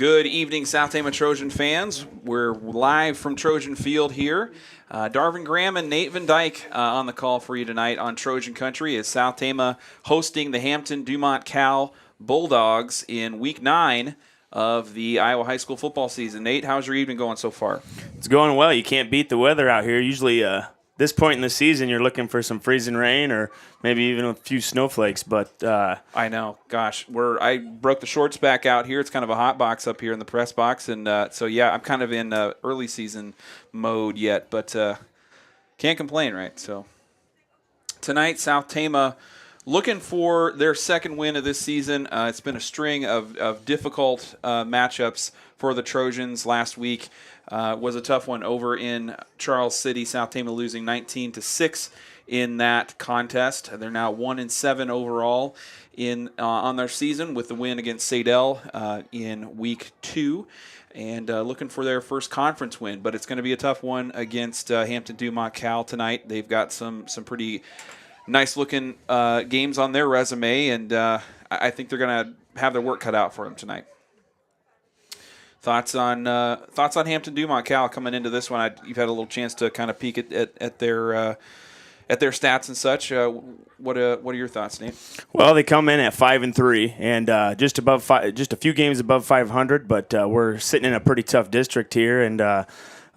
Good evening, South Tama Trojan fans. We're live from Trojan Field here. Darvin Graham and Nate Van Dyke on the call for you tonight on Trojan Country as South Tama hosting the Hampton-Dumont-CAL Bulldogs in Week 9 of the Iowa high school football season. Nate, how's your evening going so far? It's going well. You can't beat the weather out here. Usually this point in the season, you're looking for some freezing rain or maybe even a few snowflakes. But I know. Gosh, I broke the shorts back out here. It's kind of a hot box up here in the press box. And so, yeah, I'm kind of in early season mode yet. But can't complain, right? So tonight, South Tama looking for their second win of this season. It's been a string of difficult matchups for the Trojans. Last week was a tough one over in Charles City. South Tama losing 19-6 in that contest. They're now 1-7 overall on their season with the win against Sadell in Week 2. And looking for their first conference win. But it's going to be a tough one against Hampton-Dumont-CAL tonight. They've got some pretty nice-looking games on their resume, and I think they're going to have their work cut out for them tonight. Thoughts on Hampton-Dumont-CAL coming into this one? You've had a little chance to kind of peek at their stats and such. What are your thoughts, Nate? Well, they come in at 5-3 and just a few games above 500, but we're sitting in a pretty tough district here. And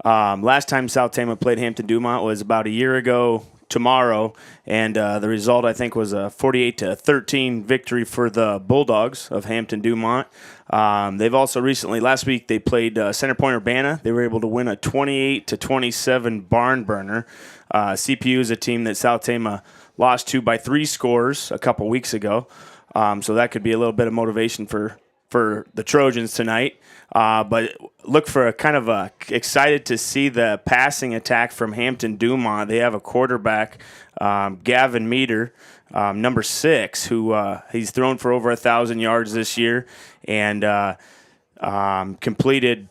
last time South Tama played Hampton-Dumont was about a year ago tomorrow, and the result I think was a 48-13 victory for the Bulldogs of Hampton-Dumont. They've also recently, last week they played Center Point Urbana. They were able to win a 28-27 barn burner. CPU is a team that South Tama lost to by 3 scores a couple weeks ago, so that could be a little bit of motivation for the Trojans tonight. But look for excited to see the passing attack from Hampton-Dumont. They have a quarterback, Gavin Meter, number 6, who he's thrown for over 1,000 yards this year and completed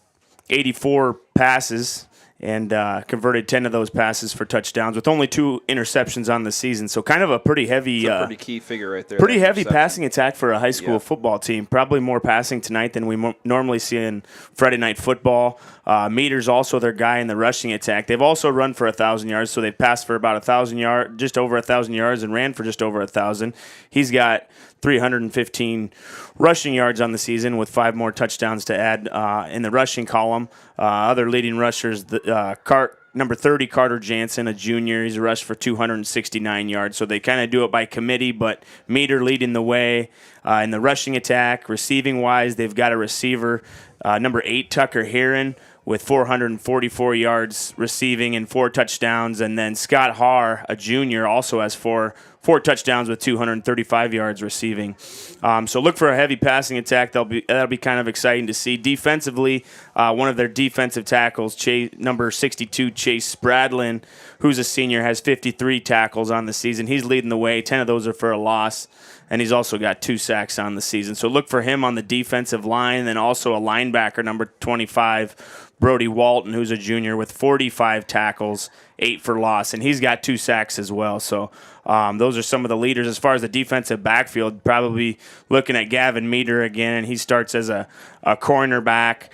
84 passes and converted 10 of those passes for touchdowns with only 2 interceptions on the season. So kind of a pretty heavy, pretty key figure right there. Pretty heavy passing attack for a high school football team. Probably more passing tonight than we normally see in Friday night football. Meter's also their guy in the rushing attack. They've also run for 1,000 yards, so they've passed for about 1,000 yards, just over 1,000 yards, and ran for just over 1,000. He's got 315 rushing yards on the season with 5 more touchdowns to add in the rushing column. Other leading rushers, number 30, Carter Jansen, a junior. He's rushed for 269 yards. So they kind of do it by committee, but Meter leading the way in the rushing attack. Receiving-wise, they've got a receiver, number 8, Tucker Heron, with 444 yards receiving and 4 touchdowns. And then Scott Haar, a junior, also has 4 touchdowns with 235 yards receiving. So look for a heavy passing attack. That'll be kind of exciting to see. Defensively, one of their defensive tackles, number 62, Chase Spradlin, who's a senior, has 53 tackles on the season. He's leading the way. 10 of those are for a loss. And he's also got 2 sacks on the season. So look for him on the defensive line. And then also a linebacker, number 25, Brody Walton, who's a junior, with 45 tackles, 8 for loss. And he's got 2 sacks as well. So those are some of the leaders. As far as the defensive backfield, probably looking at Gavin Meter again. He starts as a cornerback.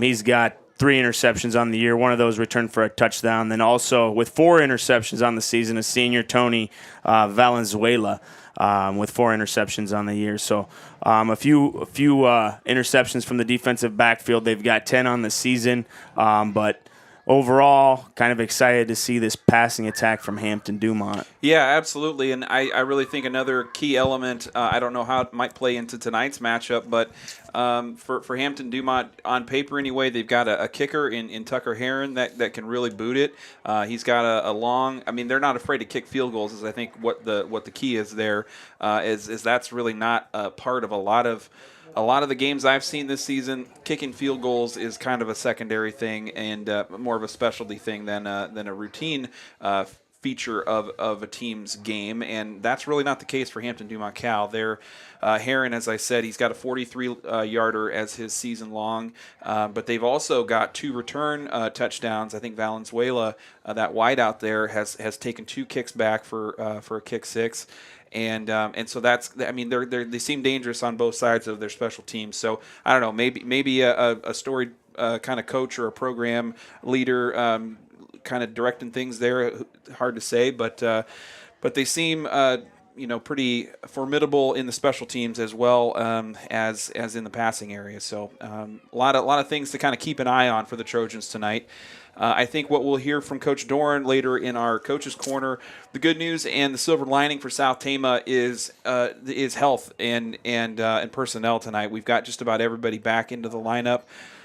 He's got 3 interceptions on the year. One of those returned for a touchdown. Then also with 4 interceptions on the season, a senior, Tony Valenzuela, with 4 interceptions on the year. So a few interceptions from the defensive backfield. They've got 10 on the season, but overall, kind of excited to see this passing attack from Hampton-Dumont. Yeah, absolutely. And I really think another key element, I don't know how it might play into tonight's matchup, but for Hampton-Dumont, on paper anyway, they've got a kicker in Tucker Heron that can really boot it. He's got a long, I mean, they're not afraid to kick field goals, is I think what the key is there, is that's really not a part of a lot of the games I've seen this season. Kicking field goals is kind of a secondary thing and more of a specialty thing than a routine feature of a team's game, and that's really not the case for Hampton-Dumont-CAL. Their Heron, as I said, he's got a 43-yarder as his season long, but they've also got 2 return touchdowns. I think Valenzuela, that wide out there, has taken 2 kicks back for a kick 6. and so that's, I mean, they seem dangerous on both sides of their special teams. So I don't know, maybe a storied kind of coach or a program leader kind of directing things there. Hard to say, but they seem pretty formidable in the special teams as well as in the passing area. So a lot of things to kind of keep an eye on for the Trojans tonight. I think what we'll hear from Coach Doran later in our Coach's Corner, the good news and the silver lining for South Tama is health and personnel tonight. We've got just about everybody back into the lineup.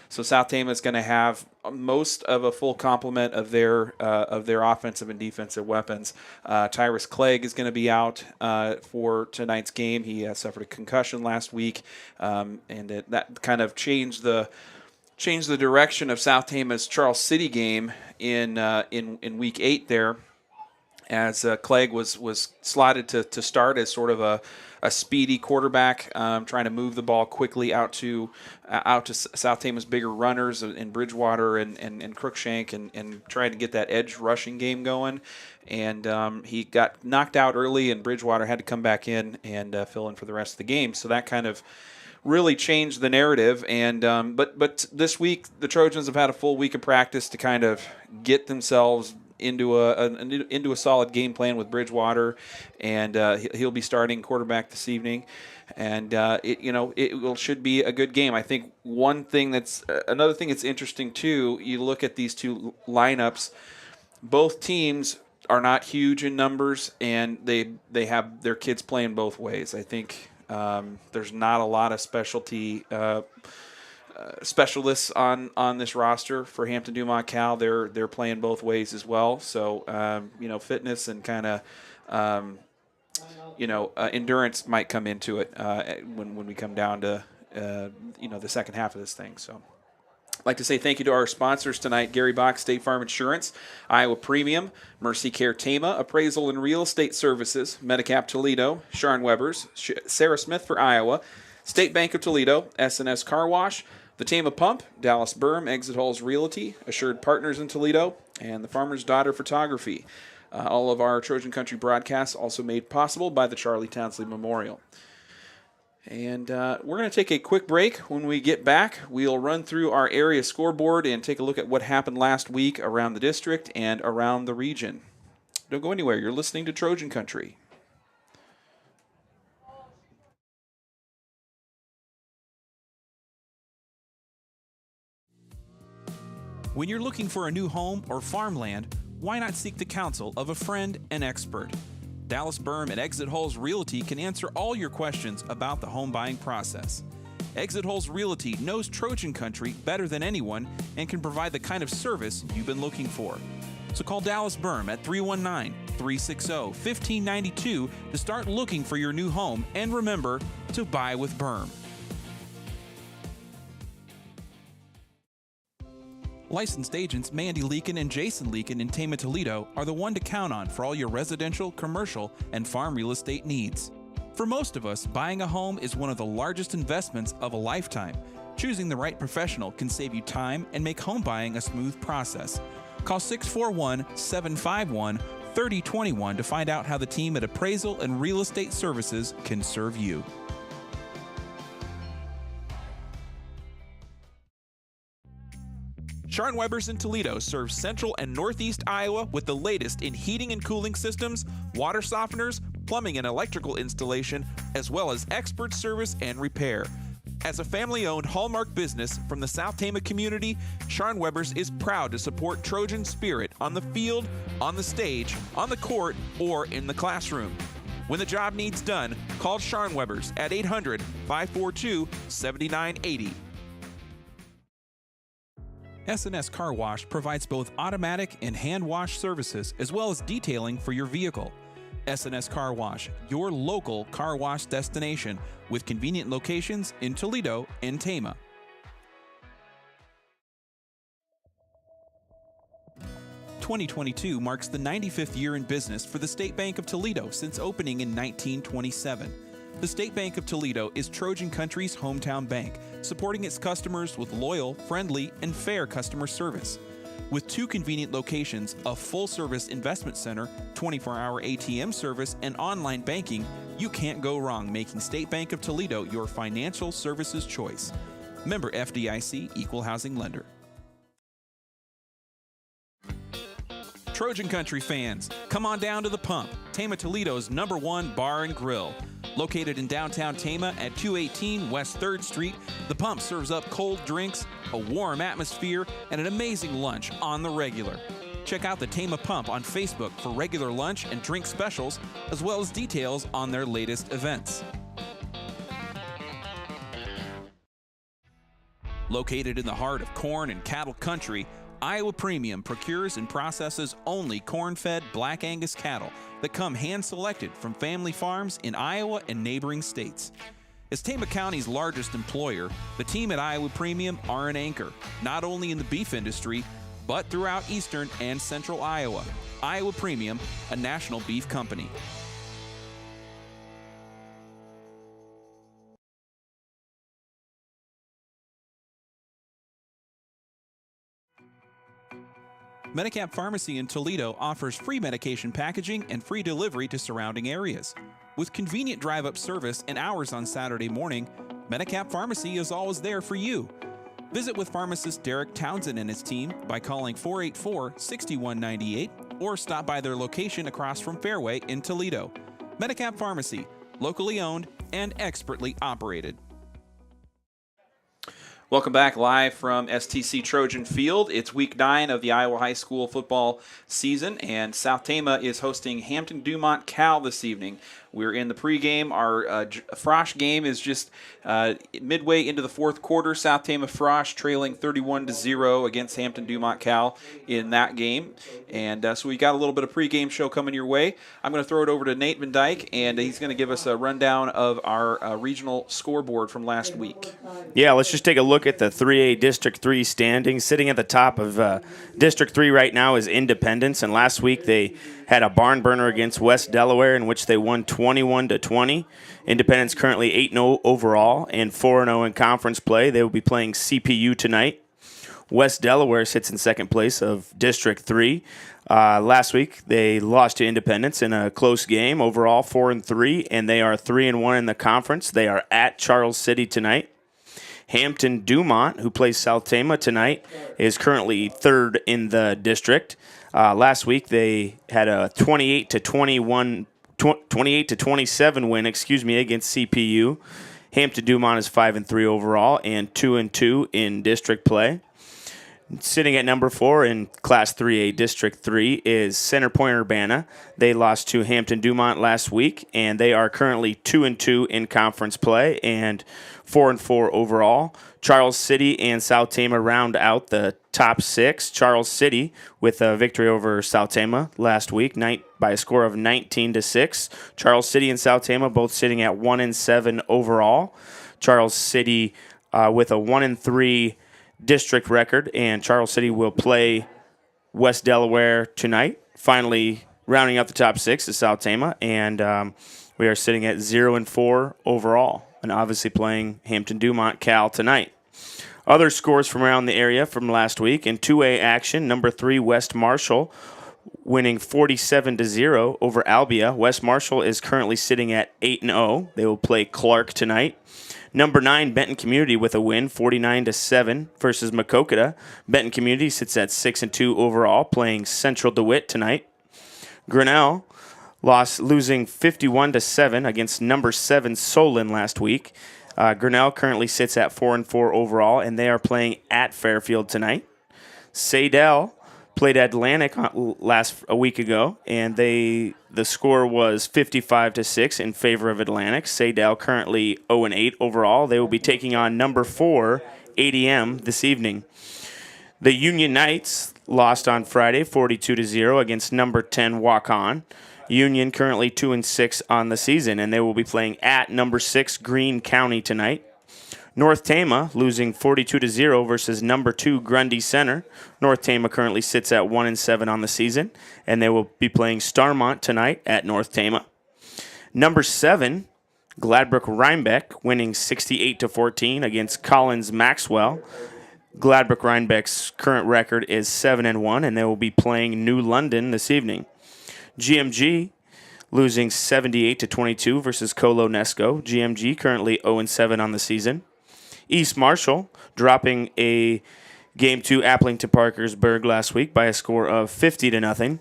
So South Tama is going to have most of a full complement of their offensive and defensive weapons. Tyrus Clegg is going to be out for tonight's game. He suffered a concussion last week, and that kind of changed the direction of South Tama's Charles City game in week 8 there, as Clegg was slotted to start as sort of a speedy quarterback, trying to move the ball quickly out to South Tama's bigger runners in Bridgewater and Crookshank, and trying to get that edge rushing game going. And he got knocked out early, and Bridgewater had to come back in and fill in for the rest of the game. So that kind of really changed the narrative. And but this week the Trojans have had a full week of practice to kind of get themselves into a solid game plan with Bridgewater, and he'll be starting quarterback this evening, and it should be a good game. I think another thing that's interesting too. You look at these two lineups; both teams are not huge in numbers, and they have their kids playing both ways. I think there's not a lot of specialists on this roster for Hampton-Dumont-CAL. They're playing both ways as well. So fitness and kind of endurance might come into it when we come down to the second half of this thing. So I'd like to say thank you to our sponsors tonight: Gary Bach, State Farm Insurance, Iowa Premium, Mercy Care Tama, Appraisal and Real Estate Services, Medicap Toledo, Sharon Weber's, Sarah Smith for Iowa, State Bank of Toledo, S&S Car Wash, the Tama Pump, Dallas Berm, Exit Halls Realty, Assured Partners in Toledo, and the Farmer's Daughter Photography. All of our Trojan Country broadcasts also made possible by the Charlie Townsley Memorial. And we're going to take a quick break. When we get back, we'll run through our area scoreboard and take a look at what happened last week around the district and around the region. Don't go anywhere. You're listening to Trojan Country. When you're looking for a new home or farmland, why not seek the counsel of a friend and expert? Dallas Berm at Exit Halls Realty can answer all your questions about the home buying process. Exit Halls Realty knows Trojan Country better than anyone and can provide the kind of service you've been looking for. So call Dallas Berm at 319-360-1592 to start looking for your new home, and remember to buy with Berm. Licensed agents Mandy Leakin and Jason Leakin in Tama, Toledo are the one to count on for all your residential, commercial, and farm real estate needs. For most of us, buying a home is one of the largest investments of a lifetime. Choosing the right professional can save you time and make home buying a smooth process. Call 641-751-3021 to find out how the team at Appraisal and Real Estate Services can serve you. Sharon Weber's in Toledo serves central and northeast Iowa with the latest in heating and cooling systems, water softeners, plumbing and electrical installation, as well as expert service and repair. As a family-owned hallmark business from the South Tama community, Sharon Weber's is proud to support Trojan spirit on the field, on the stage, on the court, or in the classroom. When the job needs done, call Sharon Weber's at 800-542-7980. S&S Car Wash provides both automatic and hand wash services as well as detailing for your vehicle. S&S Car Wash, your local car wash destination with convenient locations in Toledo and Tama. (2022) marks the 95th year in business for the State Bank of Toledo since opening in 1927. The State Bank of Toledo is Trojan Country's hometown bank, supporting its customers with loyal, friendly, and fair customer service. With 2 convenient locations, a full-service investment center, 24-hour ATM service, and online banking, You can't go wrong making State Bank of Toledo your financial services choice. Member FDIC, Equal Housing Lender. Trojan Country fans, come on down to The Pump, Tama, Toledo's #1 bar and grill. Located in downtown Tama at 218 West 3rd Street, The Pump serves up cold drinks, a warm atmosphere, and an amazing lunch on the regular. Check out the Tama Pump on Facebook for regular lunch and drink specials, as well as details on their latest events. Located in the heart of corn and cattle country, Iowa Premium procures and processes only corn-fed Black Angus cattle that come hand-selected from family farms in Iowa and neighboring states. As Tama County's largest employer, the team at Iowa Premium are an anchor, not only in the beef industry, but throughout eastern and central Iowa. Iowa Premium, a national beef company. Medicap Pharmacy in Toledo offers free medication packaging and free delivery to surrounding areas. With convenient drive-up service and hours on Saturday morning, Medicap Pharmacy is always there for you. Visit with pharmacist Derek Townsend and his team by calling 484-6198 or stop by their location across from Fairway in Toledo. Medicap Pharmacy, locally owned and expertly operated. Welcome back live from STC Trojan Field. It's week 9 of the Iowa high school football season, and South Tama is hosting Hampton-Dumont-CAL this evening. We're in the pregame. Our Frosh game is just midway into the fourth quarter. South Tama Frosh trailing 31-0 against Hampton-Dumont-CAL in that game. And so we got a little bit of pregame show coming your way. I'm going to throw it over to Nate Van Dyke, and he's going to give us a rundown of our regional scoreboard from last week. Yeah, let's just take a look at the 3A District 3 standings. Sitting at the top of District 3 right now is Independence, and last week they had a barn burner against West Delaware in which they won 21-20. Independence currently 8-0 overall and 4-0 in conference play. They will be playing CPU tonight. West Delaware sits in second place of District 3. Last week they lost to Independence in a close game, overall 4-3, and they are 3-1 in the conference. They are at Charles City tonight. Hampton-Dumont, who plays South Tama tonight, is currently third in the district. Last week they had a 28-27 win, against CPU. Hampton-Dumont is 5-3 overall and 2-2 in district play. Sitting at number 4 in Class 3A District 3 is Center Point Urbana. They lost to Hampton-Dumont last week, and they are currently 2-2 in conference play and 4-4 overall. Charles City and South Tama round out the top 6. Charles City with a victory over South Tama last week by a score of 19-6. Charles City and South Tama both sitting at 1-7 overall. Charles City with a 1-3 district record, and Charles City will play West Delaware tonight. Finally, rounding out the top 6 is South Tama, and we are sitting at 0-4 overall, and obviously playing Hampton-Dumont-CAL tonight. Other scores from around the area from last week in 2A action: number 3 West Marshall winning 47-0 over Albia. West Marshall is currently sitting at 8-0. They will play Clark tonight. Number 9, Benton Community with a win, 49-7 versus Maquoketa. Benton Community sits at 6-2 overall, playing Central DeWitt tonight. Grinnell losing 51-7 against number 7 Solon last week. Grinnell currently sits at 4-4 overall, and they are playing at Fairfield tonight. Sadell played Atlantic a week ago, and the score was 55-6 in favor of Atlantic. Sadell currently 0-8 overall. They will be taking on number 4 ADM this evening. The Union Knights lost on Friday 42-0 against number 10 Waukon. Union currently 2-6 on the season, and they will be playing at number 6 Greene County tonight. North Tama losing 42-0 versus number 2 Grundy Center. North Tama currently sits at 1-7 on the season, and they will be playing Starmont tonight at North Tama. Number 7 Gladbrook Rhinebeck winning 68-14 against Collins Maxwell. Gladbrook Rhinebeck's current record is 7-1, and they will be playing New London this evening. GMG losing 78-22 versus Colo Nesco. GMG currently 0-7 on the season. East Marshall dropping a Game 2 Appling to Parkersburg last week by a score of 50-0.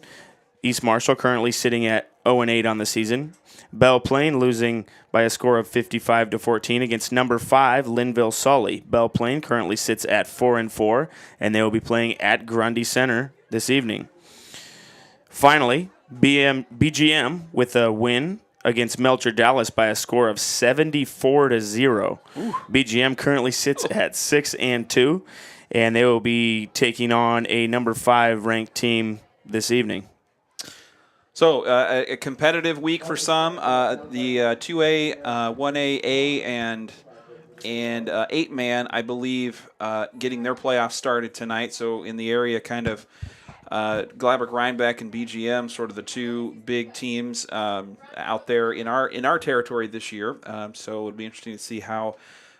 East Marshall currently sitting at 0-8 on the season. Belle Plaine losing by a score of 55-14 against number 5 Linville Sully. Belle Plaine currently sits at 4-4, and they will be playing at Grundy Center this evening. Finally, BGM with a win against Melcher Dallas by a score of 74-0. BGM currently sits at 6-2, and they will be taking on a number 5 ranked team this evening. So a competitive week for some. The 2A, 1A, and 8-man, I believe, getting their playoffs started tonight. So in the area, kind of Glabrick-Rhinebeck and BGM, sort of the two big teams out there in our territory this year. So it'll be interesting to see how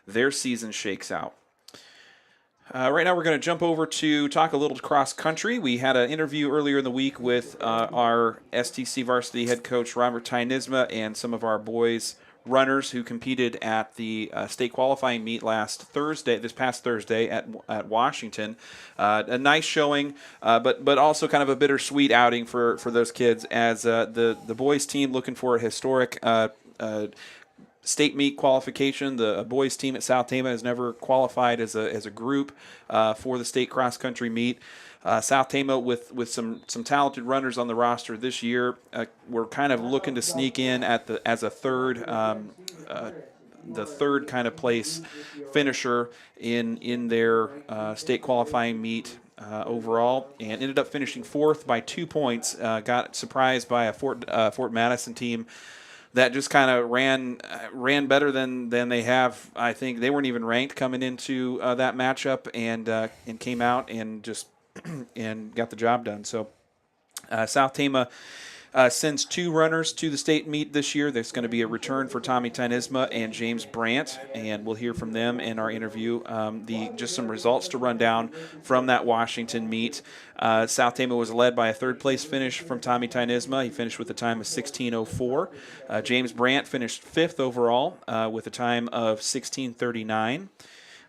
their season shakes out. Right now we're going to jump over to talk a little cross country. We had an interview earlier in the week with our STC varsity head coach Robert Tynisma and some of our boys runners who competed at the state qualifying meet this past Thursday at Washington. A nice showing, but also kind of a bittersweet outing for those kids as the boys team looking for a historic state meet qualification. The boys team at South Tama has never qualified as a group for the state cross country meet. South Tama with some talented runners on the roster this year. We're kind of looking to sneak in as a third the third kind of place finisher in their state qualifying meet overall, and ended up finishing 4th by 2 points. Got surprised by a Fort Madison team that just kind of ran better than they have. I think they weren't even ranked coming into that matchup, and came out and just and got the job done. So South Tama sends 2 runners to the state meet this year. There's going to be a return for Tommy Tynisma and James Brandt, and we'll hear from them in our interview. Just some results to run down from that Washington meet. South Tama was led by a 3rd place finish from Tommy Tynisma. He finished with a time of 16:04. James Brandt finished 5th overall with a time of 16:39.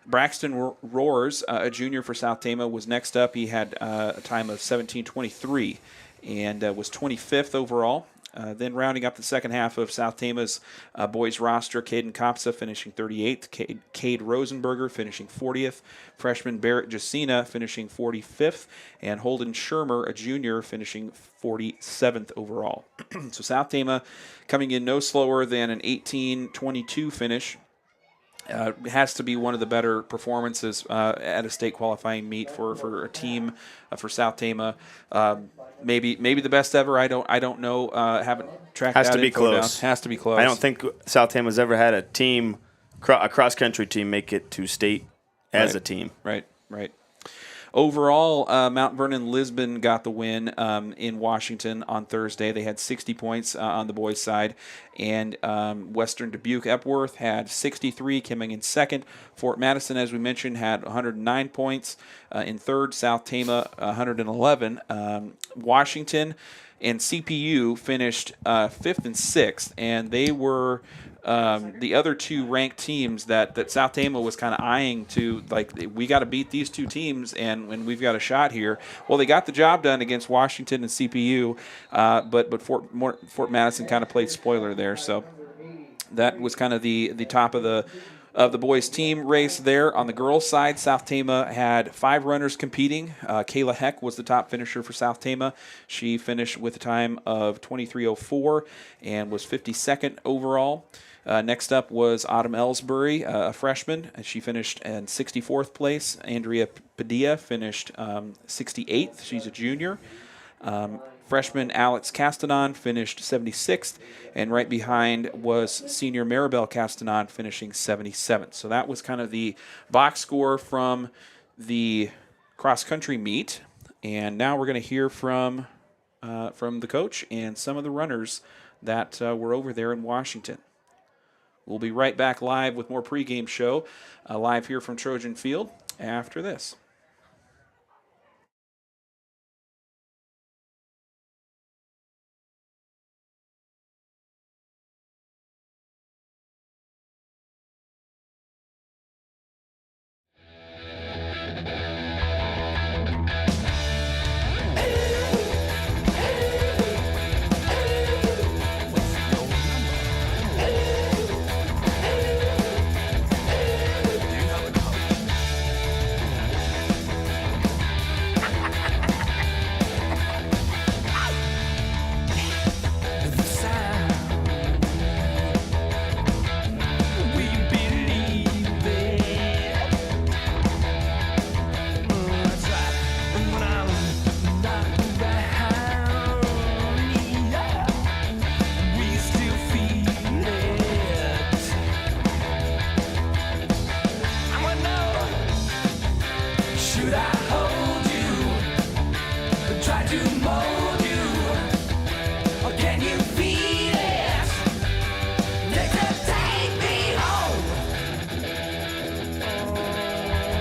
Braxton Roars, a junior for South Tama, was next up. He had a time of 17:23 and was 25th overall. Then rounding up the second half of South Tama's boys roster, Caden Kopsa finishing 38th, Cade Rosenberger finishing 40th, freshman Barrett Jacina finishing 45th, and Holden Shermer, a junior, finishing 47th overall. So South Tama coming in no slower than an 18:22 finish. It has to be one of the better performances at a state qualifying meet for a team for South Tama. Maybe the best ever. I don't know. Haven't tracked. Has that to be info close. Down. Has to be close. I don't think South Tama's ever had a team, a cross country team, make it to state as a team. Right. Overall, Mount Vernon Lisbon got the win in Washington on Thursday. They had 60 points on the boys' side, and Western Dubuque Epworth had 63, coming in second. Fort Madison, as we mentioned, had 109 points in third. South Tama 111. Washington and CPU finished 5th and 6th, and they were the other 2 ranked teams that South Tama was kind of eyeing to, like, we got to beat these 2 teams and we've got a shot here. Well, they got the job done against Washington and CPU, but Fort Madison kind of played spoiler there. So that was kind of the top of the boys' team race there. On the girls' side, South Tama had 5 runners competing. Kayla Heck was the top finisher for South Tama. She finished with a time of 23:04 and was 52nd overall. Next up was Autumn Ellsbury, a freshman. She finished in 64th place. Andrea Padilla finished 68th. She's a junior. Freshman Alex Castanon finished 76th, and right behind was senior Maribel Castanon finishing 77th. So that was kind of the box score from the cross-country meet. And now we're going to hear from the coach and some of the runners that were over there in Washington. We'll be right back live with more pregame show, live here from Trojan Field after this. Should I hold you, try to mold you, or can you feel it? Take me home.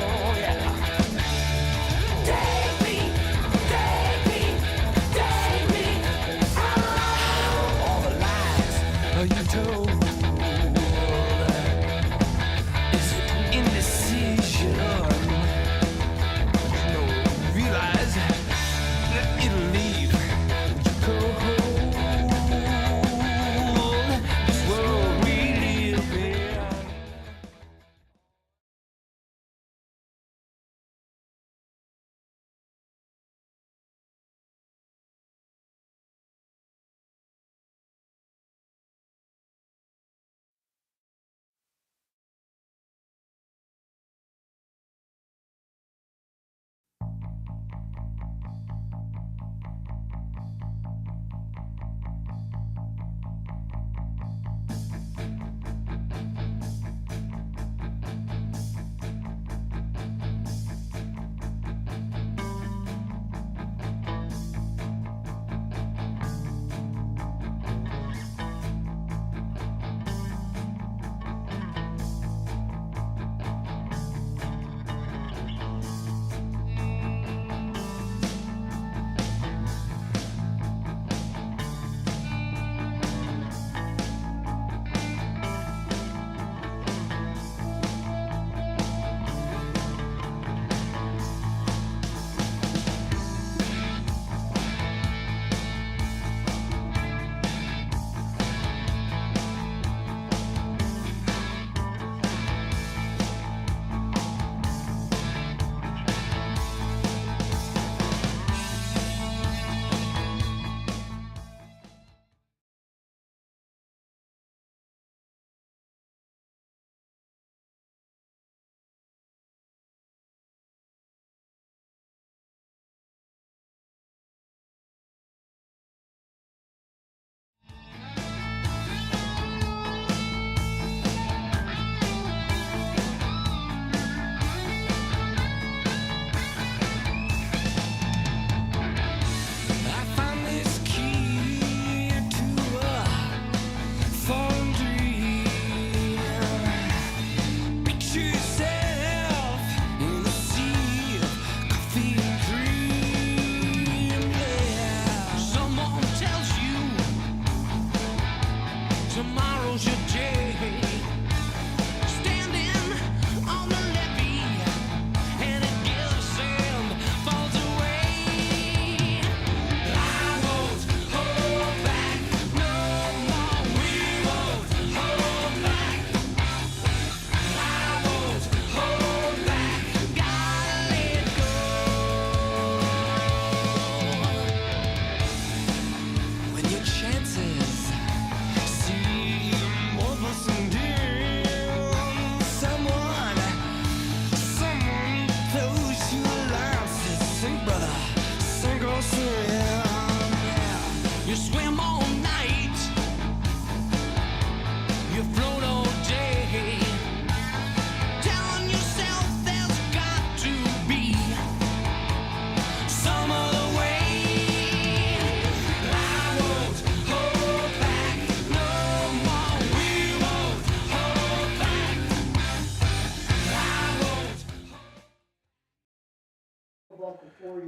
Oh yeah. Take me home. All the lies you told. Is it indecision? Realize that it'll leave you cold. This world we live in. I found this key to a fallen dream. Picture yourself in the sea of coffee and cream. Yeah. Someone tells you tomorrow's your day. Standing on the levee, and it gills and falls away. I won't hold back no more. We won't hold back. I won't hold back. Gotta let go. When your chances seem worthless and dim, someone throws you a line, says, sink, brother, sink or swim. Yeah. You swim all night, you float all day, telling yourself there's got to be some other way. I won't hold back no more. We won't hold back. I won't.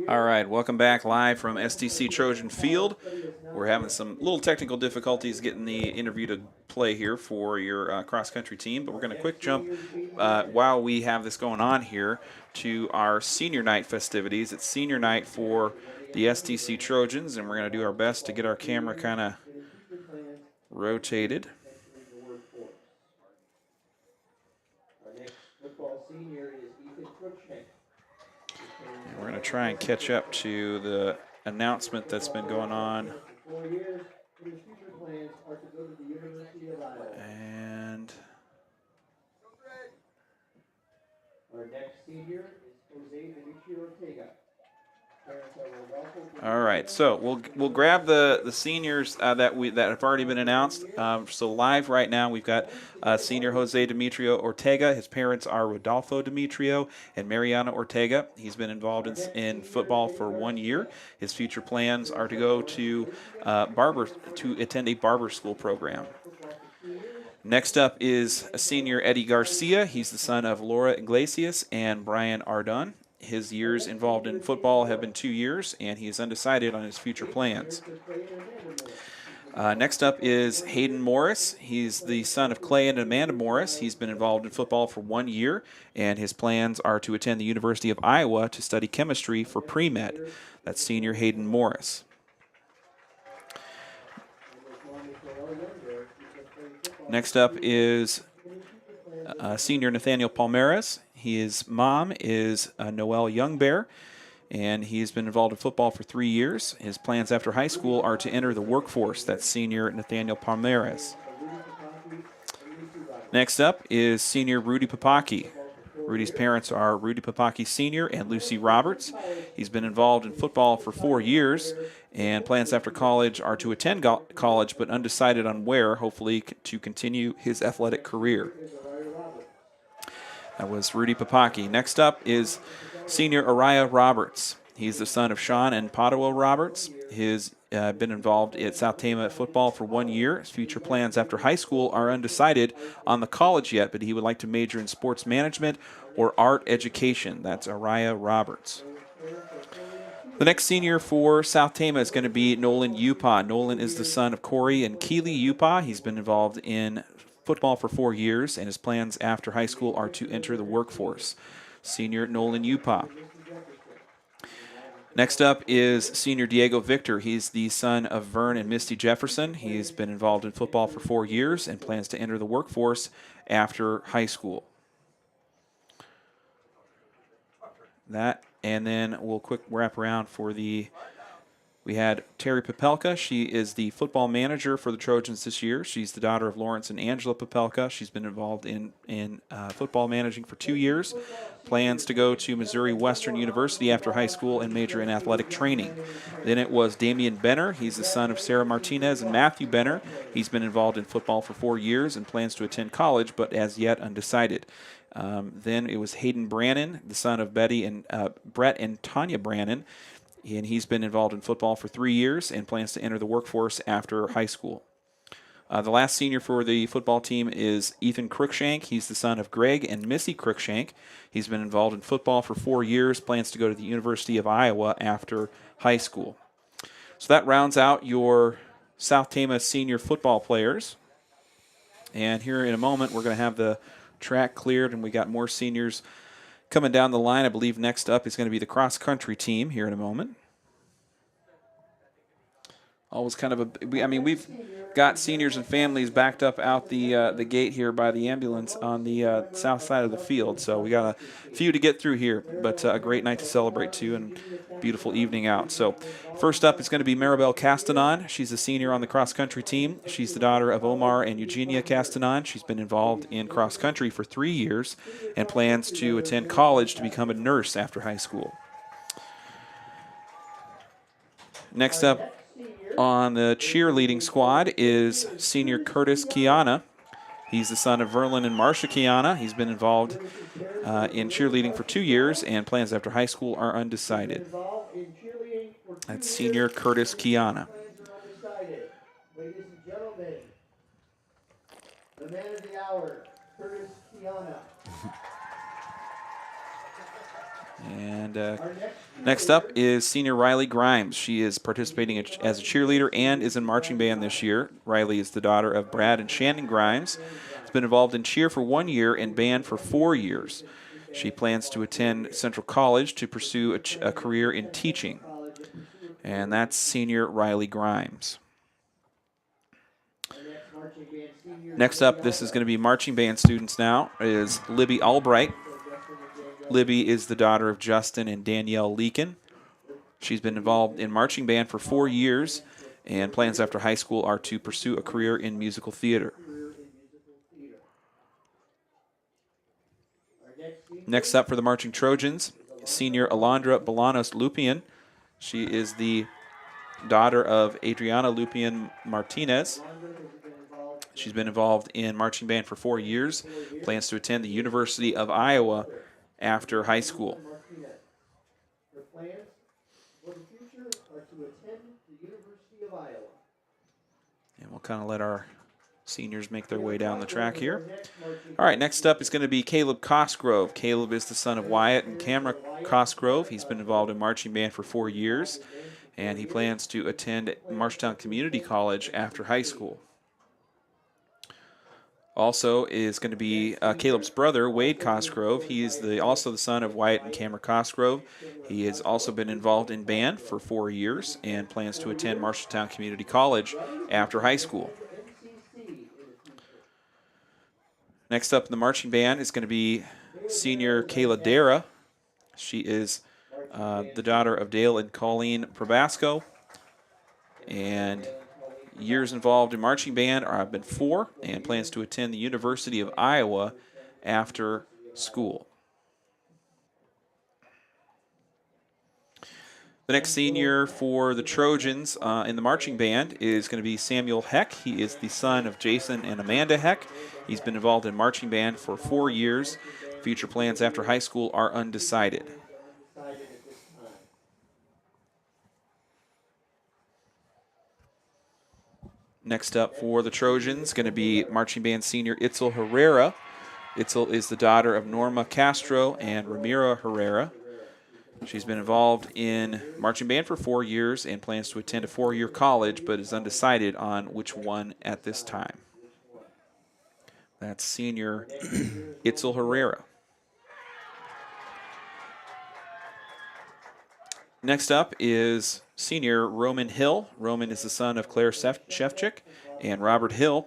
All right, welcome back live from STC Trojan Field. We're having some little technical difficulties getting the interview to play here for your cross-country team, but we're going to quick jump while we have this going on here to our senior night festivities. It's senior night for the STC Trojans, and we're going to do our best to get our camera kind of rotated. Our next football senior is Ethan Cruikshank. And we're going to try and catch up to the announcement that's been going on. For 4 years, and his future plans are to go to the University of Iowa. And Our next senior is Jose Vinicius Ortega. Parents All right, so we'll grab the seniors that have already been announced. So live right now, we've got senior Jose Demetrio Ortega. His parents are Rodolfo Demetrio and Mariana Ortega. He's been involved in football for 1 year. His future plans are to go to attend a barber school program. Next up is a senior Eddie Garcia. He's the son of Laura Iglesias and Brian Ardon. His years involved in football have been 2 years, and he is undecided on his future plans. Next up is Hayden Morris. He's the son of Clay and Amanda Morris. He's been involved in football for 1 year, and his plans are to attend the University of Iowa to study chemistry for pre-med. That's senior Hayden Morris. Next up is senior Nathaniel Palmeras. His mom is Noelle Youngbear, and he's been involved in football for 3 years. His plans after high school are to enter the workforce. That's senior Nathaniel Palmeras. Next up is senior Rudy Papaki. Rudy's parents are Rudy Papaki Sr. and Lucy Roberts. He's been involved in football for 4 years, and plans after college are to attend college, but undecided on where, hopefully to continue his athletic career. That was Rudy Papaki. Next up is senior Araya Roberts. He's the son of Sean and Padua Roberts. He's been involved at South Tama football for 1 year. His future plans after high school are undecided on the college yet, but he would like to major in sports management or art education. That's Araya Roberts. The next senior for South Tama is going to be Nolan Upa. Nolan is the son of Corey and Keely Upa. He's been involved in football for 4 years, and his plans after high school are to enter the workforce. Senior Nolan Upa. Next up is senior Diego Victor. He's the son of Vern and Misty Jefferson. He's been involved in football for 4 years and plans to enter the workforce after high school. That, and then we'll quick wrap around for we had Terry Popelka. She is the football manager for the Trojans this year. She's the daughter of Lawrence and Angela Popelka. She's been involved in football managing for 2 years. Plans to go to Missouri Western University after high school and major in athletic training. Then it was Damian Benner. He's the son of Sarah Martinez and Matthew Benner. He's been involved in football for 4 years and plans to attend college, but as yet undecided. Then it was Hayden Brannon, the son of Betty and Brett and Tanya Brannon. And he's been involved in football for 3 years and plans to enter the workforce after high school. The last senior for the football team is Ethan Cruikshank. He's the son of Greg and Missy Cruikshank. He's been involved in football for 4 years, plans to go to the University of Iowa after high school. So that rounds out your South Tama senior football players. And here in a moment, we're going to have the track cleared, and we got more seniors coming down the line. I believe next up is going to be the cross-country team here in a moment. Always kind of we've got seniors and families backed up out the gate here by the ambulance on the south side of the field. So we got a few to get through here, but a great night to celebrate too, and beautiful evening out. So first up is going to be Maribel Castanon. She's a senior on the cross-country team. She's the daughter of Omar and Eugenia Castanon. She's been involved in cross-country for 3 years and plans to attend college to become a nurse after high school. Next up on the cheerleading squad is senior Curtis Kiana. He's the son of Verlin and Marcia Kiana. He's been involved in cheerleading for 2 years, and plans after high school are undecided. That's senior Curtis Kiana. Ladies and gentlemen, the man of the hour, Curtis Kiana. And next up is senior Riley Grimes. She is participating as a cheerleader and is in marching band this year. Riley is the daughter of Brad and Shannon Grimes. Has been involved in cheer for 1 year and band for 4 years. She plans to attend Central College to pursue a career in teaching. And that's senior Riley Grimes. Next up, this is going to be marching band students now, is Libby Albright. Libby is the daughter of Justin and Danielle Leakin. She's been involved in marching band for 4 years, and plans after high school are to pursue a career in musical theater. Next up for the Marching Trojans, senior Alondra Bolanos Lupian. She is the daughter of Adriana Lupian Martinez. She's been involved in marching band for 4 years. Plans to attend the University of Iowa after high school. Her plans for the future are to attend the University of Iowa. And we'll kind of let our seniors make their way down the track here. All right, next up is going to be Caleb Cosgrove. Caleb is the son of Wyatt and Camera Cosgrove. He's been involved in marching band for 4 years, and he plans to attend Marshtown Community College after high school. Also is going to be Caleb's brother, Wade Cosgrove. He is also the son of Wyatt and Camera Cosgrove. He has also been involved in band for 4 years and plans to attend Marshalltown Community College after high school. Next up in the marching band is going to be senior Kayla Dara. She is the daughter of Dale and Colleen Probasco. And years involved in marching band have been 4, and plans to attend the University of Iowa after school. The next senior for the Trojans in the marching band is going to be Samuel Heck. He is the son of Jason and Amanda Heck. He's been involved in marching band for 4 years. Future plans after high school are undecided. Next up for the Trojans, going to be marching band senior Itzel Herrera. Itzel is the daughter of Norma Castro and Ramira Herrera. She's been involved in marching band for 4 years and plans to attend a 4-year college, but is undecided on which one at this time. That's senior Itzel Herrera. Next up is senior Roman Hill. Roman is the son of Claire Shevchik and Robert Hill.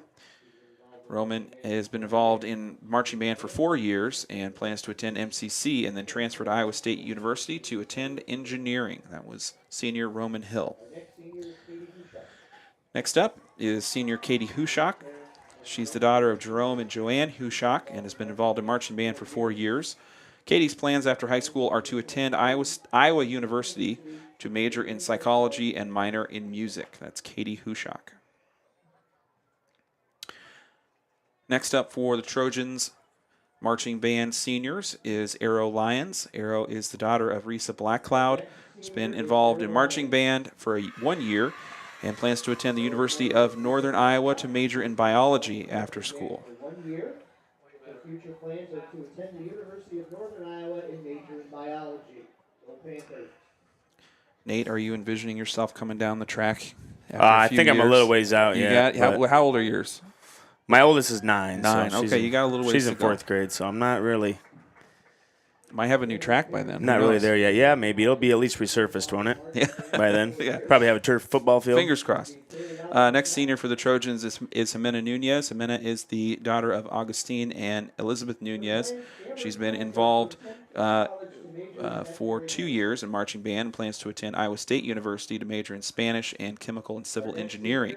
Roman has been involved in marching band for 4 years and plans to attend MCC and then transfer to Iowa State University to attend engineering. That was senior Roman Hill. Next up is senior Katie Hushak. She's the daughter of Jerome and Joanne Hushak and has been involved in marching band for 4 years. Katie's plans after high school are to attend Iowa University to major in psychology and minor in music. That's Katie Hushak. Next up for the Trojans marching band seniors is Arrow Lyons. Arrow is the daughter of Risa Blackcloud. She's been involved in marching band for 1 year and plans to attend the University of Northern Iowa to major in biology after school. 1 year. Her future plans are to attend the University of Northern Iowa and major in biology. Go Panthers. Nate, are you envisioning yourself coming down the track after I a few think I'm a years? little ways out. How old are yours? My oldest is 9. 9. So Okay, you got a little ways She's to in go. 4th grade, so I'm not really Might have a new track by then. Who not really knows? there yet. Yeah, maybe it'll be at least resurfaced, won't it? Yeah. By then, Yeah. Probably have a turf football field. Fingers crossed. Next senior for the Trojans is Jimena Nunez. Jimena is the daughter of Augustine and Elizabeth Nunez. She's been involved for 2 years in marching band and plans to attend Iowa State University to major in Spanish and chemical and civil engineering.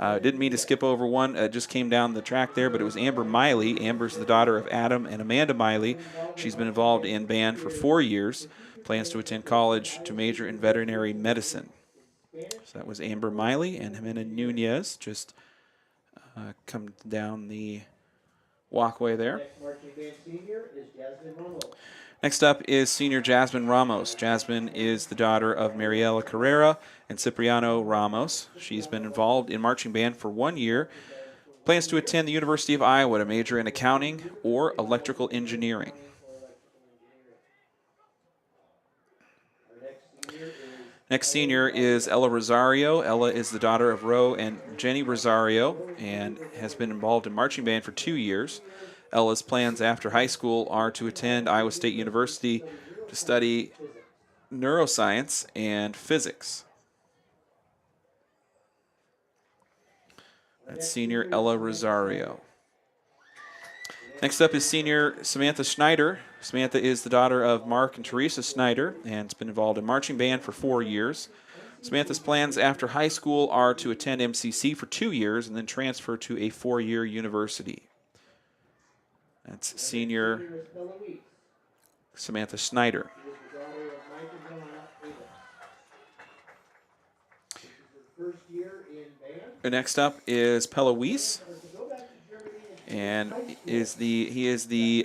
Didn't mean to skip over one. Just came down the track there, but it was Amber Miley. Amber's the daughter of Adam and Amanda Miley. She's been involved in band for 4 years. Plans to attend college to major in veterinary medicine. So that was Amber Miley and Jimena Nunez. Just come down the walkway there. Next marching band senior is Jasmine Ramos. Next up is senior Jasmine Ramos. Jasmine is the daughter of Mariela Carrera and Cipriano Ramos. She's been involved in marching band for 1 year. Plans to attend the University of Iowa to major in accounting or electrical engineering. Next senior is Ella Rosario. Ella is the daughter of Ro and Jenny Rosario and has been involved in marching band for 2 years. Ella's plans after high school are to attend Iowa State University to study neuroscience and physics. That's senior Ella Rosario. Next up is senior Samantha Schneider. Samantha is the daughter of Mark and Teresa Schneider and has been involved in marching band for 4 years. Samantha's plans after high school are to attend MCC for 2 years and then transfer to a 4-year university. That's senior Samantha Schneider. first year in band. Next up is Pella Weiss, and he is the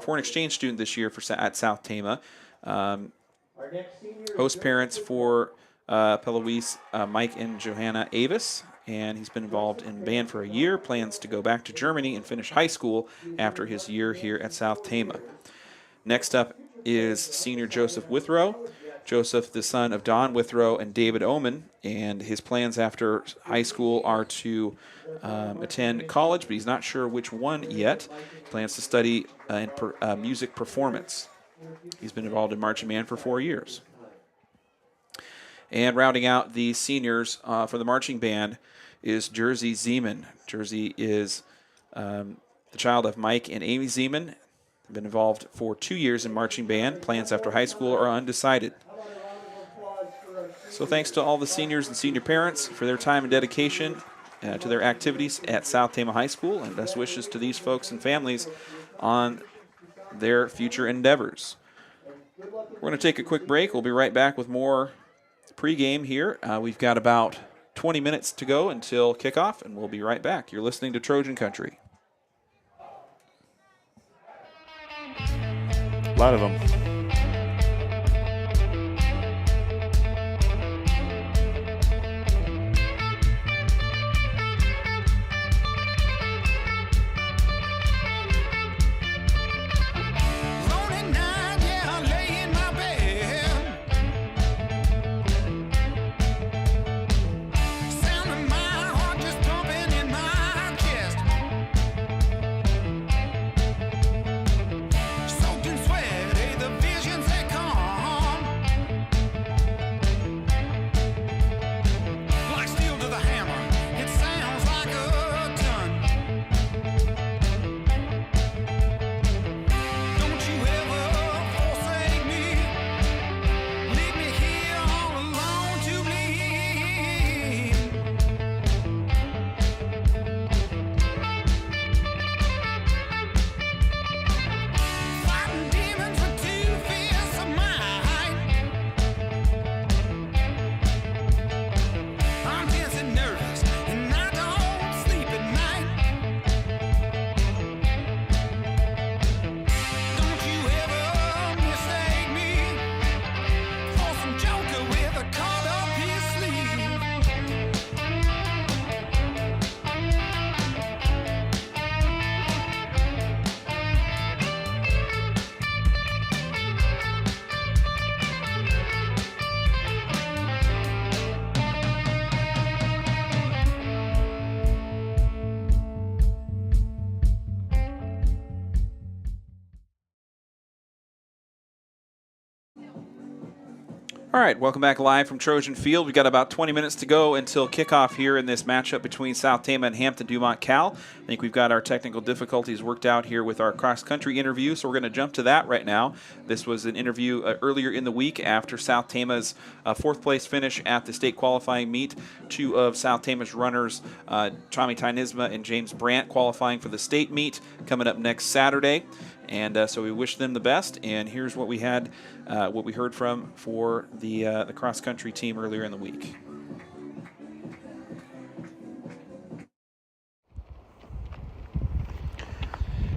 foreign exchange student this year at South Tama. Host parents for Pella Weiss, Mike and Johanna Avis, and he's been involved in band for a year. Plans to go back to Germany and finish high school after his year here at South Tama. Next up is senior Joseph Withrow. Joseph, the son of Don Withrow and David Oman, and his plans after high school are to attend college, but he's not sure which one yet. He plans to study in music performance. He's been involved in marching band for 4 years. And rounding out the seniors for the marching band is Jersey Zeman. Jersey is the child of Mike and Amy Zeman. Been involved for 2 years in marching band. Plans after high school are undecided. So thanks to all the seniors and senior parents for their time and dedication to their activities at South Tama High School, and best wishes to these folks and families on their future endeavors. We're going to take a quick break. We'll be right back with more pregame here. We've got about 20 minutes to go until kickoff, and we'll be right back. You're listening to Trojan Country. A lot of them. All right, welcome back live from Trojan Field. We've got about 20 minutes to go until kickoff here in this matchup between South Tama and Hampton-Dumont-CAL. I think we've got our technical difficulties worked out here with our cross-country interview, so we're going to jump to that right now. This was an interview earlier in the week after South Tama's fourth-place finish at the state qualifying meet. Two of South Tama's runners, Tommy Tynisma and James Brandt, qualifying for the state meet coming up next Saturday. And so we wish them the best. And here's what we had, what we heard from for the cross-country team earlier in the week.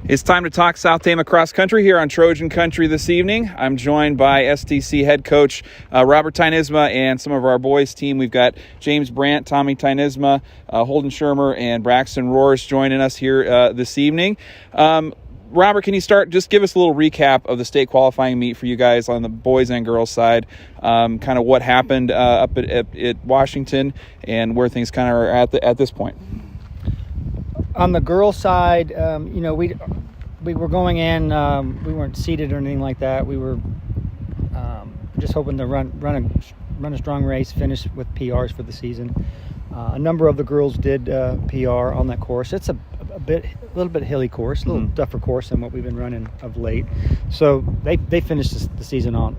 It's time to talk South Tama cross country here on Trojan Country this evening. I'm joined by STC head coach Robert Tynisma and some of our boys team. We've got James Brandt, Tommy Tynisma, Holden Shermer, and Braxton Roars joining us here this evening. Robert, can you just give us a little recap of the state qualifying meet for you guys on the boys and girls side, kind of what happened up at Washington and where things kind of are at this point? On the girls' side, we were going in. We weren't seated or anything like that. We were just hoping to run a strong race, finish with PRs for the season. A number of the girls did PR on that course. It's a little bit hilly course, a little tougher course than what we've been running of late. So they finished the season on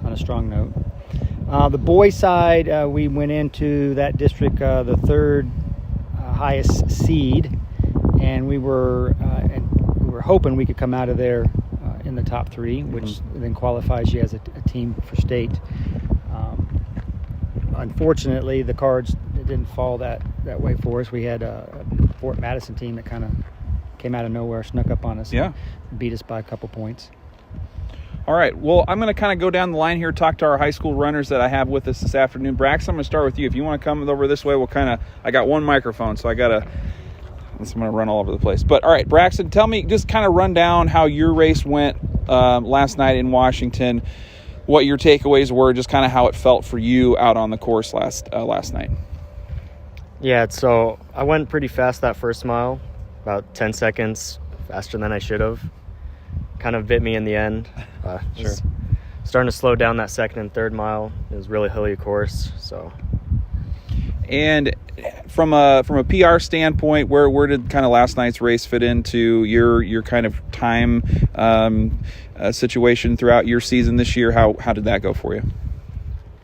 a strong note. The boys' side, we went into that district the third highest seed. And we were hoping we could come out of there in the top three, which then qualifies you as a team for state. Unfortunately, the cards didn't fall that way for us. We had a Fort Madison team that kind of came out of nowhere, snuck up on us, Yeah. and beat us by a couple points. All right. Well, I'm going to kind of go down the line here, talk to our high school runners that I have with us this afternoon. Braxton, I'm going to start with you. If you want to come over this way, I got one microphone, so I'm going to run all over the place. But all right, Braxton, tell me, just kind of run down how your race went last night in Washington, what your takeaways were, just kind of how it felt for you out on the course last night. Yeah, so I went pretty fast that first mile, about 10 seconds faster than I should have. Kind of bit me in the end. Sure. Starting to slow down that second and third mile. It was really hilly course, so. And from a PR standpoint, where did kind of last night's race fit into your kind of time situation throughout your season this year? How did that go for you?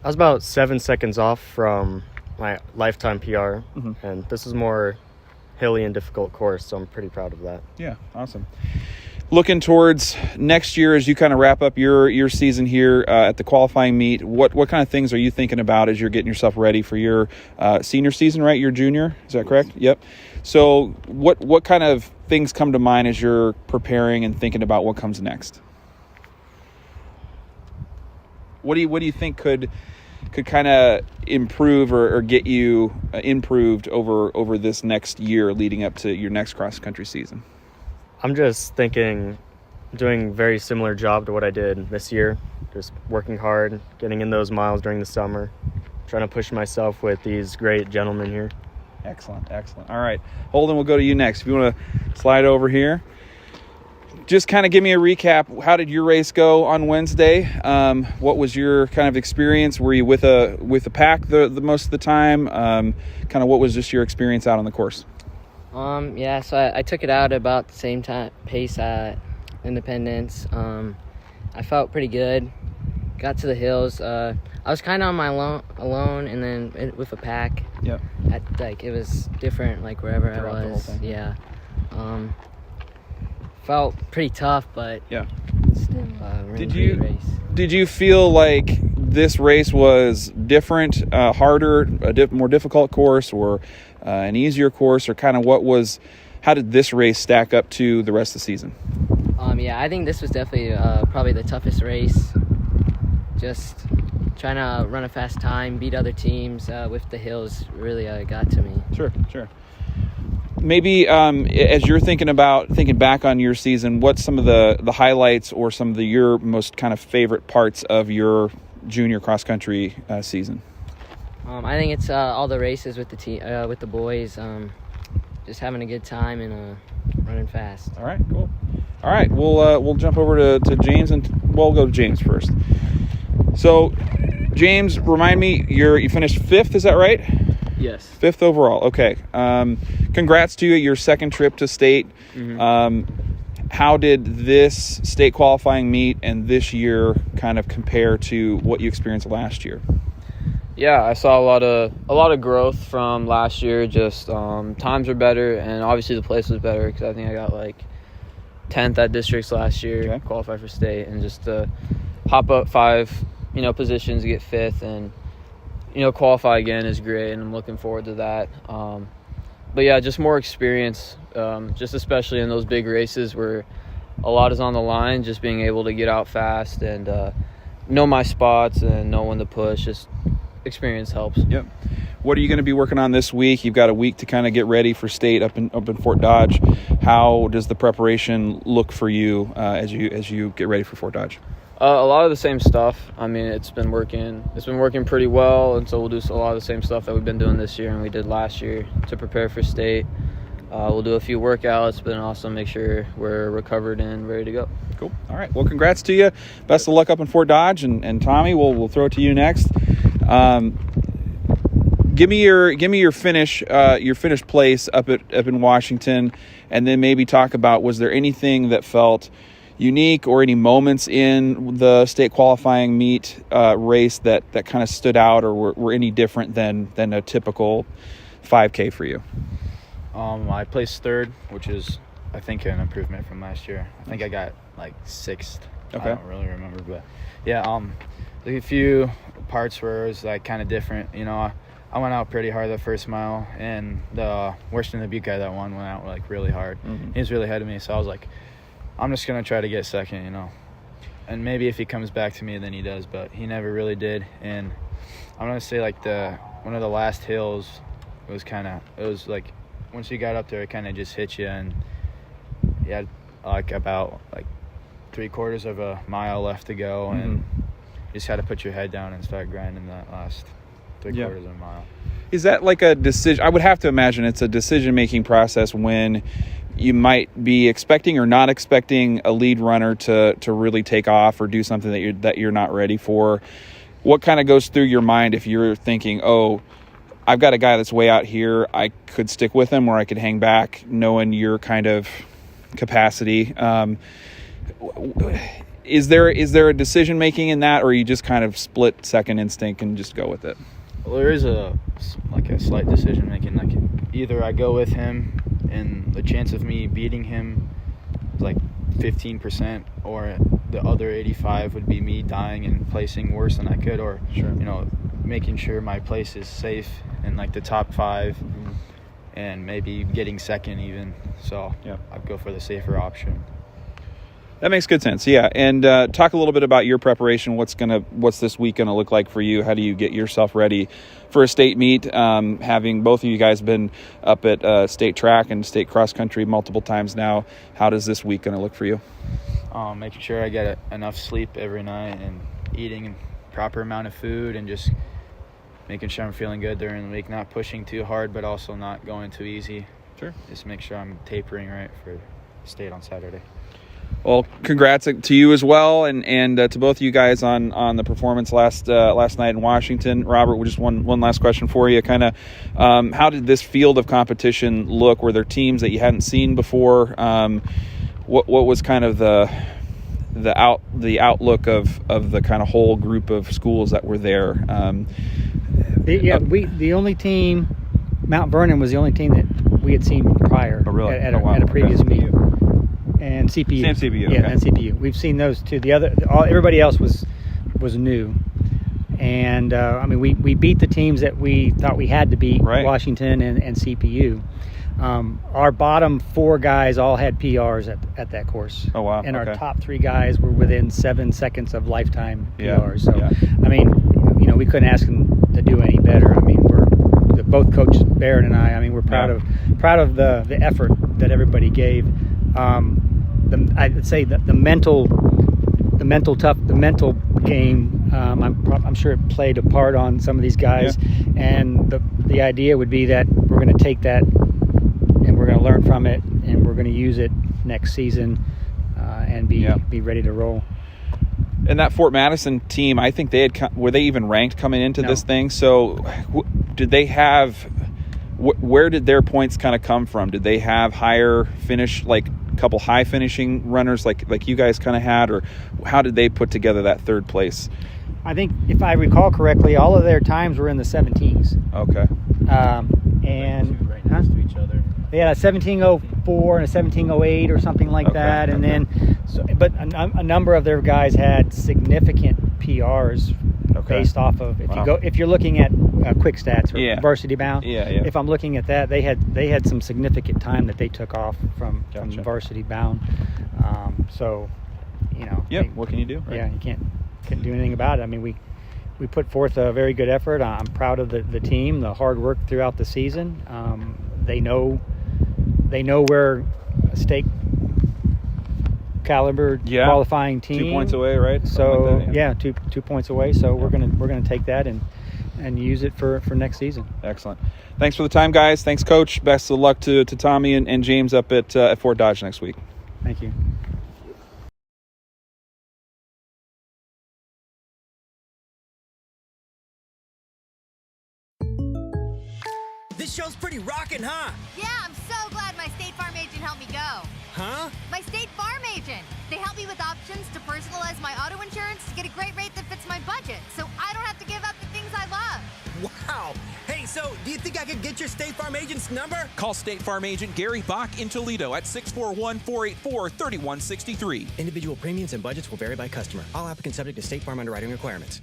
I was about 7 seconds off from my lifetime PR, and this is more hilly and difficult course, so I'm pretty proud of that. Yeah, awesome. Looking towards next year as you kind of wrap up your season here at the qualifying meet, what kind of things are you thinking about as you're getting yourself ready for your senior season, right? Your junior, is that correct? Yep. So what kind of things come to mind as you're preparing and thinking about what comes next? What do you think could kind of improve or get you improved over this next year leading up to your next cross-country season? I'm just thinking doing a very similar job to what I did this year, just working hard, getting in those miles during the summer, trying to push myself with these great gentlemen here. Excellent. All right. Holden, we'll go to you next. If you want to slide over here. Just kind of give me a recap. How did your race go on Wednesday? What was your kind of experience? Were you with a pack the most of the time? Kind of what was just your experience out on the course? Yeah, so I took it out about the same time pace at Independence. I felt pretty good. Got to the hills. I was kind of on my alone, and then with a pack. Yep. It was different, like wherever Throughout I the whole was. thing. Yeah. Felt pretty tough, but Yeah. still a really great race. Did you feel like this race was different, harder, more difficult course, or an easier course, or kind of how did this race stack up to the rest of the season? Yeah, I think this was definitely probably the toughest race. Just trying to run a fast time, beat other teams with the hills really got to me. Sure. Maybe as you're thinking back on your season, what's some of the highlights or some of your most kind of favorite parts of your junior cross country season? I think it's all the races with the team, with the boys, just having a good time and running fast. All right, cool. All right, we'll jump over to James, and we'll go to James first. So, James, remind me, you finished 5th, is that right? Yes. 5th overall. Okay. Congrats to you, your second trip to state. How did this state qualifying meet and this year kind of compare to what you experienced last year? Yeah, I saw a lot of growth from last year. Just times were better, and obviously the place was better because I think I got like 10th at districts last year, qualified for state, and just to hop up 5, positions to get 5th and qualify again is great, and I'm looking forward to that. But yeah, just more experience, just especially in those big races where a lot is on the line. Just being able to get out fast and know my spots and know when to push. Just experience helps. Yep. What are you going to be working on this week? You've got a week to kind of get ready for state up in Fort Dodge. How does the preparation look for you as you get ready for Fort Dodge? A lot of the same stuff. I mean, it's been working pretty well, and so we'll do a lot of the same stuff that we've been doing this year and we did last year to prepare for state. We'll do a few workouts, but then also make sure we're recovered and ready to go. Cool. All right. Well, congrats to you. Best of luck up in Fort Dodge, and Tommy, we'll throw it to you next. Give me your finish place up in Washington, and then maybe talk about, was there anything that felt unique or any moments in the state qualifying meet race that kind of stood out or were any different than a typical 5K for you? I placed 3rd, which is, I think, an improvement from last year. I think I got like 6th. Okay. I don't really remember, but yeah, a few parts where it was like kind of different. I I went out pretty hard the first mile, and the Western Dubuque guy that went out like really hard. He was really ahead of me, so I was like, I'm just gonna try to get second, you know. And maybe if he comes back to me, then he does, but he never really did. And I'm gonna say like one of the last hills, it was like once you got up there, it kind of just hit you, and you had like about like 3/4 of a mile left to go, and you just had to put your head down and start grinding that last 3/4 of a mile. Is that like a decision? I would have to imagine it's a decision-making process when you might be expecting or not expecting a lead runner to really take off or do something that you're not ready for. What kind of goes through your mind if you're thinking, oh, I've got a guy that's way out here, I could stick with him or I could hang back, knowing your kind of capacity? Is there a decision making in that, or you just kind of split second instinct and just go with it? Well, there is a slight decision making. Like either I go with him and the chance of me beating him is like 15%, or the other 85 would be me dying and placing worse than I could, or you know, making sure my place is safe in like the top 5 and maybe getting second even. So I'd go for the safer option. That makes good sense, yeah. And talk a little bit about your preparation. What's this week gonna look like for you? How do you get yourself ready for a state meet? Having both of you guys been up at state track and state cross country multiple times now, how does this week gonna look for you? Making sure I get enough sleep every night and eating a proper amount of food, and just making sure I'm feeling good during the week. Not pushing too hard, but also not going too easy. Sure. Just make sure I'm tapering right for state on Saturday. Well, congrats to you as well, and to both of you guys on the performance last night in Washington. Robert, just one last question for you. Kind of, how did this field of competition look? Were there teams that you hadn't seen before? What was kind of the outlook of the kind of whole group of schools that were there? The only team, Mount Vernon was the only team that we had seen prior at a previous meet. And CPU. Same CPU. Yeah, and CPU. We've seen those two. Everybody else was new. And, I mean, we beat the teams that we thought we had to beat, Washington and CPU. Our bottom 4 guys all had PRs at that course. Oh, wow. And our top 3 guys were within 7 seconds of lifetime PRs. So, I mean, you know, we couldn't ask them to do any better. I mean, both Coach Barrett and I mean, we're proud of the effort that everybody gave. I would say that the mental game, I'm sure it played a part on some of these guys, and the idea would be that we're going to take that and we're going to learn from it, and we're going to use it next season and be ready to roll. And that Fort Madison team, I think were they even ranked coming into this thing? So did they have? Where did their points kind of come from? Did they have higher finish, like a couple high finishing runners like you guys kind of had, or how did they put together that third place? I think if I recall correctly, all of their times were in the 17s. Okay. And right next to each other. They had a 17:04 and a 17:08 or something like that, and then, but a number of their guys had significant PRs based off of if you're looking at quick stats or varsity bound. If I'm looking at that, they had some significant time that they took off from varsity bound. So, you know. What can you do? Right? Yeah, you can't do anything about it. I mean, we put forth a very good effort. I'm proud of the team, the hard work throughout the season. They know we're a state caliber qualifying team. 2 points away, right? So like that, 2 points away. So we're gonna take that and use it for next season. Excellent. Thanks for the time, guys. Thanks, Coach. Best of luck to Tommy and James up at Fort Dodge next week. Thank you. This show's pretty rockin', huh? Yeah, I'm so glad my State Farm agent helped me go. Huh? My State Farm agent. They help me with options to personalize my auto insurance to get a great rate that fits my budget, so I don't have to give up the things I love. Wow. Hey, so do you think I could get your State Farm agent's number? Call State Farm agent Gary Bach in Toledo at 641-484-3163. Individual premiums and budgets will vary by customer. All applicants subject to State Farm underwriting requirements.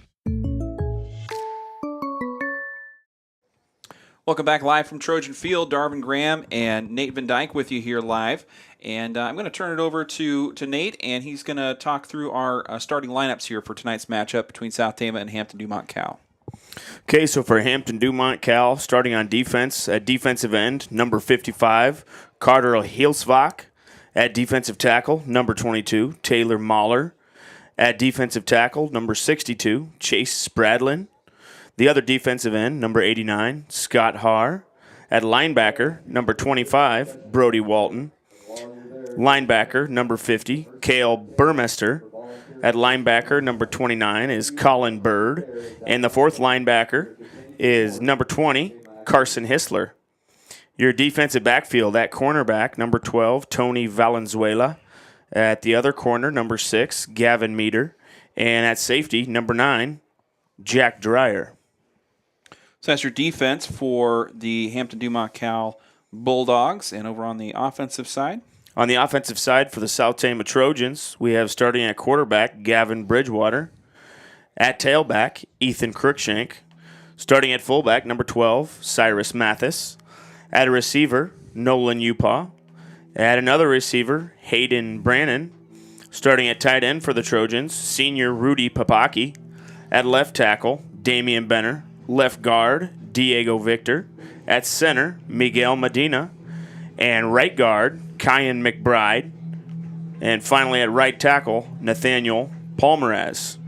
Welcome back live from Trojan Field. Darvin Graham and Nate Van Dyke with you here live. And I'm going to turn it over to Nate, and he's going to talk through our starting lineups here for tonight's matchup between South Tama and Hampton-Dumont-CAL. Okay, so for Hampton-Dumont-CAL, starting on defense, at defensive end, number 55, Carter Hilsvach. At defensive tackle, number 22, Taylor Mahler. At defensive tackle, number 62, Chase Spradlin. The other defensive end, number 89, Scott Haar. At linebacker, number 25, Brody Walton. Linebacker, number 50, Cale Burmester. At linebacker, number 29 is Colin Bird. And the fourth linebacker is number 20, Carson Hissler. Your defensive backfield, at cornerback, number 12, Tony Valenzuela. At the other corner, number 6, Gavin Meter. And at safety, number 9, Jack Dreyer. So that's your defense for the Hampton-Dumont-CAL Bulldogs. And over on the offensive side? On the offensive side for the South Tama Trojans, we have starting at quarterback, Gavin Bridgewater. At tailback, Ethan Cruikshank. Starting at fullback, number 12, Cyrus Mathis. At a receiver, Nolan Upaw. At another receiver, Hayden Brannon. Starting at tight end for the Trojans, senior Rudy Papaki. At left tackle, Damian Benner. Left guard, Diego Victor. At center, Miguel Medina. And right guard, Kyan McBride. And finally at right tackle, Nathaniel Palmares.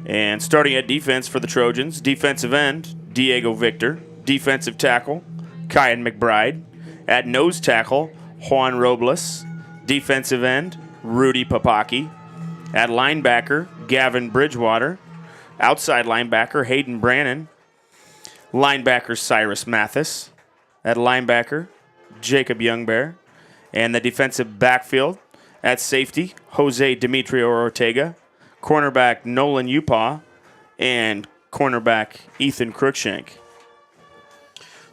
And starting at defense for the Trojans, defensive end, Diego Victor. Defensive tackle, Kyan McBride. At nose tackle, Juan Robles. Defensive end, Rudy Papaki. At linebacker, Gavin Bridgewater. Outside linebacker, Hayden Brannon. Linebacker, Cyrus Mathis. At linebacker, Jacob Youngbear. And the defensive backfield, at safety, Jose Demetrio Ortega. Cornerback, Nolan Upaw. And cornerback, Ethan Cruikshank.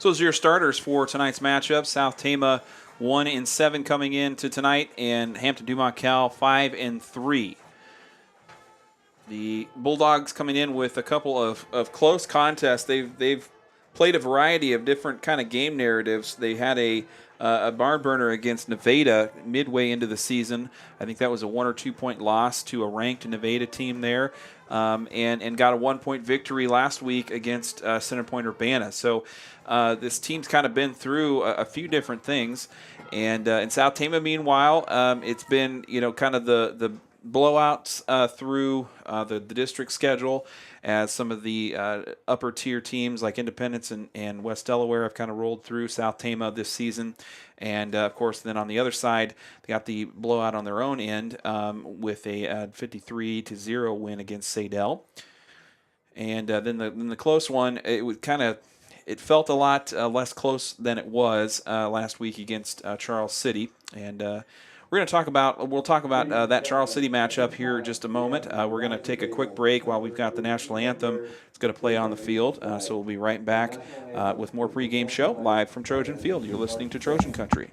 So those are your starters for tonight's matchup. South Tama 1-7 coming into tonight, and Hampton-Dumont-CAL 5-3. The Bulldogs coming in with a couple of close contests. They've played a variety of different kind of game narratives. They had a barn burner against Nevada midway into the season. I think that was a 1 or 2 point loss to a ranked Nevada team there, and got a 1 point victory last week against Center Point Urbana. So this team's kind of been through a few different things. And in South Tama, meanwhile, it's been kind of the blowouts through the district schedule, as some of the upper tier teams like Independence and West Delaware have kind of rolled through South Tama this season. And of course, then on the other side, they got the blowout on their own end with a 53-0 win against Sadell. And then the close one, it felt a lot less close than it was last week against Charles City. And we'll talk about that Charles City matchup here in just a moment. We're going to take a quick break while we've got the national anthem. It's going to play on the field. So we'll be right back with more pregame show live from Trojan Field. You're listening to Trojan Country.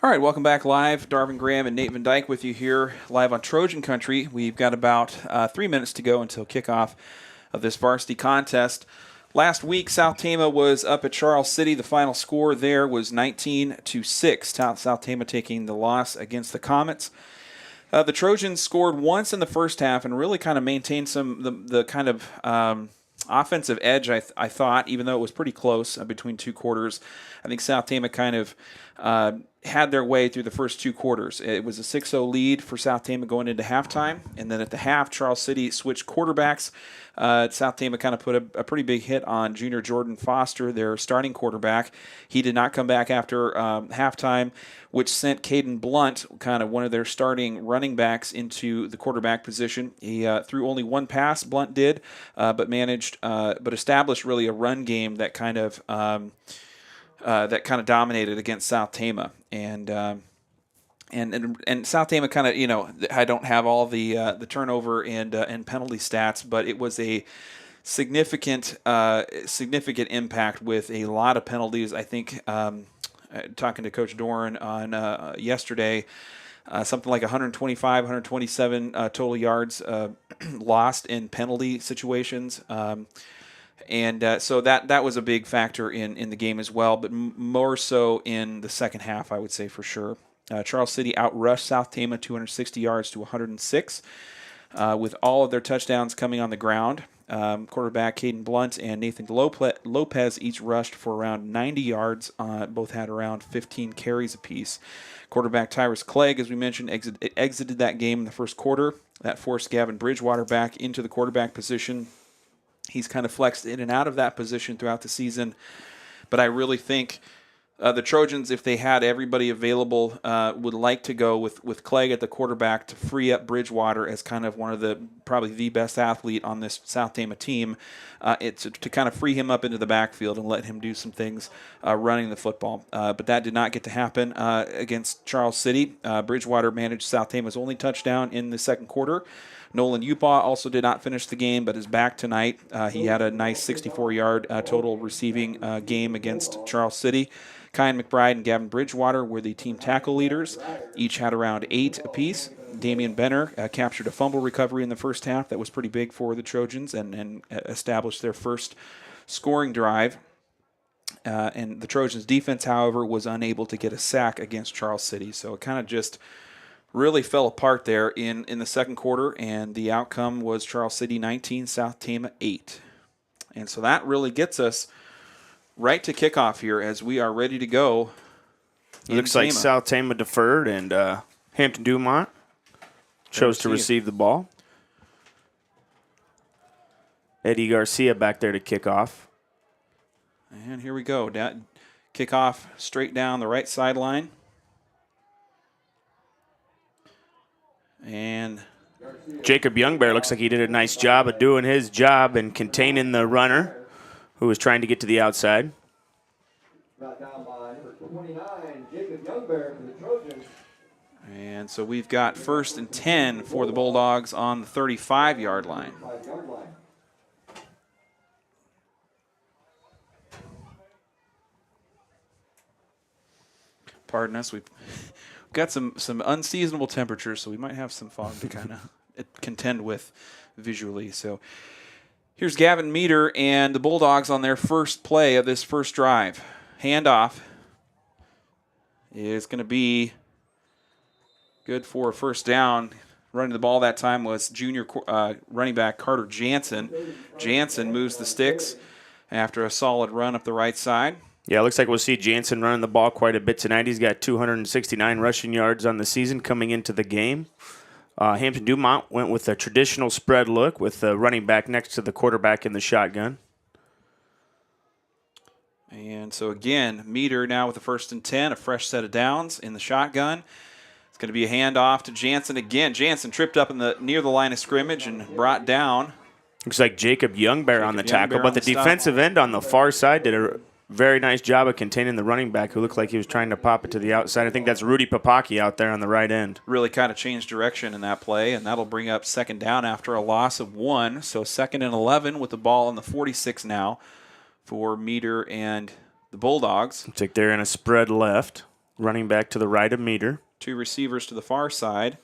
All right, welcome back live. Darvin Graham and Nate Van Dyke with you here live on Trojan Country. We've got about 3 minutes to go until kickoff of this varsity contest. Last week, South Tama was up at Charles City. The final score there was 19-6. South Tama taking the loss against the Comets. The Trojans scored once in the first half and really kind of maintained the kind of offensive edge, I thought, even though it was pretty close between two quarters. I think South Tama kind of had their way through the first two quarters. It was a 6-0 lead for South Tama going into halftime, and then at the half, Charles City switched quarterbacks. South Tama kind of put a pretty big hit on junior Jordan Foster, their starting quarterback. He did not come back after halftime, which sent Caden Blunt, kind of one of their starting running backs, into the quarterback position. He threw only one pass, Blunt did, but established really a run game that kind of dominated against South Tama. And South Tama kind of, I don't have all the turnover and penalty stats, but it was a significant impact with a lot of penalties. I think talking to Coach Doran on yesterday, something like 125, 127 total yards lost in penalty situations. So that was a big factor in the game as well, but more so in the second half, I would say, for sure. Charles City outrushed South Tama 260 yards to 106, with all of their touchdowns coming on the ground. Quarterback Caden Blunt and Nathan Lopez each rushed for around 90 yards. Both had around 15 carries apiece. Quarterback Tyrus Clegg, as we mentioned, exited that game in the first quarter. That forced Gavin Bridgewater back into the quarterback position. He's kind of flexed in and out of that position throughout the season. But I really think the Trojans, if they had everybody available, would like to go with Clegg at the quarterback to free up Bridgewater as kind of one of probably the best athlete on this South Tama team. It's to kind of free him up into the backfield and let him do some things running the football. But that did not get to happen against Charles City. Bridgewater managed South Tama's only touchdown in the second quarter. Nolan Upaw also did not finish the game, but is back tonight. He had a nice 64-yard total receiving game against Charles City. Kyan McBride and Gavin Bridgewater were the team tackle leaders. Each had around 8 apiece. Damian Benner captured a fumble recovery in the first half. That was pretty big for the Trojans and established their first scoring drive. And the Trojans' defense, however, was unable to get a sack against Charles City. So it kind of just really fell apart there in the second quarter, and the outcome was Charles City 19, South Tama 8. And so that really gets us right to kickoff here as we are ready to go. Looks like South Tama deferred, and Hampton-Dumont chose to receive the ball. Eddie Garcia back there to kick off. And here we go. Kickoff straight down the right sideline. And Jacob Youngbear looks like he did a nice job of doing his job and containing the runner who was trying to get to the outside. Brought down by number 29, Jacob Youngbear for the Trojans. And so we've got 1st and 10 for the Bulldogs on the 35-yard line. Pardon us, we've got some unseasonable temperatures, so we might have some fog to kind of contend with visually. So here's Gavin Meter and the Bulldogs on their first play of this first drive. Handoff is going to be good for a first down. Running the ball that time was junior running back Carter Jansen. Jansen moves the sticks after a solid run up the right side. Yeah, it looks like we'll see Jansen running the ball quite a bit tonight. He's got 269 rushing yards on the season coming into the game. Hampton-Dumont went with a traditional spread look with the running back next to the quarterback in the shotgun. And so again, Meter now with the 1st and 10, a fresh set of downs in the shotgun. It's going to be a handoff to Jansen again. Jansen tripped up near the line of scrimmage and brought down. Looks like Jacob Youngbear on the tackle, but the defensive end on the far side did a very nice job of containing the running back who looked like he was trying to pop it to the outside. I think that's Rudy Papaki out there on the right end. Really kind of changed direction in that play, and that'll bring up 2nd down after a loss of 1. So 2nd and 11 with the ball on the 46 now for Meter and the Bulldogs. Looks like they're in a spread left. running back to the right of Meter. 2 receivers to the far side.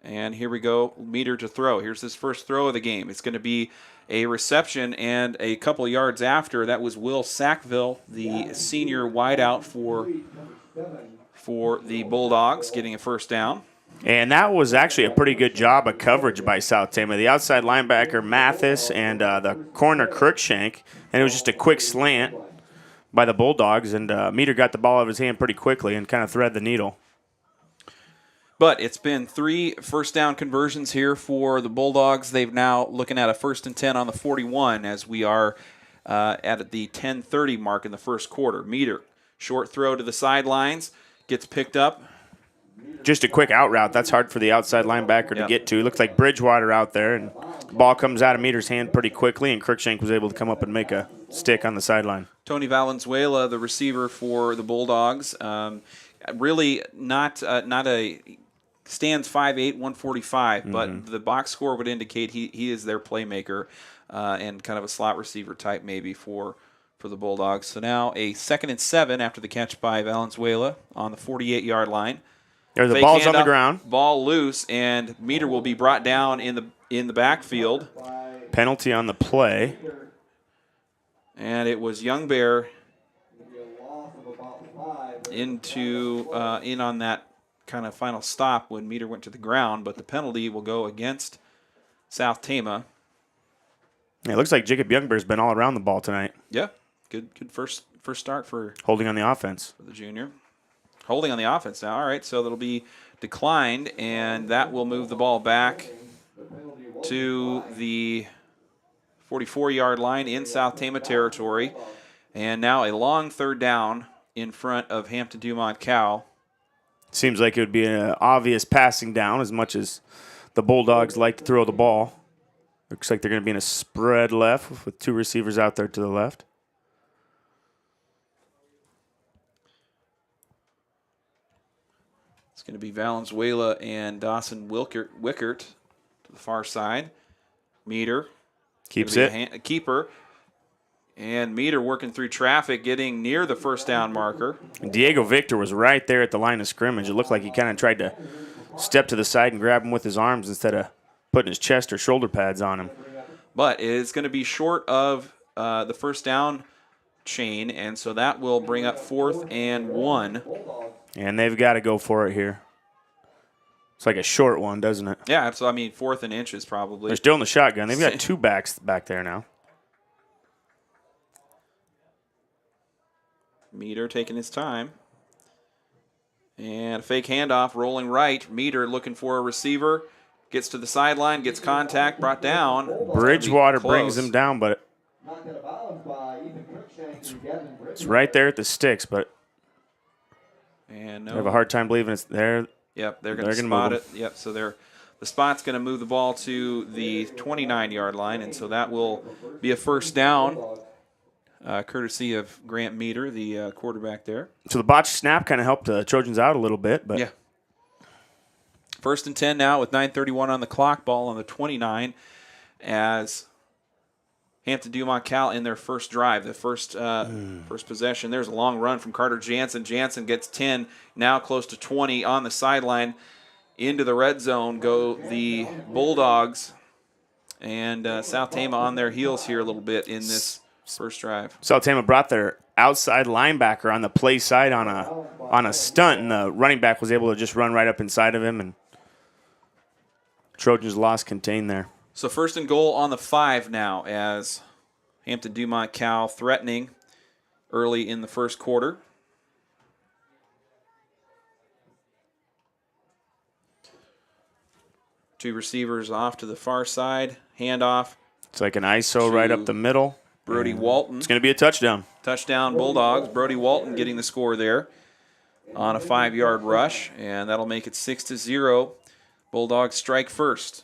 And here we go, Meter to throw. Here's his first throw of the game. It's going to be a reception, and a couple yards after, that was Will Sackville, the senior wideout for the Bulldogs, getting a first down. And that was actually a pretty good job of coverage by South Tama. The outside linebacker, Mathis, and the corner, Crookshank. And it was just a quick slant by the Bulldogs, and Meter got the ball out of his hand pretty quickly and kind of threaded the needle. But it's been 3 first down conversions here for the Bulldogs. They've now looking at a 1st and 10 on the 41 as we are at the 10:30 mark in the first quarter. Meter, short throw to the sidelines, gets picked up. Just a quick out route. That's hard for the outside linebacker to get to. Looks like Bridgewater out there, and the ball comes out of Meter's hand pretty quickly, and Crookshank was able to come up and make a stick on the sideline. Tony Valenzuela, the receiver for the Bulldogs, really not a stands 5'8", 145, but the box score would indicate he is their playmaker and kind of a slot receiver type maybe for the Bulldogs. So now a 2nd and 7 after the catch by Valenzuela on the 48-yard line. The ball's on the ground. Ball loose, and Meter will be brought down in the backfield. Penalty on the play. And it was Young Bear in on that kind of final stop when Meter went to the ground, but the penalty will go against South Tama. It looks like Jacob Youngbear's been all around the ball tonight. Yeah, good first start for holding on the offense for the junior. Holding on the offense now. All right, so that'll be declined, and that will move the ball back to the 44-yard line in South Tama territory. And now a long 3rd down in front of Hampton-Dumont-CAL. Seems like it would be an obvious passing down as much as the Bulldogs like to throw the ball. Looks like they're going to be in a spread left with 2 receivers out there to the left. It's going to be Valenzuela and Dawson Wickert to the far side. Meter. Keeps it. A keeper. And Meter working through traffic, getting near the 1st down marker. And Diego Victor was right there at the line of scrimmage. It looked like he kind of tried to step to the side and grab him with his arms instead of putting his chest or shoulder pads on him. But it's going to be short of the 1st down chain, and so that will bring up 4th and 1. And they've got to go for it here. It's like a short one, doesn't it? Yeah, so I mean 4th and inches probably. They're still in the shotgun. They've got 2 backs back there now. Meter taking his time. And a fake handoff, rolling right. Meter looking for a receiver. Gets to the sideline, gets contact, brought down. Bridgewater brings him down, but it's right there at the sticks, but and I have a hard time believing it's there. Yep, they're going to spot it. Yep, so the spot's going to move the ball to the 29-yard line, and so that will be a 1st down, courtesy of Grant Meter, the quarterback there. So the botched snap kind of helped the Trojans out a little bit, but yeah. 1st and 10 now with 9:31 on the clock, ball on the 29 as Hampton-Dumont-CAL in their first drive, the first possession. There's a long run from Carter Jansen. Jansen gets 10, now close to 20 on the sideline. Into the red zone go the Bulldogs, and South Tama on their heels here a little bit in this first drive. South Tama brought their outside linebacker on the play side on a stunt, and the running back was able to just run right up inside of him, and Trojans lost contain there. So 1st and goal on the 5 now as Hampton-Dumont-CAL threatening early in the first quarter. Two receivers off to the far side. Handoff. It's like an ISO right up the middle. Brody Walton. It's going to be a touchdown. Touchdown Bulldogs. Brody Walton getting the score there on a 5-yard rush, and that'll make it 6-0. Bulldogs strike first.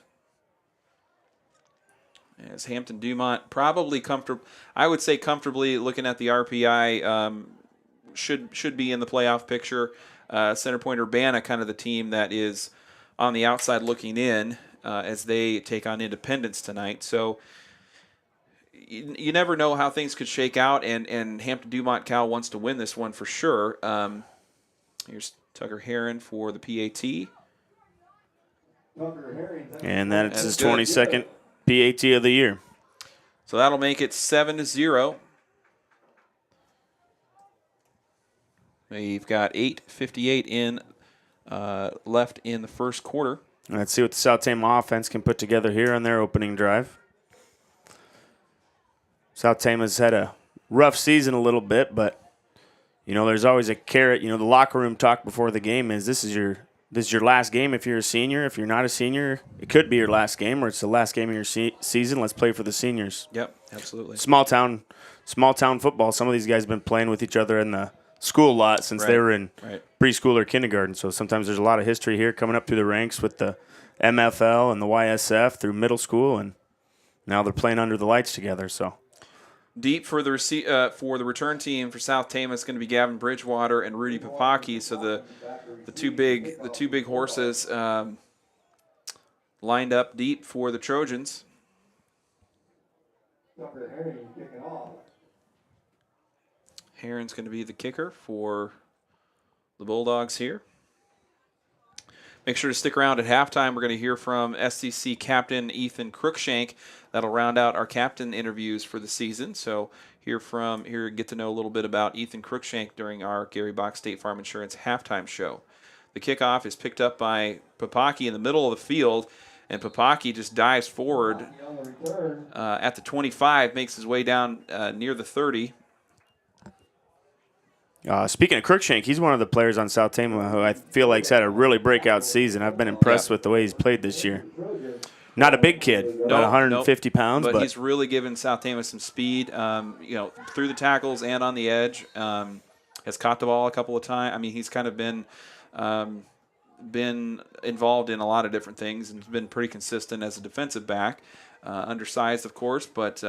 As Hampton-Dumont probably comfortable, I would say comfortably looking at the RPI, should be in the playoff picture. Center Point Urbana kind of the team that is on the outside looking in as they take on Independence tonight. So you never know how things could shake out, and Hampton-Dumont-CAL wants to win this one for sure. Here's Tucker Heron for the PAT. And that's his 22nd PAT of the year. So that'll make it 7-0. We've got 8:58 in left in the first quarter. Let's see what the South Tama offense can put together here on their opening drive. South Tama's had a rough season a little bit, but there's always a carrot. The locker room talk before the game is this is your last game if you're a senior. If you're not a senior, it could be your last game, or it's the last game of your season. Let's play for the seniors. Yep, absolutely. Small town football. Some of these guys have been playing with each other in the school lot since they were in preschool or kindergarten. So sometimes there's a lot of history here coming up through the ranks with the MFL and the YSF through middle school, and now they're playing under the lights together. So deep for the return team for South Tama is going to be Gavin Bridgewater and Rudy Papaki. So the two big horses lined up deep for the Trojans. Heron's going to be the kicker for the Bulldogs here. Make sure to stick around at halftime. We're going to hear from SCC captain Ethan Cruikshank. That'll round out our captain interviews for the season. So get to know a little bit about Ethan Cruikshank during our Gary Bach State Farm Insurance halftime show. The kickoff is picked up by Papaki in the middle of the field, and Papaki just dives forward at the 25, makes his way down near the 30. Speaking of Cruikshank, he's one of the players on South Tama who I feel like's had a really breakout season. I've been impressed with the way he's played this year. Not a big kid, about 150 pounds, but he's really given South Tama some speed. Through the tackles and on the edge. Has caught the ball a couple of times. I mean, he's kind of been involved in a lot of different things and been pretty consistent as a defensive back. Undersized, of course, but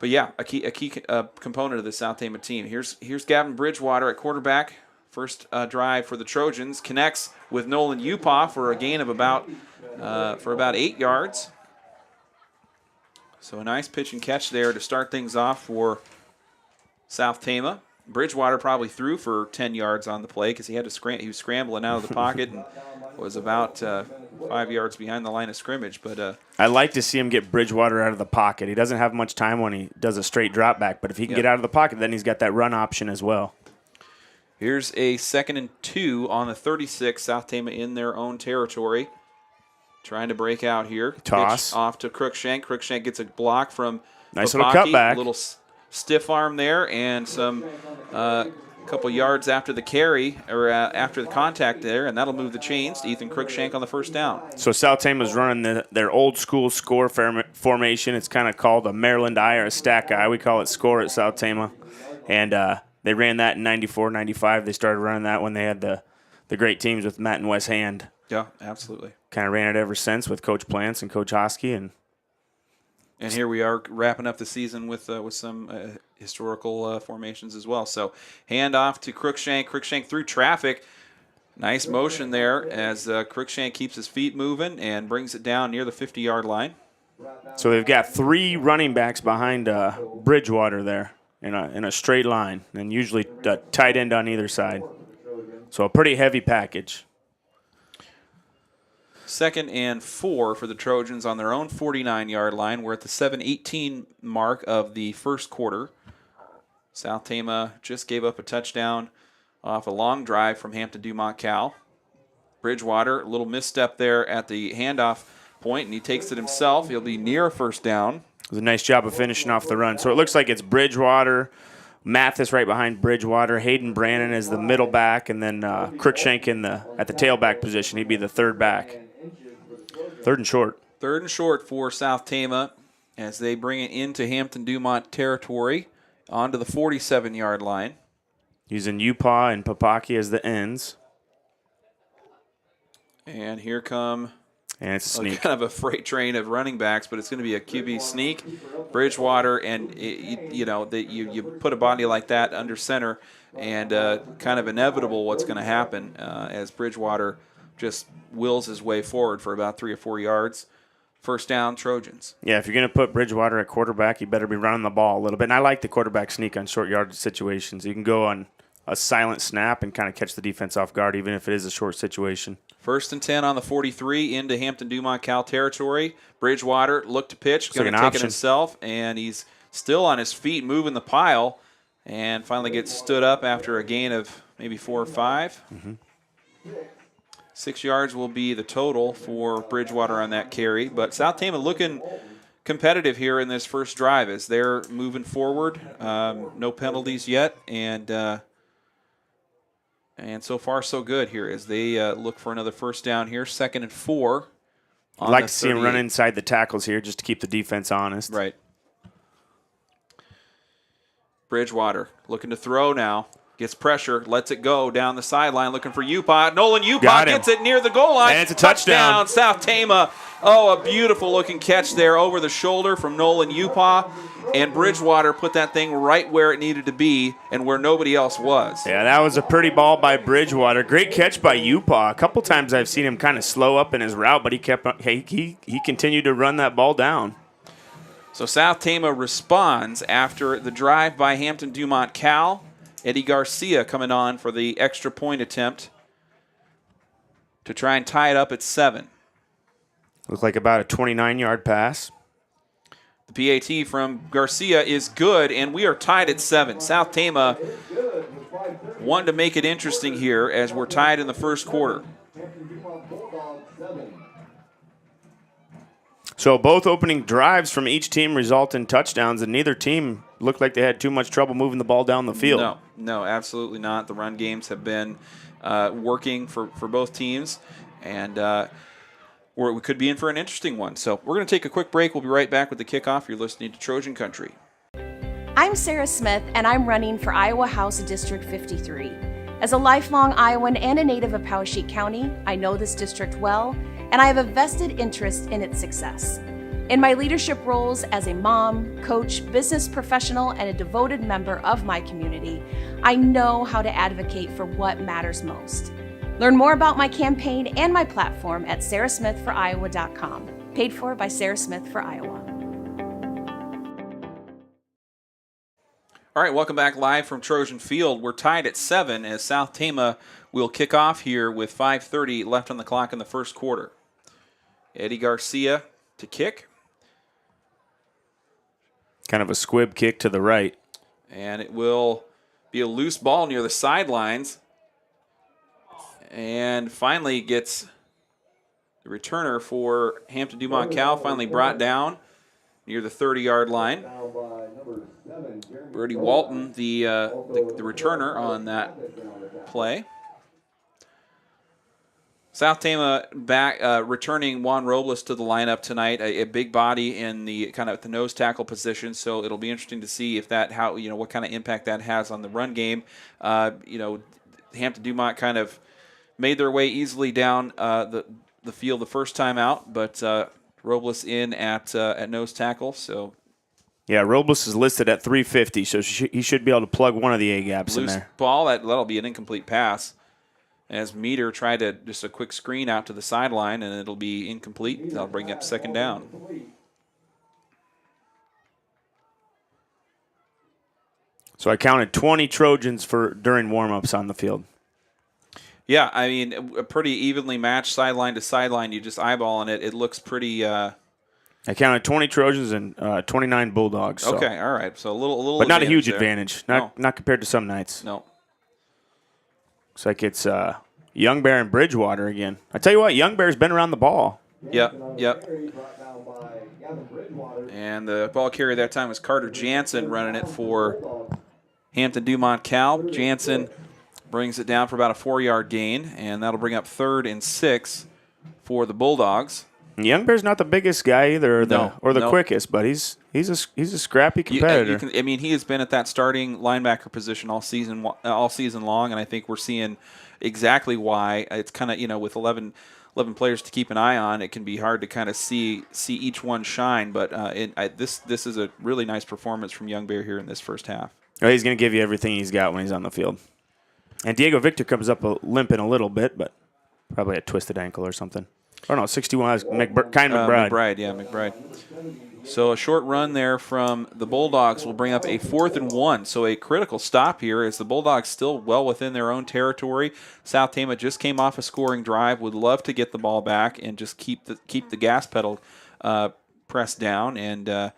yeah, a key component of the South Tama team. Here's Gavin Bridgewater at quarterback. First drive for the Trojans. Connects with Nolan Upaw for a gain of about 8 yards. So a nice pitch and catch there to start things off for South Tama. Bridgewater probably threw for 10 yards on the play because he was scrambling out of the pocket and was about 5 yards behind the line of scrimmage. But I like to see him get Bridgewater out of the pocket. He doesn't have much time when he does a straight drop back, but if he can get out of the pocket, then he's got that run option as well. Here's a 2nd and 2 on the 36. South Tama in their own territory. Trying to break out here. Toss. Pitch off to Cruikshank. Cruikshank gets a block from nice Papaki. Little cutback. Little stiff arm there, and some couple yards after the carry, or after the contact there, and that'll move the chains to Ethan Cruikshank on the first down. So South Tama's running their old school score formation. It's kind of called a Maryland eye or a stack eye. We call it score at South Tama. And they ran that in 94, 95. They started running that when they had the great teams with Matt and Wes Hand. Yeah, absolutely. Kind of ran it ever since with Coach Plants and Coach Hosky. And here we are wrapping up the season with some historical formations as well. So hand off to Cruikshank. Cruikshank through traffic. Nice motion there as Cruikshank keeps his feet moving and brings it down near the 50-yard line. So they've got 3 running backs behind Bridgewater there in a straight line, and usually a tight end on either side. So a pretty heavy package. 2nd and 4 for the Trojans on their own 49-yard line. We're at the 7:18 mark of the first quarter. South Tama just gave up a touchdown off a long drive from Hampton-Dumont-CAL. Bridgewater, a little misstep there at the handoff point, and he takes it himself. He'll be near a first down. It was a nice job of finishing off the run. So it looks like it's Bridgewater, Mathis right behind Bridgewater, Hayden Brannon as the middle back, and then Cruikshank at the tailback position. He'd be the third back. 3rd and short. 3rd and short for South Tama as they bring it into Hampton-Dumont territory onto the 47-yard line. Using Upaw and Papaki as the ends. And here come and it's a sneak. Kind of a freight train of running backs, but it's going to be a QB sneak. Bridgewater, and you put a body like that under center, and kind of inevitable what's going to happen as Bridgewater just wills his way forward for about 3 or 4 yards. First down, Trojans. Yeah, if you're going to put Bridgewater at quarterback, you better be running the ball a little bit. And I like the quarterback sneak on short yardage situations. You can go on a silent snap and kind of catch the defense off guard, even if it is a short situation. 1st and 10 on the 43 into Hampton-Dumont-CAL territory. Bridgewater looked to pitch, going to take it himself, and he's still on his feet moving the pile and finally gets stood up after a gain of maybe 4 or 5. 6 yards will be the total for Bridgewater on that carry. But South Tama looking competitive here in this first drive as they're moving forward. No penalties yet, and so far so good here as they look for another first down here. 2nd and 4. I'd like to see him run inside the tackles here just to keep the defense honest. Right. Bridgewater looking to throw now. Gets pressure, lets it go down the sideline, looking for Upa. Nolan Upa gets it near the goal line. And it's a touchdown. South Tama. Oh, a beautiful looking catch there over the shoulder from Nolan Upa. And Bridgewater put that thing right where it needed to be and where nobody else was. Yeah, that was a pretty ball by Bridgewater. Great catch by Upa. A couple times I've seen him kind of slow up in his route, but he continued to run that ball down. So South Tama responds after the drive by Hampton-Dumont-CAL. Eddie Garcia coming on for the extra point attempt to try and tie it up at 7. Looked like about a 29-yard pass. The PAT from Garcia is good, and we are tied at 7. South Tama wanted to make it interesting here as we're tied in the first quarter. So both opening drives from each team result in touchdowns, and neither team looked like they had too much trouble moving the ball down the field. No, absolutely not. The run games have been working for both teams, and we could be in for an interesting one. So we're going to take a quick break. We'll be right back with the kickoff. You're listening to Trojan Country. I'm Sarah Smith, and I'm running for Iowa House District 53. As a lifelong Iowan and a native of Poweshiek County, I know this district well, and I have a vested interest in its success. In my leadership roles as a mom, coach, business professional, and a devoted member of my community, I know how to advocate for what matters most. Learn more about my campaign and my platform at sarahsmithforiowa.com. Paid for by Sarah Smith for Iowa. All right, welcome back live from Trojan Field. We're tied at 7 as South Tama will kick off here with 5:30 left on the clock in the first quarter. Eddie Garcia to kick. Kind of a squib kick to the right. And it will be a loose ball near the sidelines. And finally gets the returner for Hampton-Dumont-CAL finally brought down near the 30-yard line. Brody Walton, the returner on that play. South Tama back returning Juan Robles to the lineup tonight, a big body in the kind of the nose tackle position. So it'll be interesting to see if what kind of impact that has on the run game. Hampton-Dumont kind of made their way easily down the field the first time out, but Robles in at nose tackle. So yeah, Robles is listed at 350, so he should be able to plug one of the A gaps in there. Loose ball, that'll be an incomplete pass. As Meter tried just a quick screen out to the sideline, and it'll be incomplete. That'll bring up 2nd down. So I counted 20 Trojans during warm-ups on the field. Yeah, I mean, a pretty evenly matched sideline to sideline. You just eyeballing it. It looks pretty. I counted 20 Trojans and 29 Bulldogs. So. Okay, all right. So a little, but not a huge there. advantage. Not compared to some nights. No. Looks like it's Young Bear and Bridgewater again. I tell you what, Young Bear's been around the ball. Yep. And the ball carrier that time was Carter Jansen running it for Hampton-Dumont-CAL. Jansen brings it down for about a 4-yard gain, and that'll bring up 3rd and 6 for the Bulldogs. Young Bear's not the biggest guy either, or the quickest, but he's a scrappy competitor. He has been at that starting linebacker position all season long, and I think we're seeing exactly why. It's kind of with 11 players to keep an eye on. It can be hard to kind of see each one shine, but this is a really nice performance from Young Bear here in this first half. Well, he's going to give you everything he's got when he's on the field. And Diego Victor comes up limping a little bit, but probably a twisted ankle or something. Oh, no, 61 is McBride. McBride. So a short run there from the Bulldogs will bring up a 4th and 1. So a critical stop here as the Bulldogs still well within their own territory. South Tama just came off a scoring drive. Would love to get the ball back and just keep the gas pedal pressed down. And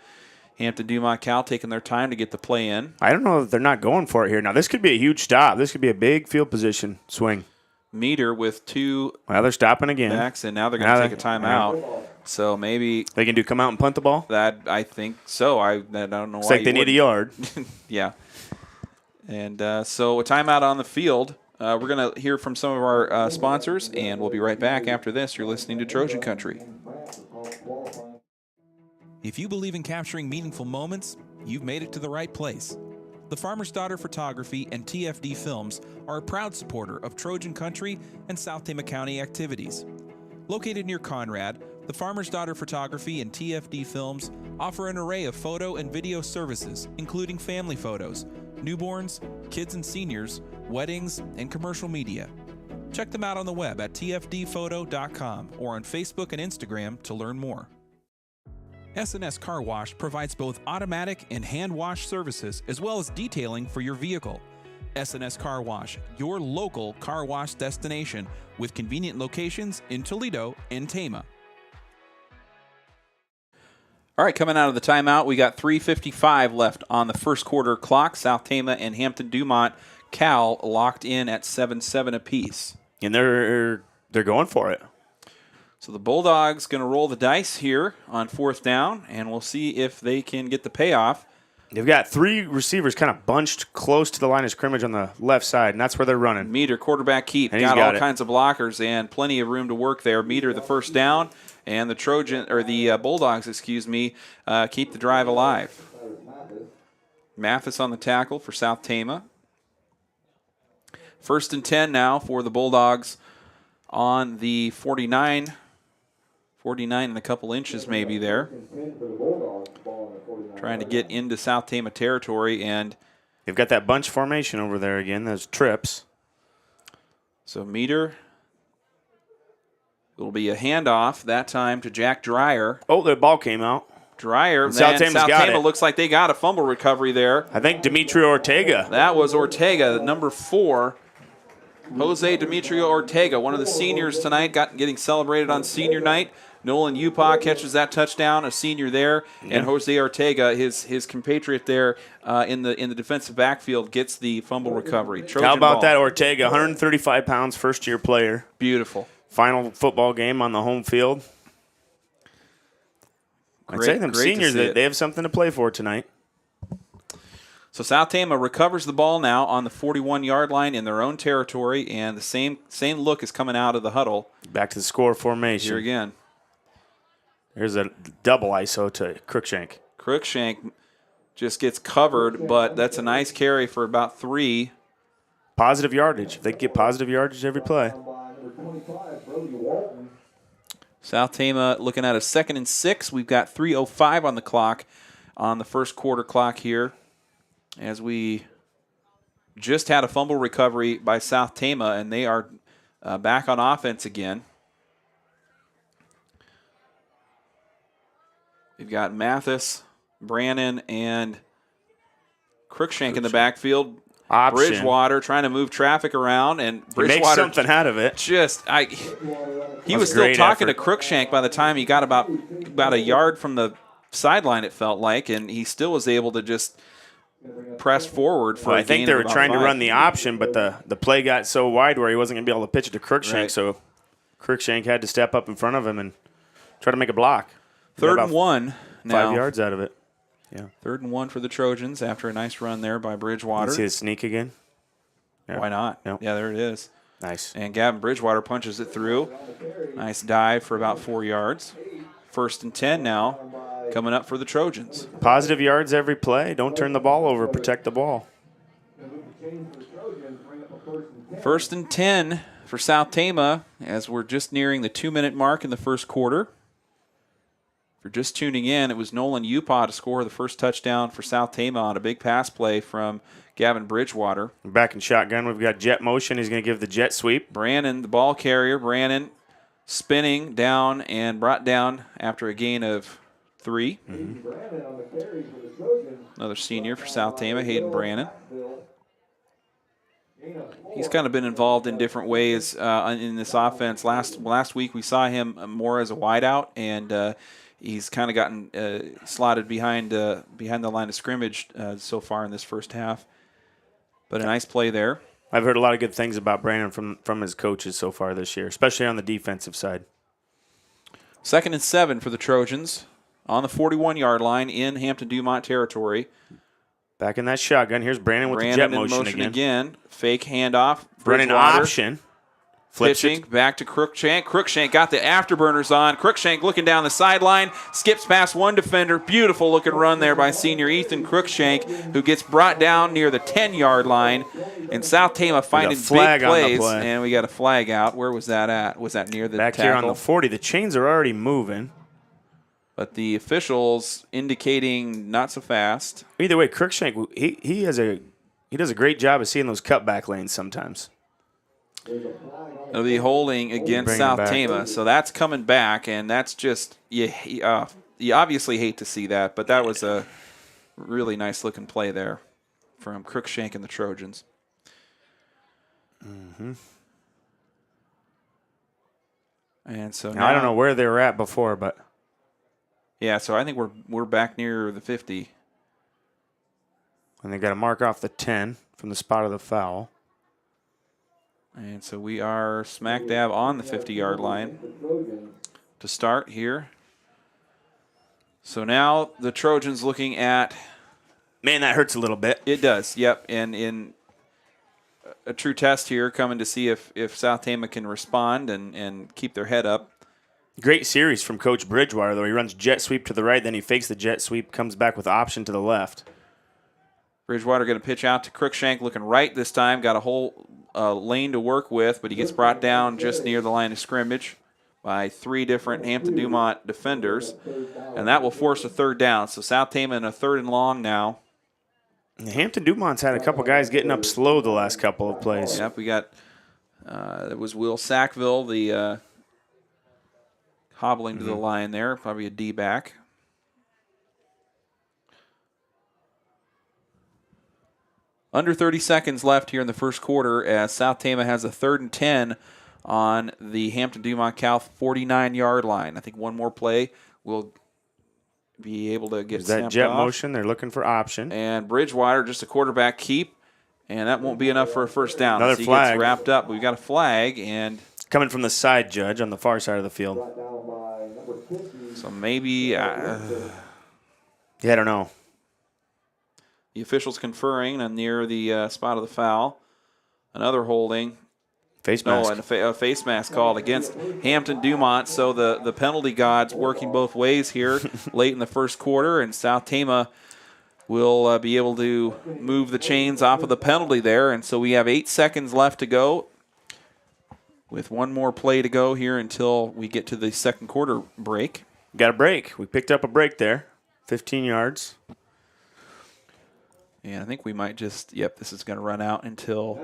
Hampton-Dumont-CAL taking their time to get the play in. I don't know if they're not going for it here. Now, this could be a huge stop. This could be a big field position swing. Meter with 2 Well, they're stopping again. backs, and now they're going to take a timeout. So maybe they can come out and punt the ball? That I think so. I don't know it's why like they need a yard. Yeah. And so a timeout on the field. We're going to hear from some of our sponsors, and we'll be right back after this. You're listening to Trojan Country. If you believe in capturing meaningful moments, you've made it to the right place. The Farmer's Daughter Photography and TFD Films are a proud supporter of Trojan Country and South Tama County activities. Located near Conrad, the Farmer's Daughter Photography and TFD Films offer an array of photo and video services, including family photos, newborns, kids and seniors, weddings, and commercial media. Check them out on the web at tfdphoto.com or on Facebook and Instagram to learn more. S&S Car Wash provides both automatic and hand wash services as well as detailing for your vehicle. S&S Car Wash, your local car wash destination with convenient locations in Toledo and Tama. All right, coming out of the timeout, we got 3:55 left on the first quarter clock. South Tama and Hampton-Dumont-CAL locked in at 7-7 apiece. And they're going for it. So the Bulldogs going to roll the dice here on 4th down, and we'll see if they can get the payoff. They've got 3 receivers kind of bunched close to the line of scrimmage on the left side, and that's where they're running. Meter, quarterback keep, and got all kinds of blockers and plenty of room to work there. Meter, the first down, and the Bulldogs, keep the drive alive. Mathis on the tackle for South Tama. 1st and 10 now for the Bulldogs on the 49 and a couple inches maybe there. Trying to get into South Tama territory, and they've got that bunch formation over there again, those trips. So Meter, it'll be a handoff that time to Jack Dreyer. Oh, the ball came out. Dreyer, South Tama looks like they got a fumble recovery there. I think Demetrio Ortega. That was Ortega, number 4. Jose Demetrio Ortega, one of the seniors tonight, getting celebrated on senior night. Nolan Upaw catches that touchdown, a senior there, and Jose Ortega, his compatriot there in the defensive backfield, gets the fumble recovery. Trojan How about ball. that, Ortega? 135 pounds, first-year player. Beautiful. Final football game on the home field. I'd say them seniors, they have something to play for tonight. So South Tama recovers the ball now on the 41-yard line in their own territory, and the same look is coming out of the huddle. Back to the score formation. Here again. There's a double ISO to Crookshank. Crookshank just gets covered, but that's a nice carry for about 3. Positive yardage. They get positive yardage every play. South Tama looking at a 2nd and 6. We've got 3:05 on the clock on the first quarter clock here, as we just had a fumble recovery by South Tama, and they are back on offense again. We've got Mathis, Brannon, and Crookshank in the backfield. Option. Bridgewater trying to move traffic around, and Bridgewater makes something out of it. He was still talking to Crookshank by the time he got about a yard from the sideline, it felt like, and he still was able to just press forward for I think they were trying to run the option, but the play got so wide where he wasn't going to be able to pitch it to Crookshank, so Crookshank had to step up in front of him and try to make a block. 3rd and 1 now. 5 yards out of it. Yeah. 3rd and 1 for the Trojans after a nice run there by Bridgewater. See the sneak again? Yeah. Why not? Yep. Yeah, there it is. Nice. And Gavin Bridgewater punches it through. Nice dive for about 4 yards. 1st and 10 now coming up for the Trojans. Positive yards every play. Don't turn the ball over. Protect the ball. 1st and 10 for South Tama as we're just nearing the 2-minute mark in the first quarter. If you're just tuning in, it was Nolan Upaw to score the first touchdown for South Tama on a big pass play from Gavin Bridgewater. Back in shotgun, we've got jet motion. He's going to give the jet sweep. Brannon, the ball carrier. Brannon spinning down and brought down after a gain of 3. Another senior for South Tama, Hayden Brannon. He's kind of been involved in different ways in this offense. Last week we saw him more as a wideout, and he's kind of gotten slotted behind the line of scrimmage so far in this first half. But a nice play there. I've heard a lot of good things about Brandon from his coaches so far this year, especially on the defensive side. 2nd and 7 for the Trojans on the 41-yard line in Hampton-Dumont territory. Back in that shotgun. Here's Brandon with the jet motion again. Fake handoff. Running option. Pitching back to Crookshank. Crookshank got the afterburners on. Crookshank looking down the sideline. Skips past one defender. Beautiful looking run there by senior Ethan Crookshank, who gets brought down near the 10-yard line. And South Tama finding big plays. And we got a flag out. Where was that at? Was that near the back tackle? Here on the 40. The chains are already moving. But the officials indicating not so fast. Either way, Crookshank, he does a great job of seeing those cutback lanes sometimes. It'll be holding against South Tama, so that's coming back, and that's just you obviously hate to see that, but that was a really nice looking play there from Crookshank and the Trojans. Mm-hmm. And so now I don't know where they were at before, but yeah, so I think we're back near the 50. And they got to mark off the 10 from the spot of the foul. And so we are smack dab on the 50-yard line to start here. So now the Trojans looking at... Man, that hurts a little bit. It does, yep. And in a true test here, coming to see if South Tama can respond and keep their head up. Great series from Coach Bridgewater, though. He runs jet sweep to the right, then he fakes the jet sweep, comes back with option to the left. Bridgewater going to pitch out to Crookshank, looking right this time. Got a whole lane to work with, but he gets brought down just near the line of scrimmage by 3 different Hampton-Dumont defenders, and that will force a 3rd down. So South Tama in a 3rd and long now. Hampton-Dumont's had a couple guys getting up slow the last couple of plays. Yep, we got it was Will Sackville, the hobbling to the line there, probably a D-back. Under 30 seconds left here in the first quarter as South Tama has a 3rd and 10 on the Hampton-Dumont-CAL 49-yard line. I think one more play will be able to get that jet motion. They're looking for option. And Bridgewater, just a quarterback keep, and that won't be enough for a first down. Another flag. Gets wrapped up. We've got a flag. And coming from the side, Judge, on the far side of the field. So maybe... yeah, I don't know. The officials conferring near the spot of the foul. Another holding. Face mask. No, and a face mask called against Hampton-Dumont. So the penalty gods working both ways here late in the first quarter. And South Tama will be able to move the chains off of the penalty there. And so we have 8 seconds left to go with one more play to go here until we get to the second quarter break. Got a break. We picked up a break there. 15 yards. And I think we might just, this is going to run out until,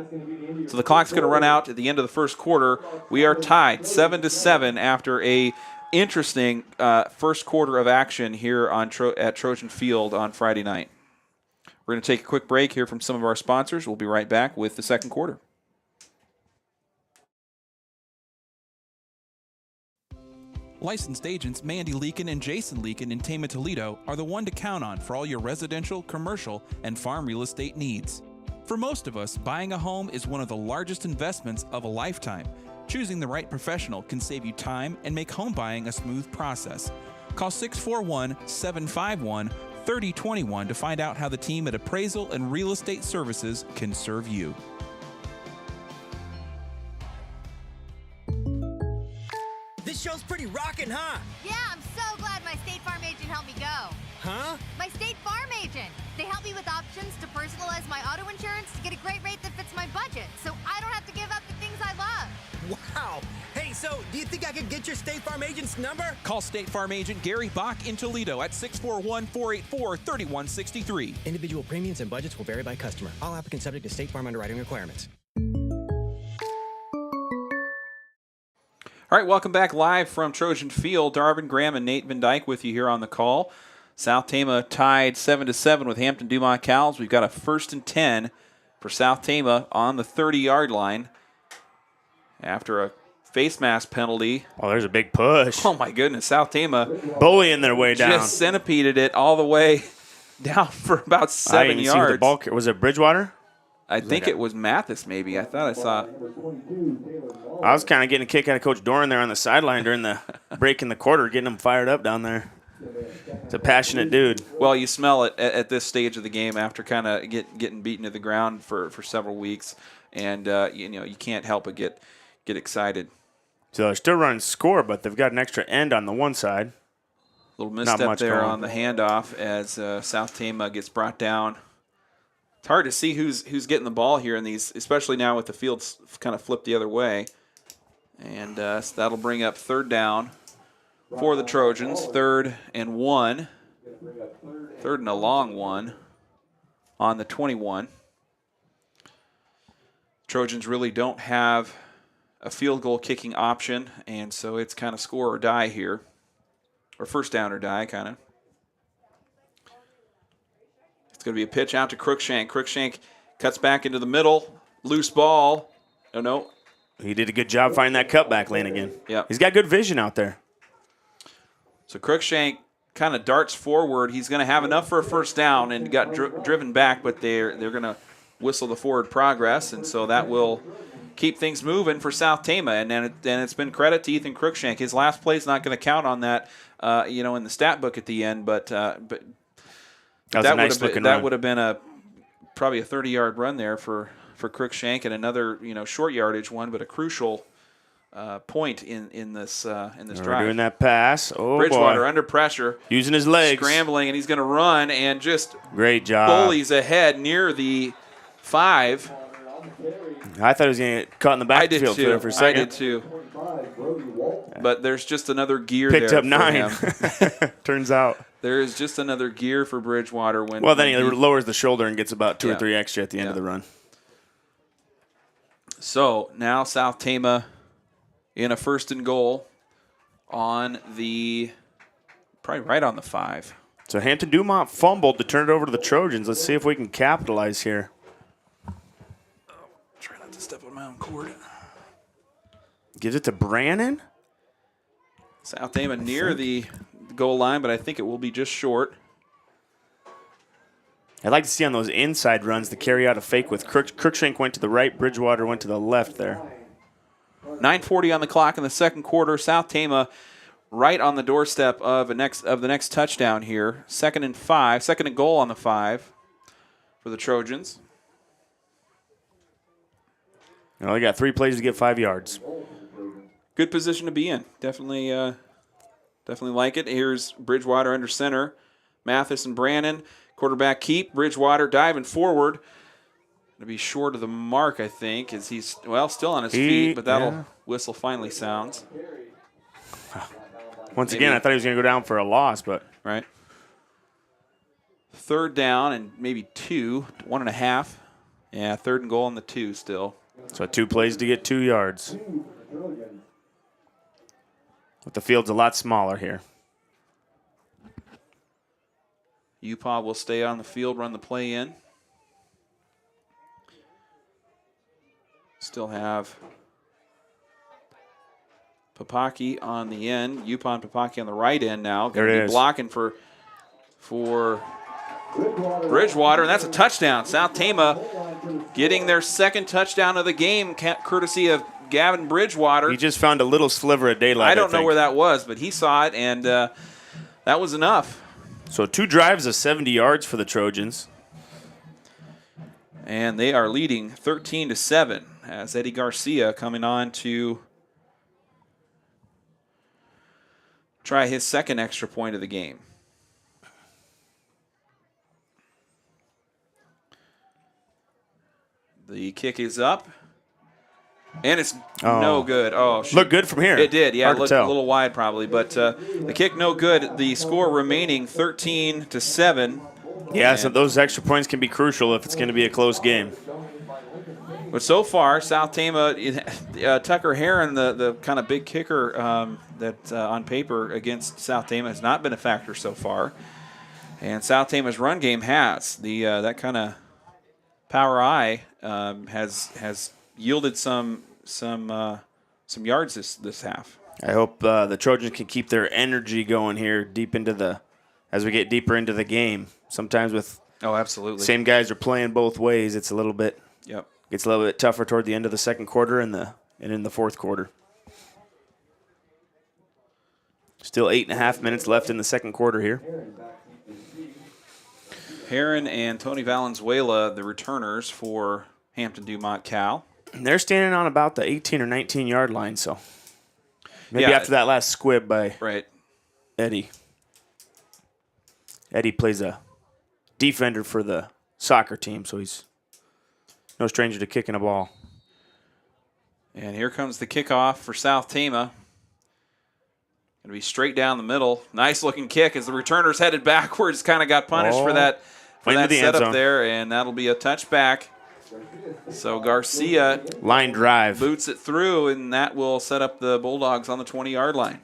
so the clock's going to run out at the end of the first quarter. We are tied 7-7 after a interesting first quarter of action here on at Trojan Field on Friday night. We're going to take a quick break here from some of our sponsors. We'll be right back with the second quarter. Licensed agents Mandy Leakin and Jason Leakin in Tama, Toledo are the one to count on for all your residential, commercial, and farm real estate needs. For most of us, buying a home is one of the largest investments of a lifetime. Choosing the right professional can save you time and make home buying a smooth process. Call 641-751-3021 to find out how the team at Appraisal and Real Estate Services can serve you. This show's pretty rockin', huh? Yeah, I'm so glad my State Farm agent helped me go. Huh? My State Farm agent. They help me with options to personalize my auto insurance to get a great rate that fits my budget, so I don't have to give up the things I love. Wow. Hey, so do you think I could get your State Farm agent's number? Call State Farm agent Gary Bach in Toledo at 641-484-3163. Individual premiums and budgets will vary by customer. All applicants subject to State Farm underwriting requirements. All right, welcome back live from Trojan Field. Darvin Graham and Nate Van Dyke with you here on the call. South Tama tied 7-7 with Hampton-Dumont-CAL. We've got a 1st and 10 for South Tama on the 30-yard line after a face mask penalty. Oh, there's a big push. Oh, my goodness. South Tama bullying their way down. Just centipeded it all the way down for about 7 yards. See the ball. Was it Bridgewater? I think it was Mathis, maybe. I thought I saw. I was kind of getting a kick out of Coach Doran there on the sideline during the break in the quarter, getting him fired up down there. It's a passionate dude. Well, you smell it at this stage of the game after kind of getting beaten to the ground for several weeks, and you can't help but get excited. So they're still running score, but they've got an extra end on the one side. A little misstep there on the handoff as South Tama gets brought down. It's hard to see who's getting the ball here in these, especially now with the fields kind of flipped the other way. And so that'll bring up 3rd down for the Trojans. 3rd and 1. 3rd and a long one on the 21. Trojans really don't have a field goal kicking option, and so it's kind of score or die here. Or first down or die, kind of. It's going to be a pitch out to Crookshank. Crookshank cuts back into the middle. Loose ball. Oh, no. He did a good job finding that cutback lane again. Yeah. He's got good vision out there. So Crookshank kind of darts forward. He's going to have enough for a first down and got driven back, but they're going to whistle the forward progress, and so that will keep things moving for South Tama. And then it's been credit to Ethan Crookshank. His last play is not going to count on that, in the stat book at the end, but that would have been probably a 30-yard run there for Crookshank, and another short yardage one, but a crucial point in this drive. Doing that pass. Oh, Bridgewater boy. under pressure, using his legs, scrambling, and he's going to run and just great job. Bullies ahead near the 5. I thought he was going to get caught in the backfield for a second. I did too. But there's just another gear Picked there up 9. for him. Turns out. There is just another gear for Bridgewater. Then he lowers the shoulder and gets about 2 or 3 extra at the end of the run. So now South Tama in a 1st and goal on probably right on the 5. So Hampton-Dumont fumbled to turn it over to the Trojans. Let's see if we can capitalize here. Try not to step on my own cord. Gives it to Brannon. South Tama near the goal line, but I think it will be just short. I'd like to see on those inside runs to carry out a fake with Crookshank went to the right, Bridgewater went to the left there. 9:40 on the clock in the second quarter. South Tama right on the doorstep of the next touchdown here. 2nd and 5, 2nd and goal on the 5 for the Trojans. They got 3 plays to get 5 yards. Good position to be in. Definitely like it. Here's Bridgewater under center. Mathis and Brannon. Quarterback keep. Bridgewater diving forward. Going to be short of the mark, I think, as he's, still on his feet, but that'll whistle finally sounds. Once again, I thought he was going to go down for a loss, but. Right. 3rd down and maybe 2, 1.5. Yeah, 3rd and goal on the 2 still. So 2 plays to get 2 yards. But the field's a lot smaller here. UPaw will stay on the field, run the play in. Still have Papaki on the end. UPaw and Papaki on the right end now. There it is. Blocking for Bridgewater, and that's a touchdown. South Tama getting their 2nd touchdown of the game, courtesy of Gavin Bridgewater. He just found a little sliver of daylight. I don't know where that was, but he saw it, and that was enough. So 2 drives of 70 yards for the Trojans. And they are leading 13-7 as Eddie Garcia coming on to try his 2nd extra point of the game. The kick is up. And it's no good. Oh, looked good from here. It did, yeah. Hard It looked a little wide probably, but the kick no good. The score remaining 13-7. Yeah, so those extra points can be crucial if it's going to be a close game. But so far, South Tama, Tucker Heron, the kind of big kicker that on paper against South Tama has not been a factor so far. And South Tama's run game has. That kind of power eye has yielded some yards this half. I hope the Trojans can keep their energy going here as we get deeper into the game. Sometimes with absolutely same guys are playing both ways, it's a little bit gets a little bit tougher toward the end of the second quarter and in the fourth quarter. Still 8.5 minutes left in the second quarter here. Heron and Tony Valenzuela, the returners for Hampton-Dumont-CAL. They're standing on about the 18 or 19 yard line, so maybe after that last squib by Eddie. Eddie plays a defender for the soccer team, so he's no stranger to kicking a ball. And here comes the kickoff for South Tama. Going to be straight down the middle. Nice looking kick as the returner's headed backwards. Kind of got punished for that setup there, and that'll be a touchback. So Garcia line drive boots it through, and that will set up the Bulldogs on the 20-yard line.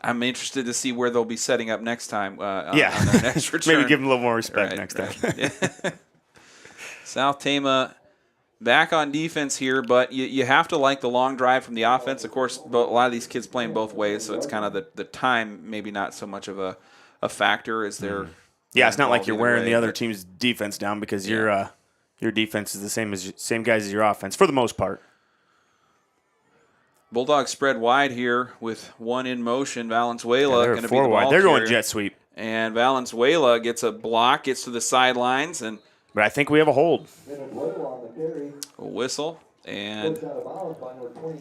I'm interested to see where they'll be setting up next time. On their next return. Maybe give them a little more respect next time. South Tama back on defense here, but you have to like the long drive from the offense. Of course, a lot of these kids playing both ways, so it's kind of the time maybe not so much of a factor as they're. Yeah, it's not like you're wearing the other team's defense down because your defense is the same guys as your offense for the most part. Bulldogs spread wide here with one in motion. Valenzuela going to be the ball They're carrier. going jet sweep. And Valenzuela gets a block, gets to the sidelines, but I think we have a hold. A whistle, and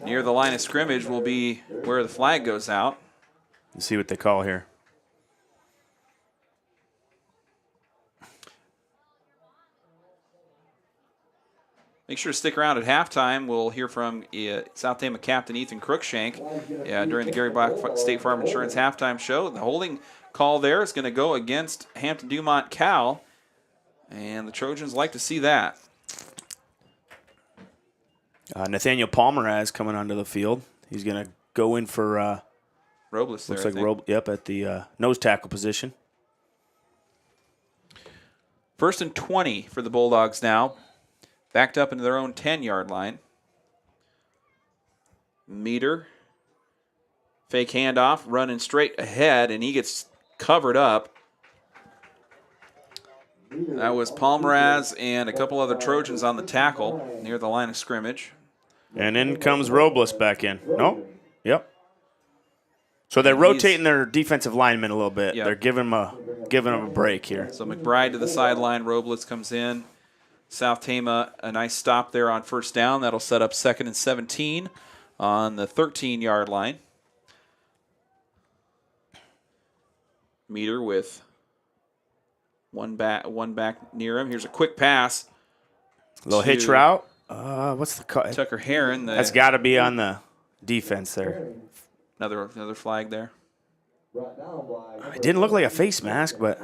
near the line of scrimmage will be where the flag goes out. Let's see what they call here. Make sure to stick around at halftime. We'll hear from South Tama captain Ethan Crookshank during the Gary Black State Farm Insurance halftime show. The holding call there is going to go against Hampton-Dumont-CAL, and the Trojans like to see that. Nathaniel Palmeraz coming onto the field. He's going to go in for Robles there, looks like at the nose tackle position. 1st and 20 for the Bulldogs now. Backed up into their own 10-yard line. Meter. Fake handoff, running straight ahead, and he gets covered up. That was Palmeraz and a couple other Trojans on the tackle near the line of scrimmage. And in comes Robles back in. Nope. Yep. So they're rotating their defensive linemen a little bit. Yep. They're giving them a break here. So McBride to the sideline. Robles comes in. South Tama, a nice stop there on first down. That'll set up 2nd and 17 on the 13-yard line. Meter with one back near him. Here's a quick pass. A little hitch route. What's the call? Tucker Heron. That's got to be on the defense there. Another flag there. It didn't look like a face mask, but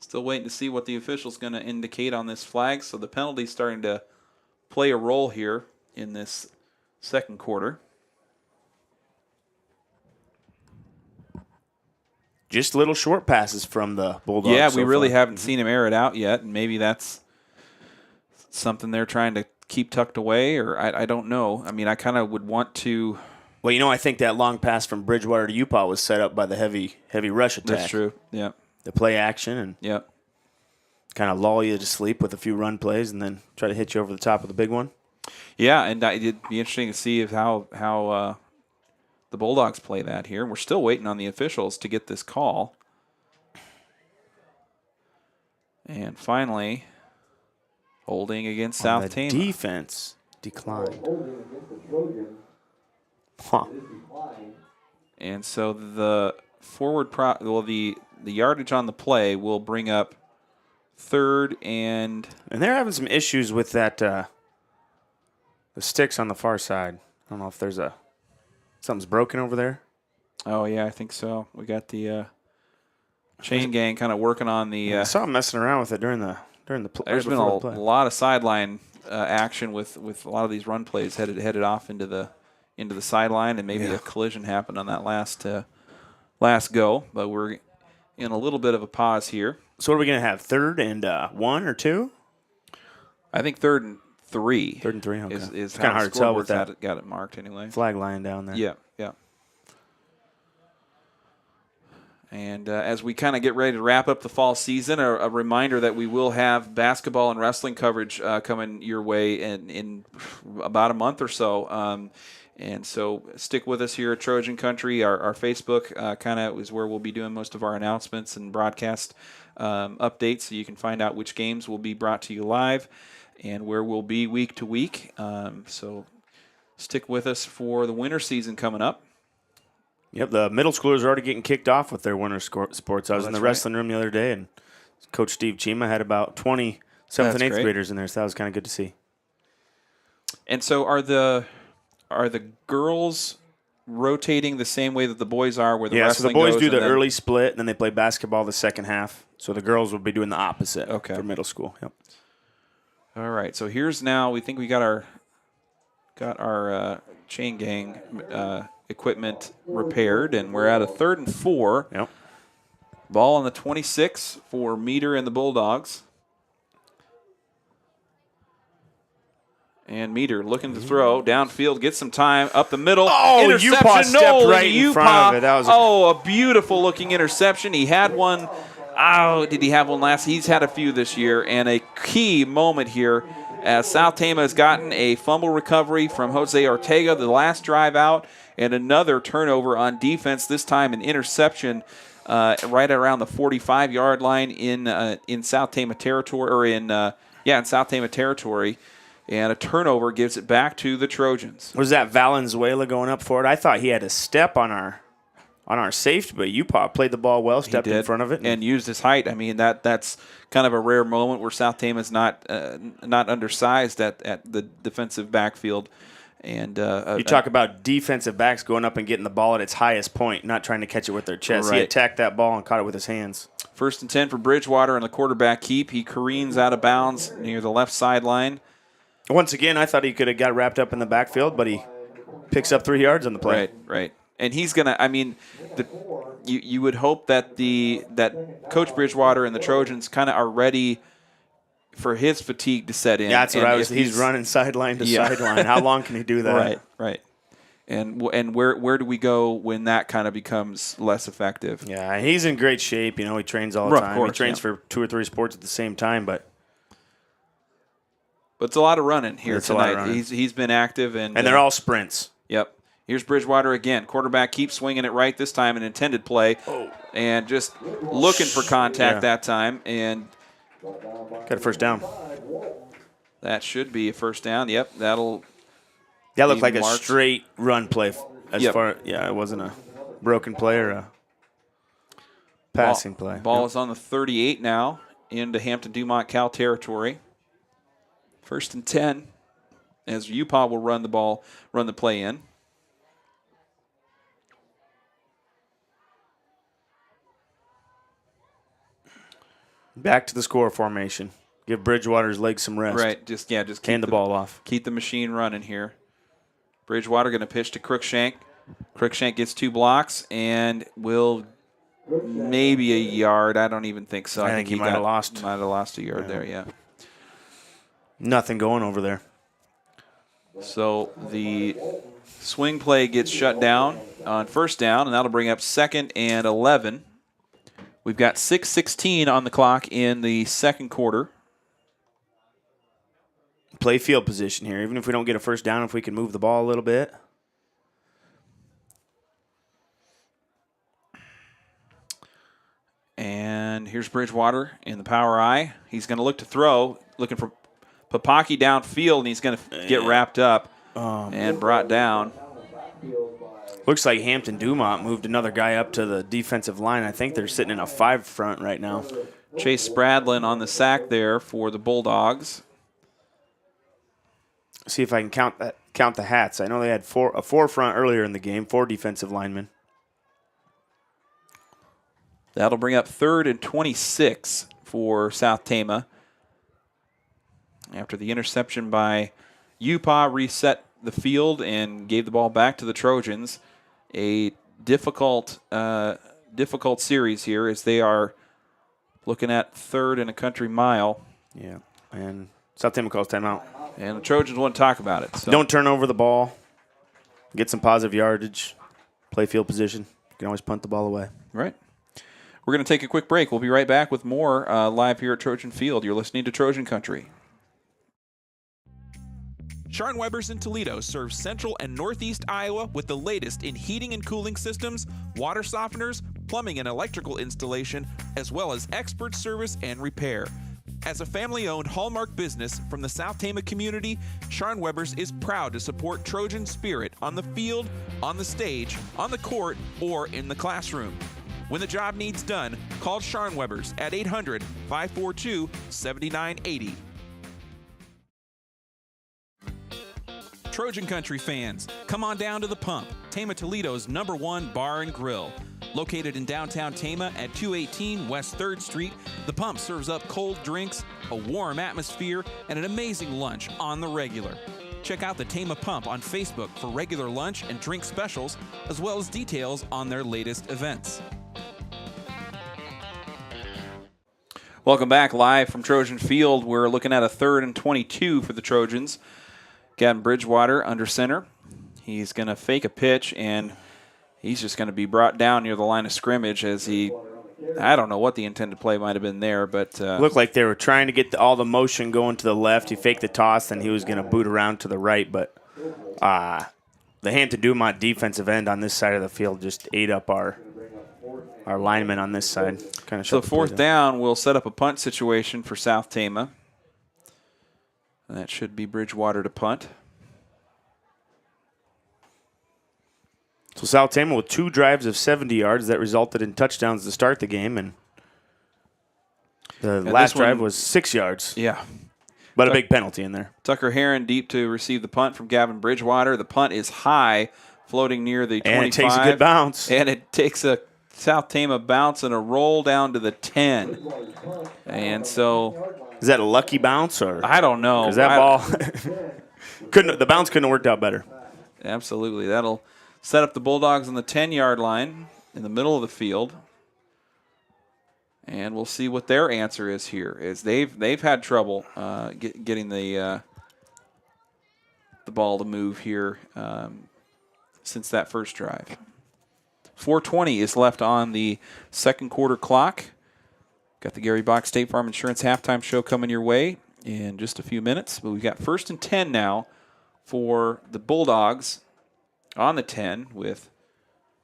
still waiting to see what the official's going to indicate on this flag. So the penalty's starting to play a role here in this second quarter. Just little short passes from the Bulldogs. Yeah, we really haven't seen him air it out yet, and maybe that's something they're trying to keep tucked away, or I don't know. I mean, I kind of would want to. Well, I think that long pass from Bridgewater to Upaw was set up by the heavy rush attack. That's true. Yeah. The play action and kind of lull you to sleep with a few run plays, and then try to hit you over the top of the big one. Yeah, and it'd be interesting to see how the Bulldogs play that here. We're still waiting on the officials to get this call. And finally, holding against South Tama. Defense declined. And so the the yardage on the play will bring up 3rd and they're having some issues with that the sticks on the far side. I don't know if there's something's broken over there. Oh yeah, I think so. We got the Chain gang kind of working on the. I saw him messing around with it during the play. There's been a lot of sideline action with a lot of these run plays headed off into the sideline, and maybe a collision happened on that last go. But we're in a little bit of a pause here. So what are we going to have? 3rd and 1 or 2? I think 3rd and 3. 3rd and 3. Okay. Is kind of hard to tell with that. Got it marked anyway. Flag lying down there. Yeah. And as we kind of get ready to wrap up the fall season, a reminder that we will have basketball and wrestling coverage coming your way in about a month or so. And so stick with us here at Trojan Country. Our Facebook kind of is where we'll be doing most of our announcements and broadcast updates, so you can find out which games will be brought to you live and where we'll be week to week. So stick with us for the winter season coming up. Yep, the middle schoolers are already getting kicked off with their winter sports. I was in the wrestling room the other day, and Coach Steve Chima had about 20 7th and 8th graders in there, so that was kind of good to see. And so are the girls rotating the same way that the boys are, where the wrestling so the boys goes do the early split, and then they play basketball the second half. So the girls will be doing the opposite for middle school. Yep. All right, so here's now, we think we got our chain gang equipment repaired, and we're at a 3rd and 4. Yep. Ball on the 26 for Meter and the Bulldogs. And Meter looking to throw downfield, get some time up the middle. Oh, interception! Upaw stepped right in front of it. That was a beautiful looking interception. He had one. Oh, did he have one last? He's had a few this year, and a key moment here as South Tama has gotten a fumble recovery from Jose Ortega the last drive out, and another turnover on defense. This time an interception right around the 45-yard line in South Tama territory, or in South Tama territory. And a turnover gives it back to the Trojans. Was that Valenzuela going up for it? I thought he had a step on our safety, but Upaw played the ball well, stepped in front of it, and used his height. I mean, that's kind of a rare moment where South Tama's not undersized at the defensive backfield. And you talk about defensive backs going up and getting the ball at its highest point, not trying to catch it with their chest. Right. He attacked that ball and caught it with his hands. 1st and 10 for Bridgewater on the quarterback keep. He careens out of bounds near the left sideline. Once again, I thought he could have got wrapped up in the backfield, but he picks up 3 yards on the play. Right. And he's going to, I mean, you would hope that Coach Bridgewater and the Trojans kind of are ready for his fatigue to set in. Yeah, that's what he's running sideline to sideline. How long can he do that? Right. And where do we go when that kind of becomes less effective? Yeah, he's in great shape. You know, he trains all the time. He trains for 2 or 3 sports at the same time, But it's a lot of running here tonight. Running. He's been active. And they're all sprints. Yep. Here's Bridgewater again. Quarterback keeps swinging it right this time, an intended play. And just looking for contact that time. And got a first down. That should be a first down. Yep, that looked like a straight run play. It wasn't a broken play or a passing play. Ball is on the 38 now into Hampton-Dumont-CAL territory. 1st and 10 as Upaw will run the play in. Back to the score formation. Give Bridgewater's legs some rest. Right, just hand the ball off. Keep the machine running here. Bridgewater going to pitch to Cruikshank. Cruikshank gets 2 blocks and will maybe a yard. I don't even think so. I think he might have lost. Might have lost a yard there, yeah. Nothing going over there. So the swing play gets shut down on first down, and that'll bring up 2nd and 11. We've got 6:16 on the clock in the second quarter. Play field position here. Even if we don't get a first down, if we can move the ball a little bit. And here's Bridgewater in the power I. He's going to look to throw, looking for Papaki downfield, and he's going to get wrapped up and brought down. Looks like Hampton-Dumont moved another guy up to the defensive line. I think they're sitting in a 5 front right now. Chase Spradlin on the sack there for the Bulldogs. See if I can count the hats. I know they had a 4 front earlier in the game, 4 defensive linemen. That'll bring up 3rd and 26 for South Tama. After the interception by Utah reset the field and gave the ball back to the Trojans. A difficult series here as they are looking at 3rd and a country mile. Yeah, and South Tama calls timeout. And the Trojans won't talk about it. So. Don't turn over the ball. Get some positive yardage. Play field position. You can always punt the ball away. Right. We're going to take a quick break. We'll be right back with more live here at Trojan Field. You're listening to Trojan Country. Sharn Weber's in Toledo serves central and northeast Iowa with the latest in heating and cooling systems, water softeners, plumbing and electrical installation, as well as expert service and repair. As a family-owned hallmark business from the South Tama community, Sharn Weber's is proud to support Trojan spirit on the field, on the stage, on the court, or in the classroom. When the job needs done, call Sharn Weber's at 800-542-7980. Trojan Country fans, come on down to The Pump, Tama Toledo's #1 bar and grill. Located in downtown Tama at 218 West 3rd Street, The Pump serves up cold drinks, a warm atmosphere, and an amazing lunch on the regular. Check out the Tama Pump on Facebook for regular lunch and drink specials, as well as details on their latest events. Welcome back live from Trojan Field. We're looking at a 3rd and 22 for the Trojans. Gavin Bridgewater under center. He's going to fake a pitch, and he's just going to be brought down near the line of scrimmage as I don't know what the intended play might have been there, but looked like they were trying to get all the motion going to the left. He faked the toss, and he was going to boot around to the right, but the Hampton-Dumont defensive end on this side of the field just ate up our linemen on this side. Kind of. So 4th down will set up a punt situation for South Tama. And that should be Bridgewater to punt. So South Tama with 2 drives of 70 yards that resulted in touchdowns to start the game, and the last drive was 6 yards. Yeah. But a big penalty in there. Tucker Heron deep to receive the punt from Gavin Bridgewater. The punt is high, floating near the 25. And it takes a good bounce. And it takes a South Tama bounce and a roll down to the 10. And so... Is that a lucky bounce, or I don't know? Because that ball the bounce couldn't have worked out better. Absolutely, that'll set up the Bulldogs on the 10-yard line in the middle of the field, and we'll see what their answer is here. Is they've had trouble getting the ball to move here since that first drive. 4:20 is left on the second quarter clock. Got the Gary Bach State Farm Insurance halftime show coming your way in just a few minutes. But we've got 1st and 10 now for the Bulldogs on the 10 with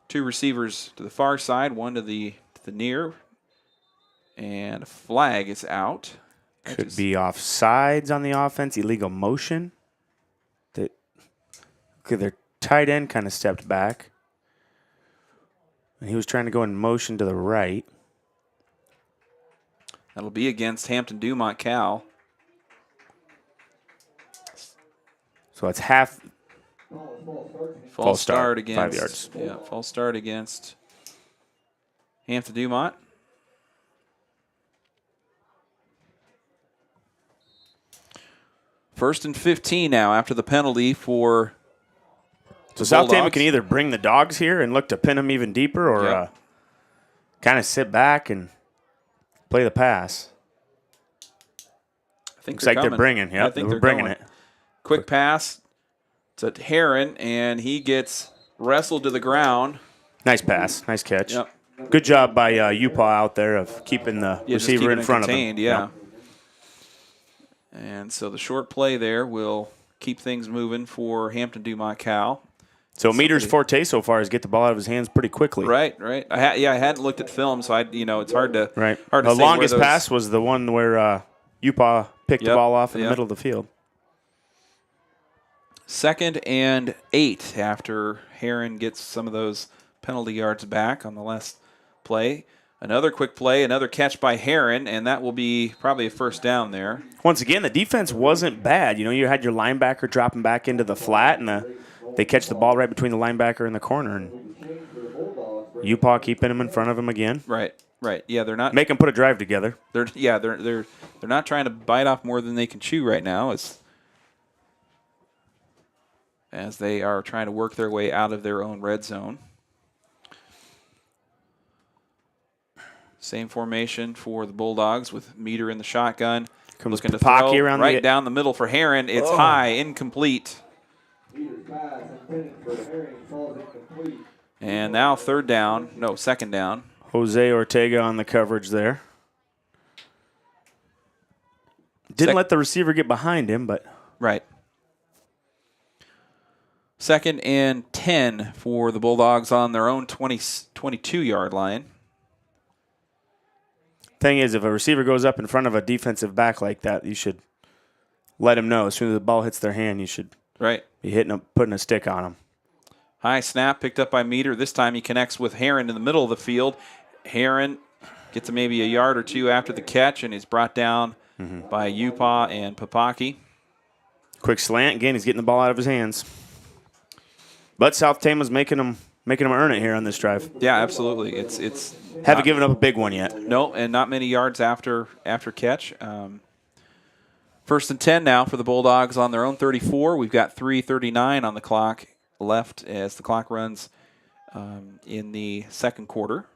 2 receivers to the far side, 1 to the near. And a flag is out. Could be offsides on the offense, illegal motion. Their tight end kind of stepped back. And he was trying to go in motion to the right. That'll be against Hampton-Dumont-CAL. So it's half. False start against 5 yards. Yeah, false start against Hampton-Dumont. First and 15 now after the penalty for. So South Tama can either bring the dogs here and look to pin them even deeper, or kind of sit back and play the pass. I think looks like they're bringing. Yeah, I think they're bringing it. Quick pass to Heron, and he gets wrestled to the ground. Nice pass, nice catch. Yep. Good job by UPA out there of keeping the receiver in front of him. Yeah. And so the short play there will keep things moving for Hampton-Dumont-CAL. So Meter's forte so far is get the ball out of his hands pretty quickly. Right. I hadn't looked at film, so it's hard to The longest pass was the one where UPA picked the ball off in the middle of the field. 2nd and 8 after Heron gets some of those penalty yards back on the last play. Another quick play, another catch by Heron, and that will be probably a first down there. Once again, the defense wasn't bad. You had your linebacker dropping back into the flat, and they catch the ball right between the linebacker and the corner. And UPA keeping him in front of him again. Right. Right. Yeah, they're not. Make them put a drive together. They're not trying to bite off more than they can chew right now, as they are trying to work their way out of their own red zone. Same formation for the Bulldogs with Meter in the shotgun. Comes looking to Papaki throw around right down the middle for Heron. It's high, incomplete. And now second down. Jose Ortega on the coverage there. Didn't let the receiver get behind him, but. Right. 2nd and 10 for the Bulldogs on their own 22-yard line. Thing is, if a receiver goes up in front of a defensive back like that, you should let him know. As soon as the ball hits their hand, you should be putting a stick on him. High snap picked up by Meter. This time he connects with Heron in the middle of the field. Heron gets maybe a yard or two after the catch and is brought down by Upa and Papaki. Quick slant. Again, he's getting the ball out of his hands. But South Tama's making them earn it here on this drive. Yeah, absolutely. It's haven't given up a big one yet. No, and not many yards after catch. 1st and 10 now for the Bulldogs on their own 34. We've got 3:39 on the clock left as the clock runs in the second quarter.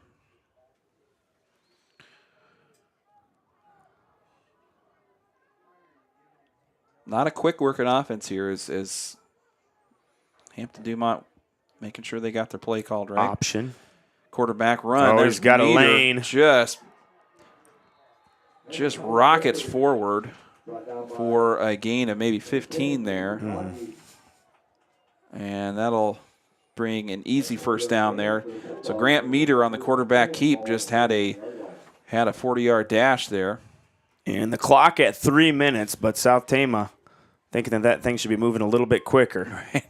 Not a quick working offense here as Hampton-Dumont making sure they got their play called right. Option. Quarterback run. Oh, he's got a lane. Just rockets forward for a gain of maybe 15 there. And that'll bring an easy first down there. So Grant Meter on the quarterback keep just had a 40-yard dash there. And the clock at 3 minutes, but South Tama thinking that thing should be moving a little bit quicker. Right.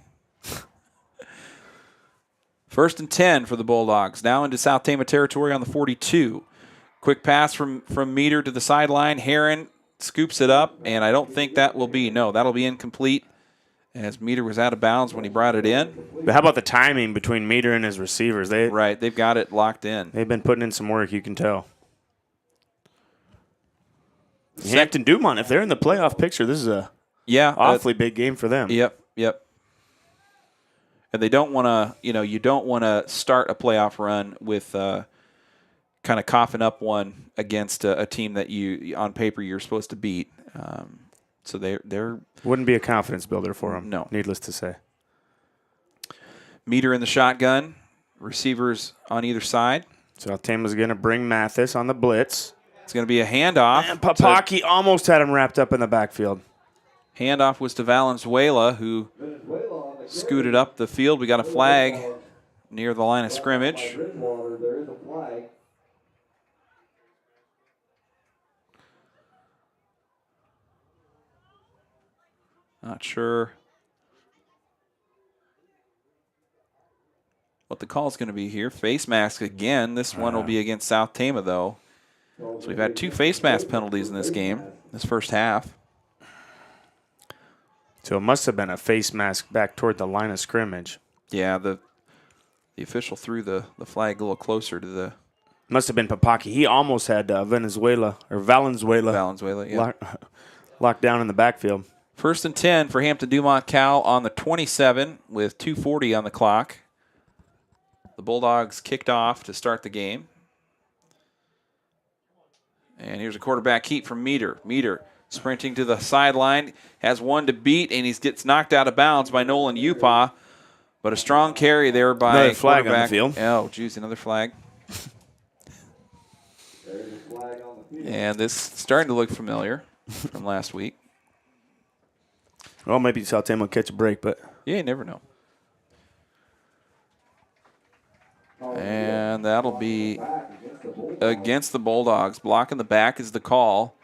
1st and 10 for the Bulldogs. Now into South Tama territory on the 42. Quick pass from Meter to the sideline. Heron scoops it up, and I don't think that'll be incomplete as Meter was out of bounds when he brought it in. But how about the timing between Meter and his receivers? They've got it locked in. They've been putting in some work, you can tell. Hampton-Dumont, if they're in the playoff picture, this is a awfully big game for them. Yep. And they don't want to, you don't want to start a playoff run with kind of coughing up one against a team that on paper, you're supposed to beat. So they're wouldn't be a confidence builder for them. No, needless to say. Meter in the shotgun, receivers on either side. South Tama's going to bring Mathis on the blitz. It's going to be a handoff. And Papaki almost had him wrapped up in the backfield. Handoff was to Valenzuela, who scooted up the field. We got a flag near the line of scrimmage. Not sure what the call is going to be here. Face mask again. This one will be against South Tama, though. So we've had 2 face mask penalties in this game, this first half. So it must have been a face mask back toward the line of scrimmage. Yeah, the official threw the flag a little closer to the... Must have been Papaki. He almost had Valenzuela, yeah. Locked down in the backfield. 1st and 10 for Hampton-Dumont-CAL on the 27 with 2:40 on the clock. The Bulldogs kicked off to start the game. And here's a quarterback keep from Meter. Meter sprinting to the sideline, has one to beat, and he gets knocked out of bounds by Nolan Upa. But a strong carry there by another flag on the field. Oh, geez, another flag. And this is starting to look familiar from last week. Well, maybe South Tama will catch a break, but... Yeah, you never know. And that'll be against the Bulldogs. Block in the back is the call.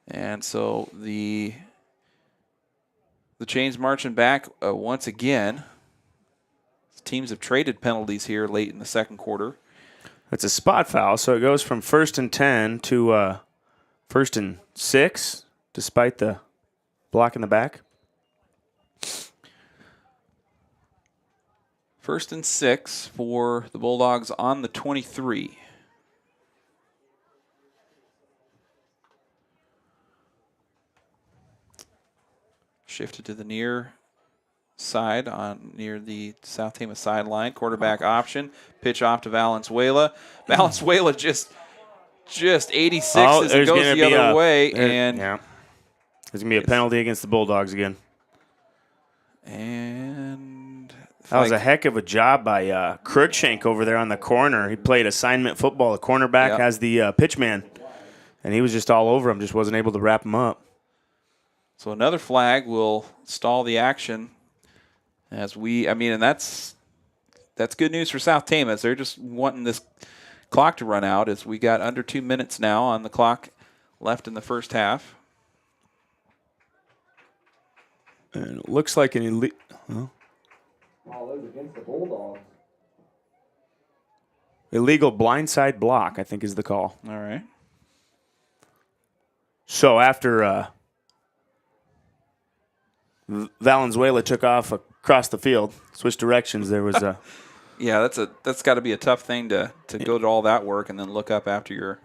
And so the chains marching back once again. Teams have traded penalties here late in the second quarter. It's a spot foul, so it goes from 1st and 10 to 1st and 6, despite the block in the back. 1st and 6 for the Bulldogs on the 23. Shifted to the near side near the South Tama sideline. Quarterback option. Pitch off to Valenzuela. Valenzuela just 86 as it goes the other way. And yeah. There's going to be a penalty against the Bulldogs again. And that was a heck of a job by Cruikshank over there on the corner. He played assignment football. The cornerback has the pitch man, and he was just all over him, just wasn't able to wrap him up. So another flag will stall the action and that's good news for South Tama. They're just wanting this clock to run out as we got under 2 minutes now on the clock left in the first half. And it looks like an elite. Against the Bulldogs. Illegal blindside block, I think, is the call. All right. So after Valenzuela took off across the field, switched directions, there was a. Yeah, that's got to be a tough thing to go to all that work and then look up after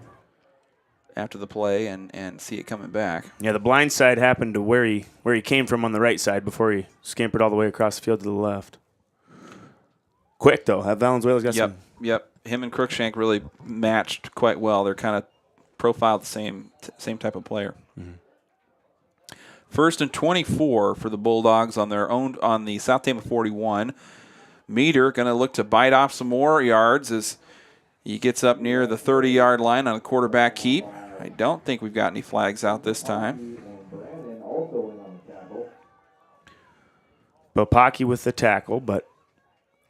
the play and see it coming back. Yeah, the blind side happened to where he came from on the right side before he scampered all the way across the field to the left. Quick, though. Valenzuela's got some. Yep. Him and Cruikshank really matched quite well. They're kind of profiled the same type of player. Mm-hmm. 1st and 24 for the Bulldogs on the South Tama 41. Meter going to look to bite off some more yards as he gets up near the 30-yard line on a quarterback keep. I don't think we've got any flags out this time. Bopaki with the tackle, but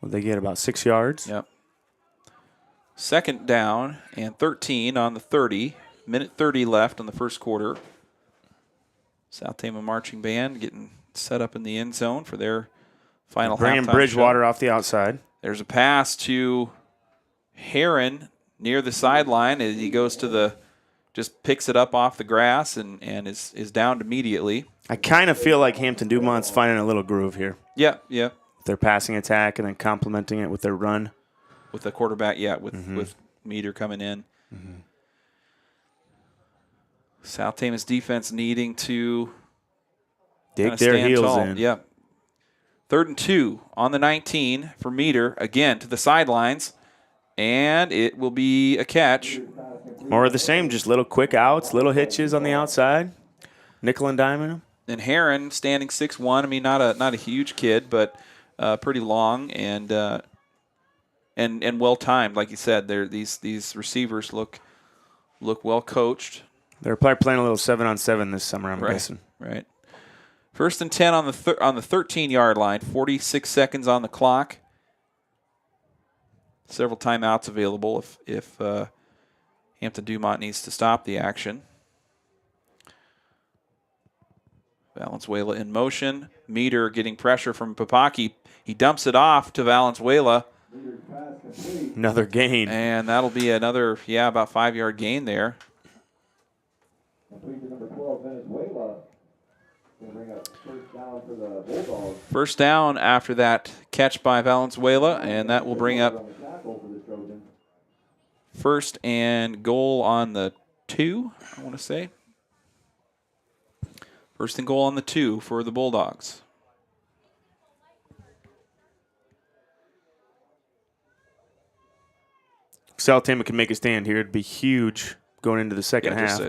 they get about 6 yards. Yep. 2nd down and 13 on the 30. Minute 30 left on the first quarter. South Tama marching band getting set up in the end zone for their final halftime Bringing Bridgewater show. off the outside. There's a pass to Heron near the sideline as he goes to just picks it up off the grass and is downed immediately. I kind of feel like Hampton-Dumont's finding a little groove here. Yeah. Their passing attack and then complementing it with their run. With the quarterback, with Meter coming in. Mm-hmm. South Tama's defense needing to dig their heels in. Yep. 3rd and 2 on the 19 for Meter, again to the sidelines, and it will be a catch. More of the same, just little quick outs, little hitches on the outside, nickel and diming them. And Heron standing 6'1". I mean, not a huge kid, but pretty long and well timed. Like you said, these receivers look well coached. They're probably playing a little 7-on-7 this summer, I'm guessing. Right. 1st and 10 on the 13-yard line. 46 seconds on the clock. Several timeouts available if Hampton-Dumont needs to stop the action. Valenzuela in motion. Meter getting pressure from Bopaki. He dumps it off to Valenzuela. Another gain. And that'll be another, about 5-yard gain there. First down after that catch by Valenzuela, and that will bring up 1st and goal on the 2, I want to say. 1st and goal on the 2 for the Bulldogs. South Tama can make a stand here. It'd be huge going into the second half.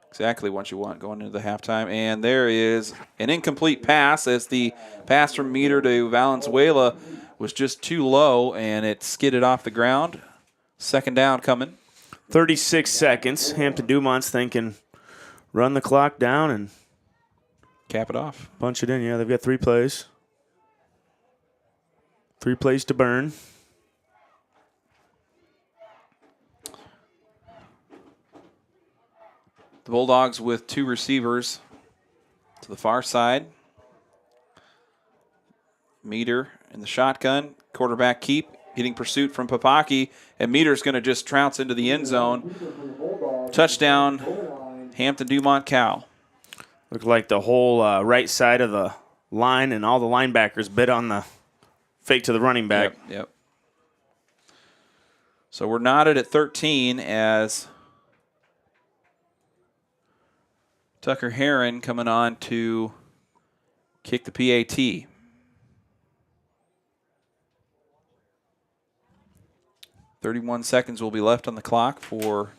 Exactly what you want going into the halftime. And there is an incomplete pass as the pass from Meter to Valenzuela was just too low, and it skidded off the ground. 2nd down coming. 36 seconds. Hampton-Dumont's thinking run the clock down and cap it off. Punch it in. Yeah, they've got 3 plays. 3 plays to burn. The Bulldogs with 2 receivers to the far side. Meter in the shotgun. Quarterback keep. Getting pursuit from Bopaki. And Meter's going to just trounce into the end zone. Touchdown, Hampton-Dumont-CAL. Looked like the whole right side of the line and all the linebackers bit on the fake to the running back. Yep. So we're knotted at 13 as Tucker Heron coming on to kick the PAT. .31 seconds will be left on the clock for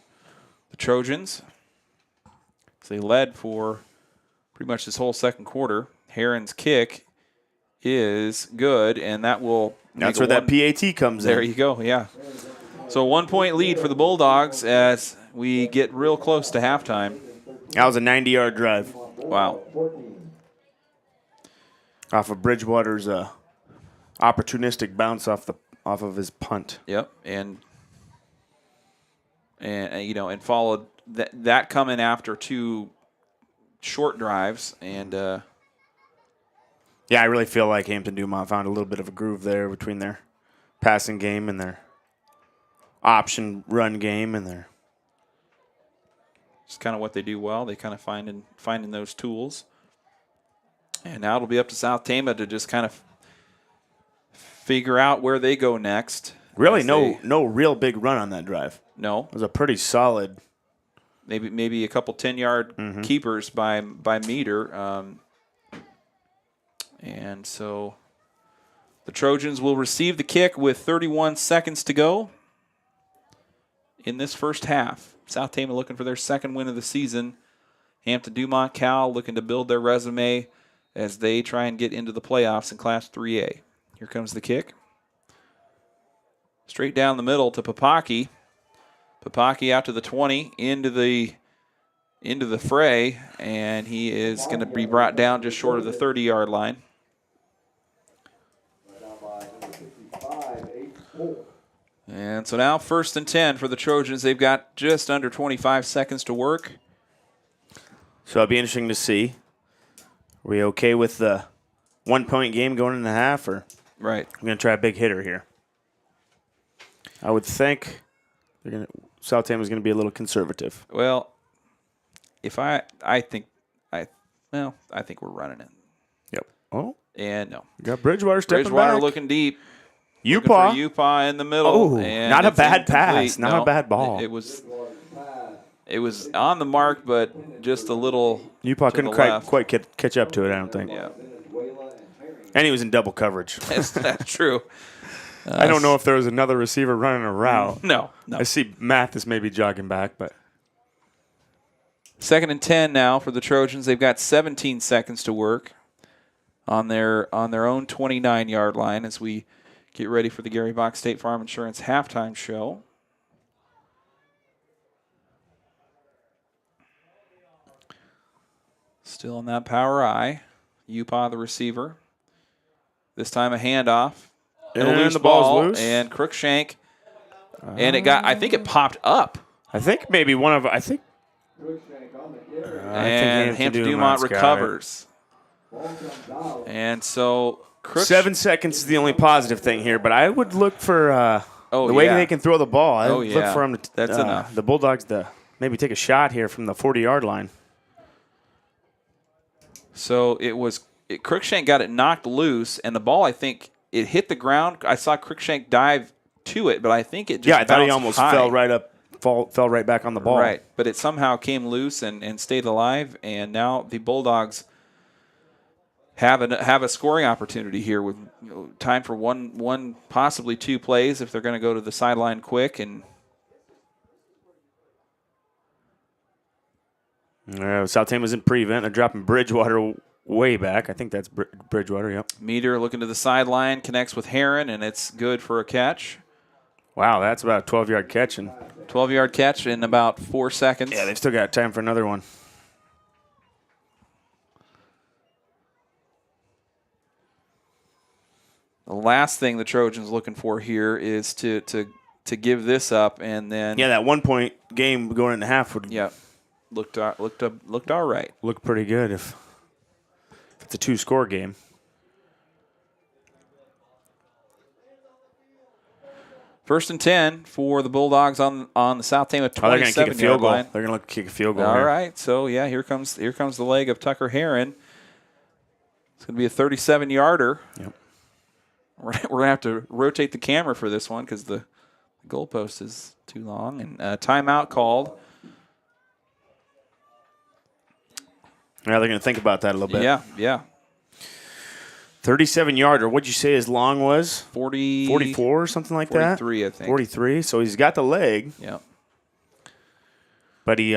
the Trojans. So they led for pretty much this whole second quarter. Heron's kick is good, and that will... That's where that PAT comes in. There you go, yeah. So 1 point lead for the Bulldogs as we get real close to halftime. That was a 90-yard drive. Wow. Off of Bridgewater's opportunistic bounce off of his punt. Yep, and followed that coming after 2 short drives, and yeah, I really feel like Hampton-Dumont found a little bit of a groove there between their passing game and their option run game, and their it's kind of what they do well. They kind of finding those tools, and now it'll be up to South Tama to just kind of figure out where they go next. Really, no real big run on that drive. No, it was a pretty solid. Maybe a couple 10-yard keepers by meter, and so the Trojans will receive the kick with 31 seconds to go in this first half. South Tama looking for their second win of the season. Hampton-Dumont-CAL looking to build their resume as they try and get into the playoffs in Class 3A. Here comes the kick. Straight down the middle to Papaki. Papaki out to the 20, into the fray, and he is going to be brought down just short of the 30-yard line. And so now 1st and 10 for the Trojans. They've got just under 25 seconds to work. So it'll be interesting to see. Are we okay with the 1 point game going in the half, or right? I'm going to try a big hitter here. I would think South Tama is going to be a little conservative. Well, I think we're running it. Yep. Oh. And no. We got Bridgewater stepping Bridgewater back. looking deep. Upaw in the middle. Oh, and not a bad incomplete. pass. Not a bad ball. It was on the mark, but just a little. Upaw couldn't quite catch up to it, I don't think. Yeah. And he was in double coverage. That's true. I don't know if there was another receiver running a route. No. I see Mathis maybe jogging back, but 2nd and 10 now for the Trojans. They've got 17 seconds to work on their own 29-yard line as we get ready for the Gary Bach State Farm Insurance halftime show. Still in that power eye. Upaw the receiver. This time a handoff. And a loose the ball. ball's loose. And Crookshank. And I think it popped up. I think maybe and Hampton-Dumont recovers. And so 7 seconds is the only positive thing here, but I would look for the way they can throw the ball. I would look for them to that's enough. The Bulldogs to maybe take a shot here from the 40-yard line. So Crookshank got it knocked loose, and the ball, I think, it hit the ground. I saw Crookshank dive to it, but I think it just I thought he bounced almost high. fell right back on the ball. Right, but it somehow came loose and stayed alive, and now the Bulldogs have a scoring opportunity here with time for one possibly 2 plays if they're going to go to the sideline quick. And South Tama's in prevent. They're dropping Bridgewater way back. I think that's Bridgewater, yep. Meter looking to the sideline, connects with Heron, and it's good for a catch. Wow, that's about a 12-yard catch. 12-yard catch in about 4 seconds. Yeah, they've still got time for another one. The last thing the Trojans looking for here is to give this up, and then that 1 point game going into half would looked all right. Look pretty good if it's a 2-score game. First and 10 for the Bulldogs on the South Tama 27-yard line. They're going to kick a field goal. All right, so here comes the leg of Tucker Heron. It's going to be a 37-yarder. Yep. We're going to have to rotate the camera for this one because the goalpost is too long. And timeout called Yeah, they're going to think about that a little bit. Yeah. 37-yarder. What'd you say his long was? 44 or something like 43, that? 43, I think. 43. So he's got the leg. Yeah. But he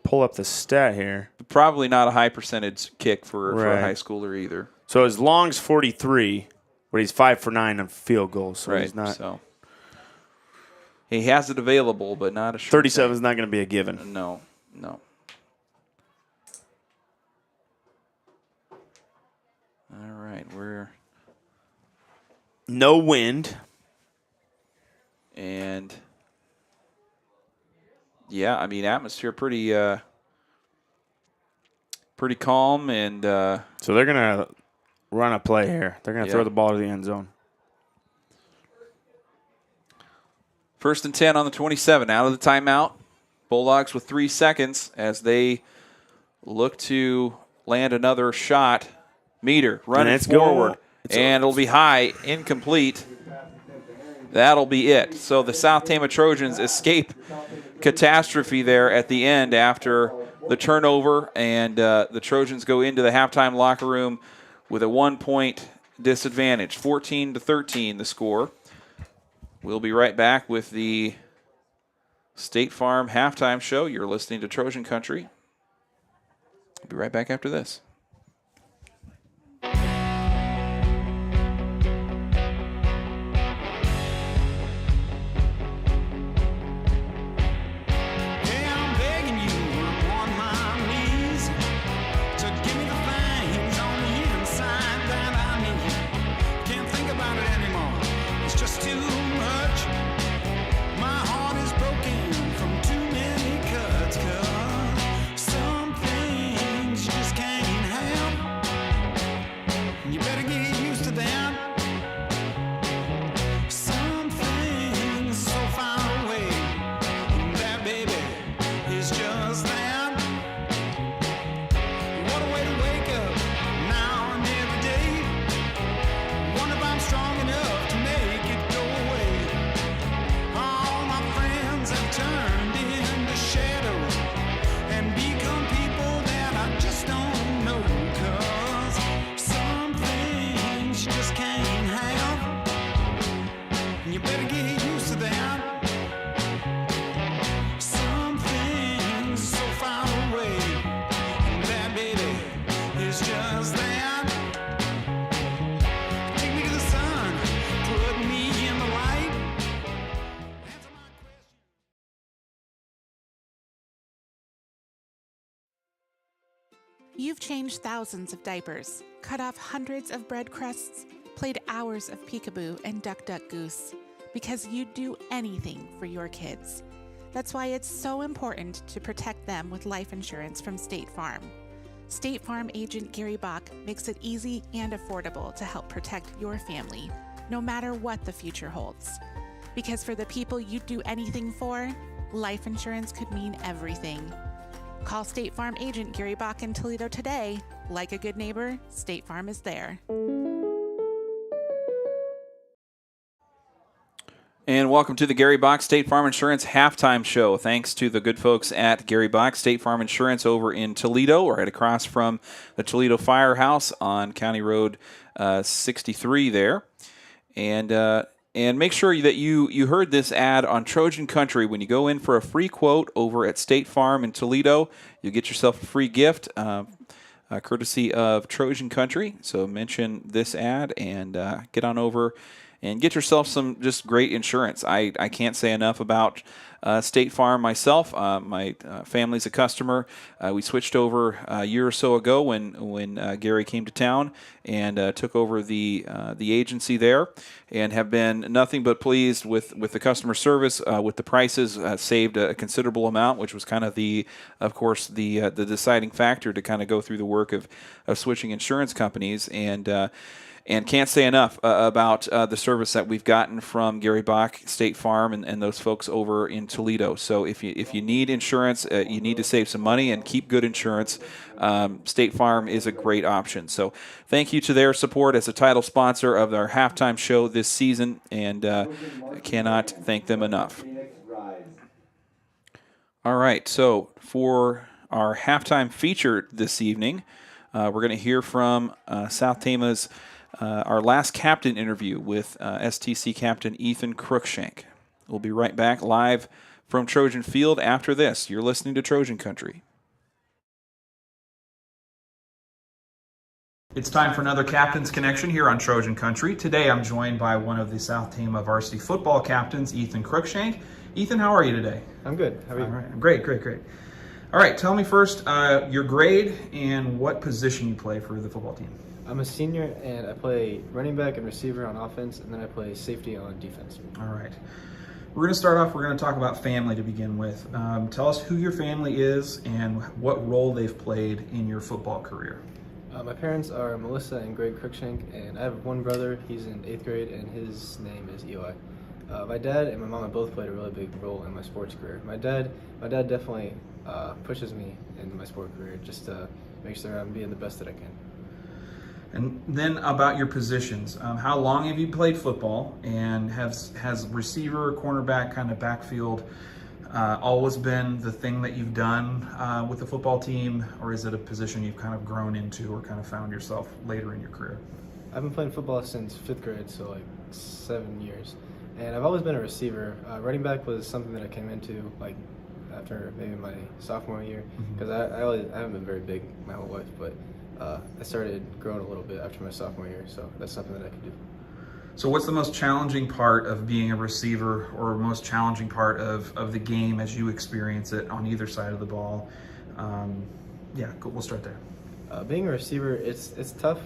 pull up the stat here. Probably not a high percentage kick for a Right. high schooler either. So his long's 43, but he's 5 for 9 on field goals. So right. he's not. So he has it available, but not a sure 37 thing. is not going to be a given. No. All right, we're no wind. And yeah, I mean atmosphere pretty calm and so they're going to run a play here. They're going to throw the ball to the end zone. 1st and 10 on the 27 out of the timeout. Bulldogs with 3 seconds as they look to land another shot. Meter running forward, and it'll be high, incomplete. That'll be it. So the South Tama Trojans escape catastrophe there at the end after the turnover, and the Trojans go into the halftime locker room with a 1-point disadvantage. 14-13 the score. We'll be right back with the State Farm halftime show. You're listening to Trojan Country. We'll be right back after this. You've changed thousands of diapers, cut off hundreds of bread crusts, played hours of peekaboo and duck duck goose, because you'd do anything for your kids. That's why it's so important to protect them with life insurance from State Farm. State Farm agent Gary Bach makes it easy and affordable to help protect your family, no matter what the future holds. Because for the people you'd do anything for, life insurance could mean everything. Call State Farm agent Gary Bach in Toledo today. Like a good neighbor, State Farm is there. And welcome to the Gary Bach State Farm Insurance halftime show. Thanks to the good folks at Gary Bach State Farm Insurance over in Toledo, right across from the Toledo Firehouse on County Road 63 there. And make sure that you heard this ad on Trojan Country. When you go in for a free quote over at State Farm in Toledo, you get yourself a free gift courtesy of Trojan Country. So mention this ad and get on over and get yourself some just great insurance. I can't say enough about State Farm myself. My family's a customer. We switched over a year or so ago when Gary came to town and took over the agency there, and have been nothing but pleased with the customer service, with the prices. Saved a considerable amount, which was kind of of course the deciding factor to kind of go through the work of switching insurance companies. And can't say enough about the service that we've gotten from Gary Bach State Farm and those folks over in Toledo. So if you need insurance, you need to save some money and keep good insurance, State Farm is a great option. So thank you to their support as a title sponsor of our halftime show this season, and cannot thank them enough. All right, so for our halftime feature this evening, we're going to hear from South Tama's our last captain interview with STC captain Ethan Cruikshank. We'll be right back live from Trojan Field after this. You're listening to Trojan Country. It's time for another Captain's Connection here on Trojan Country. Today I'm joined by one of the South Tama varsity football captains, Ethan Cruikshank. Ethan, how are you today? I'm good. How are you? All right. Great. All right, tell me first your grade and what position you play for the football team. I'm a senior, and I play running back and receiver on offense, and then I play safety on defense. All right. We're going to start off, we're going to talk about family to begin with. Tell us who your family is and what role they've played in your football career. My parents are Melissa and Greg Cruikshank, and I have one brother. He's in 8th grade, and his name is Eli. My dad and my mom have both played a really big role in my sports career. My dad definitely pushes me in my sport career just to make sure I'm being the best that I can. And then about your positions. How long have you played football, and has receiver, cornerback, kind of backfield always been the thing that you've done with the football team, or is it a position you've kind of grown into or kind of found yourself later in your career? I've been playing football since 5th grade, so like 7 years. And I've always been a receiver. Running back was something that I came into like after maybe my sophomore year, because I haven't been very big my whole life, but I started growing a little bit after my sophomore year, so that's something that I could do. So what's the most challenging part of being a receiver, or most challenging part of the game as you experience it on either side of the ball? We'll start there. Being a receiver, it's tough,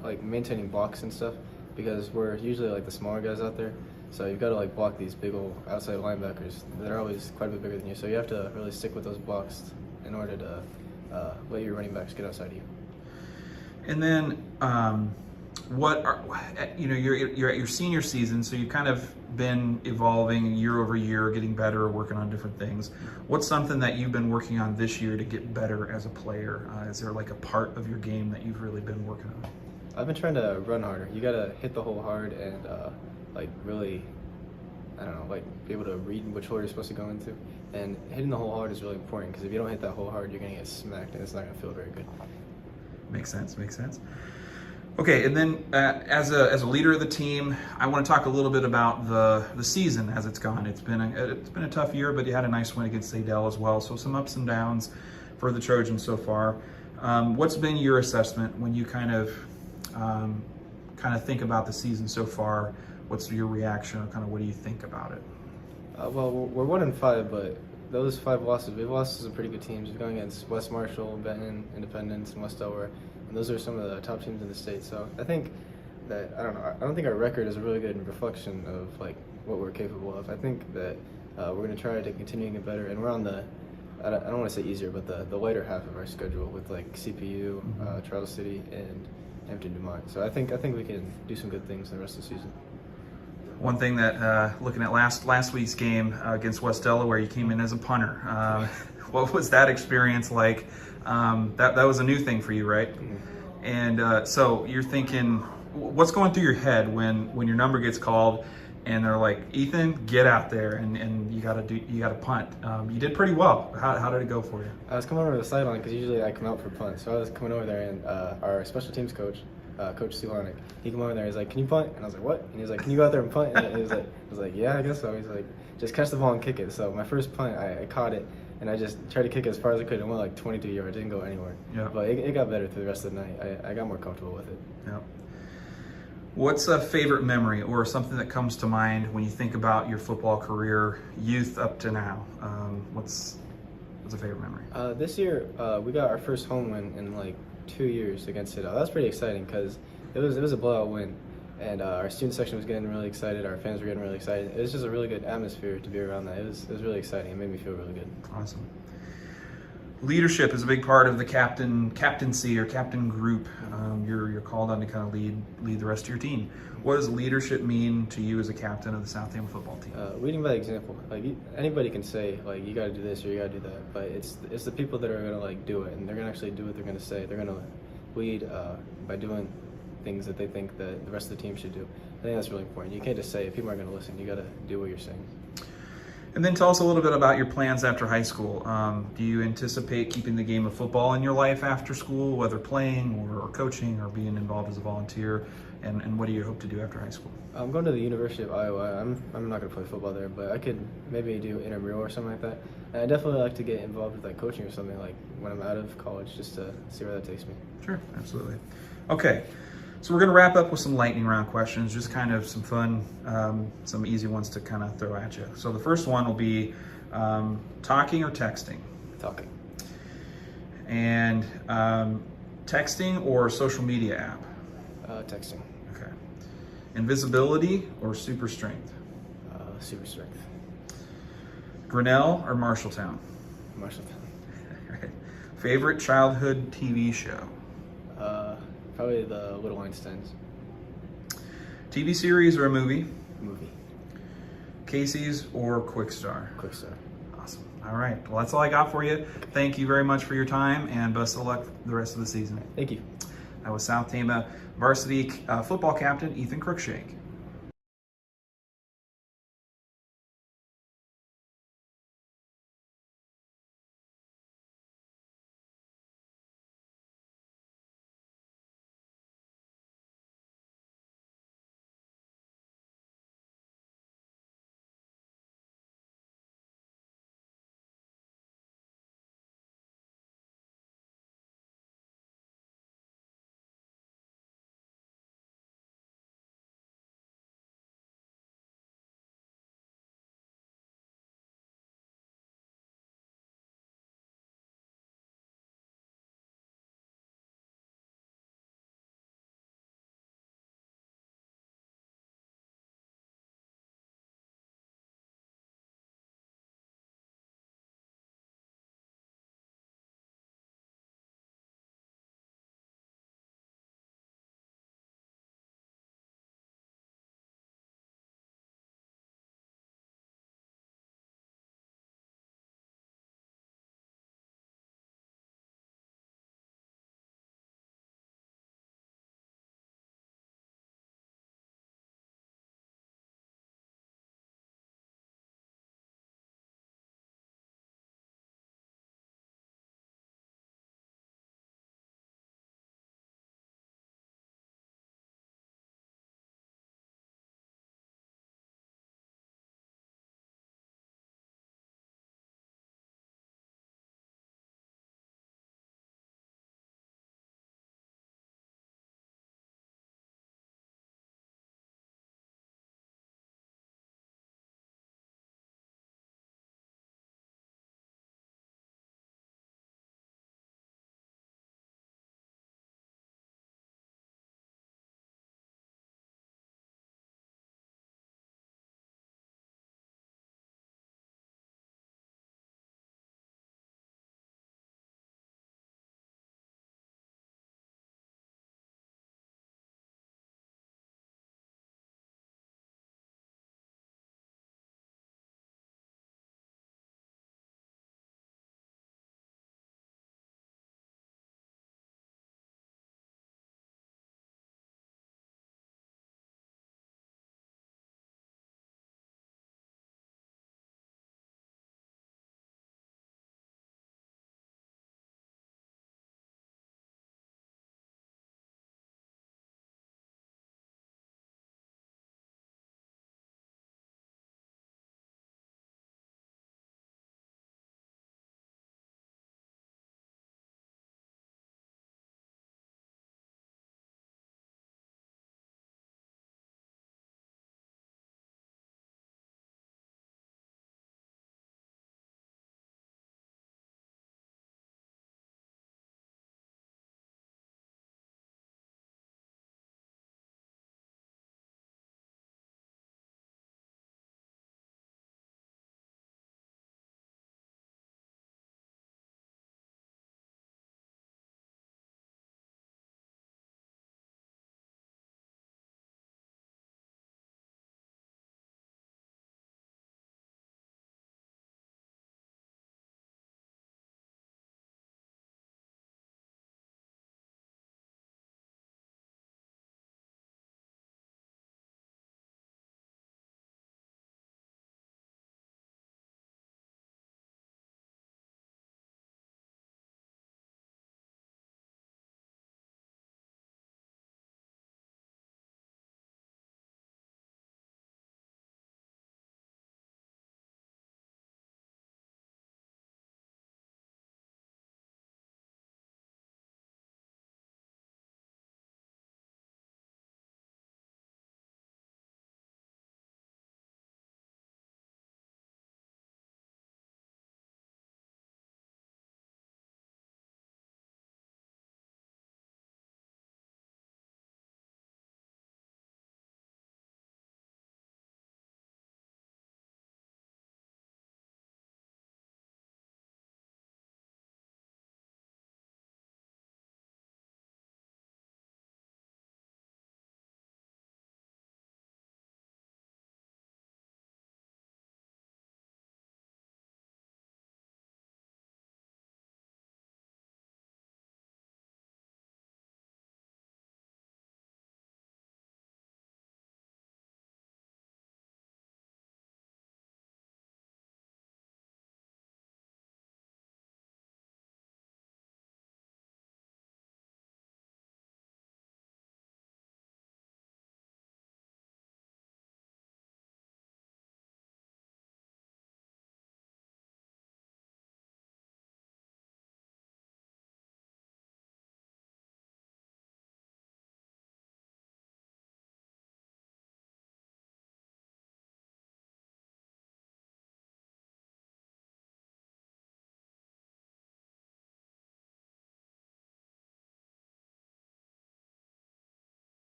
like maintaining blocks and stuff, because we're usually like the smaller guys out there. So you've got to like block these big old outside linebackers that are always quite a bit bigger than you. So you have to really stick with those blocks in order to let your running backs get outside of you. And then, you're at your senior season, so you've kind of been evolving year over year, getting better, working on different things. What's something that you've been working on this year to get better as a player? Is there like a part of your game that you've really been working on? I've been trying to run harder. You got to hit the hole hard and really, be able to read which hole you're supposed to go into. And hitting the hole hard is really important, because if you don't hit that hole hard, you're going to get smacked, and it's not going to feel very good. Makes sense. Okay, and then as a leader of the team, I want to talk a little bit about the season as it's gone. It's been a tough year, but you had a nice win against Sadell as well. So some ups and downs for the Trojans so far. What's been your assessment when you kind of think about the season so far? What's your reaction, or kind of what do you think about it? Well, we're 1-5, but those 5 losses, we've lost to some pretty good teams. We've gone against West Marshall, Benton, Independence, and West Delaware, and those are some of the top teams in the state. So I think that, I don't think our record is a really good reflection of like what we're capable of. I think that we're going to try to continue to get better, and we're on the, I don't want to say easier, but the lighter half of our schedule with like CPU, Charles City, and Hampton-Dumont. So I think we can do some good things the rest of the season. One thing that, looking at last week's game against West Delaware, you came in as a punter. What was that experience like? That was a new thing for you, right? And so you're thinking, what's going through your head when your number gets called and they're like, Ethan, get out there and you got to punt. You did pretty well. How did it go for you? I was coming over to the sideline because usually I come out for punt. So I was coming over there, and our special teams coach, Coach Suhanik, he came over there. He's like, "Can you punt?" And I was like, "What?" And he was like, "Can you go out there and punt?" And I was like, "Yeah, I guess so." He's like, "Just catch the ball and kick it." So my first punt, I caught it, and I just tried to kick it as far as I could. It went like 22 yards. It didn't go anywhere. Yeah. But it got better through the rest of the night. I got more comfortable with it. Yeah. What's a favorite memory or something that comes to mind when you think about your football career, youth up to now? What's a favorite memory? This year, we got our first home win in like 2 years against Sadell. That was pretty exciting because it was a blowout win, and our student section was getting really excited. Our fans were getting really excited. It was just a really good atmosphere to be around that. It was really exciting. It made me feel really good. Awesome. Leadership is a big part of the captaincy or captain group. You're called on to kind of lead the rest of your team. What does leadership mean to you as a captain of the South Tama football team? Leading by example. Like anybody can say like you got to do this or you got to do that, but it's the people that are gonna like do it, and they're gonna actually do what they're gonna say. They're gonna lead by doing things that they think that the rest of the team should do. I think that's really important. You can't just say it. People aren't gonna listen. You got to do what you're saying. And then tell us a little bit about your plans after high school. Do you anticipate keeping the game of football in your life after school, whether playing or coaching or being involved as a volunteer? And what do you hope to do after high school? I'm going to the University of Iowa. I'm not going to play football there, but I could maybe do intramural or something like that. And I definitely like to get involved with like coaching or something like when I'm out of college, just to see where that takes me. Sure, absolutely. Okay, so we're going to wrap up with some lightning round questions, just kind of some fun, some easy ones to kind of throw at you. So the first one will be talking or texting? Talking. And texting or social media app? Texting. Okay. Invisibility or super strength? Super strength. Grinnell or Marshalltown? Marshalltown. Right. Favorite childhood TV show? Probably the Little Einsteins. TV series or a movie? Movie. Casey's or Quickstar? Quickstar. Awesome. All right. Well, that's all I got for you. Thank you very much for your time, and best of luck the rest of the season. Thank you. That was South Tama varsity football captain Ethan Cruikshank.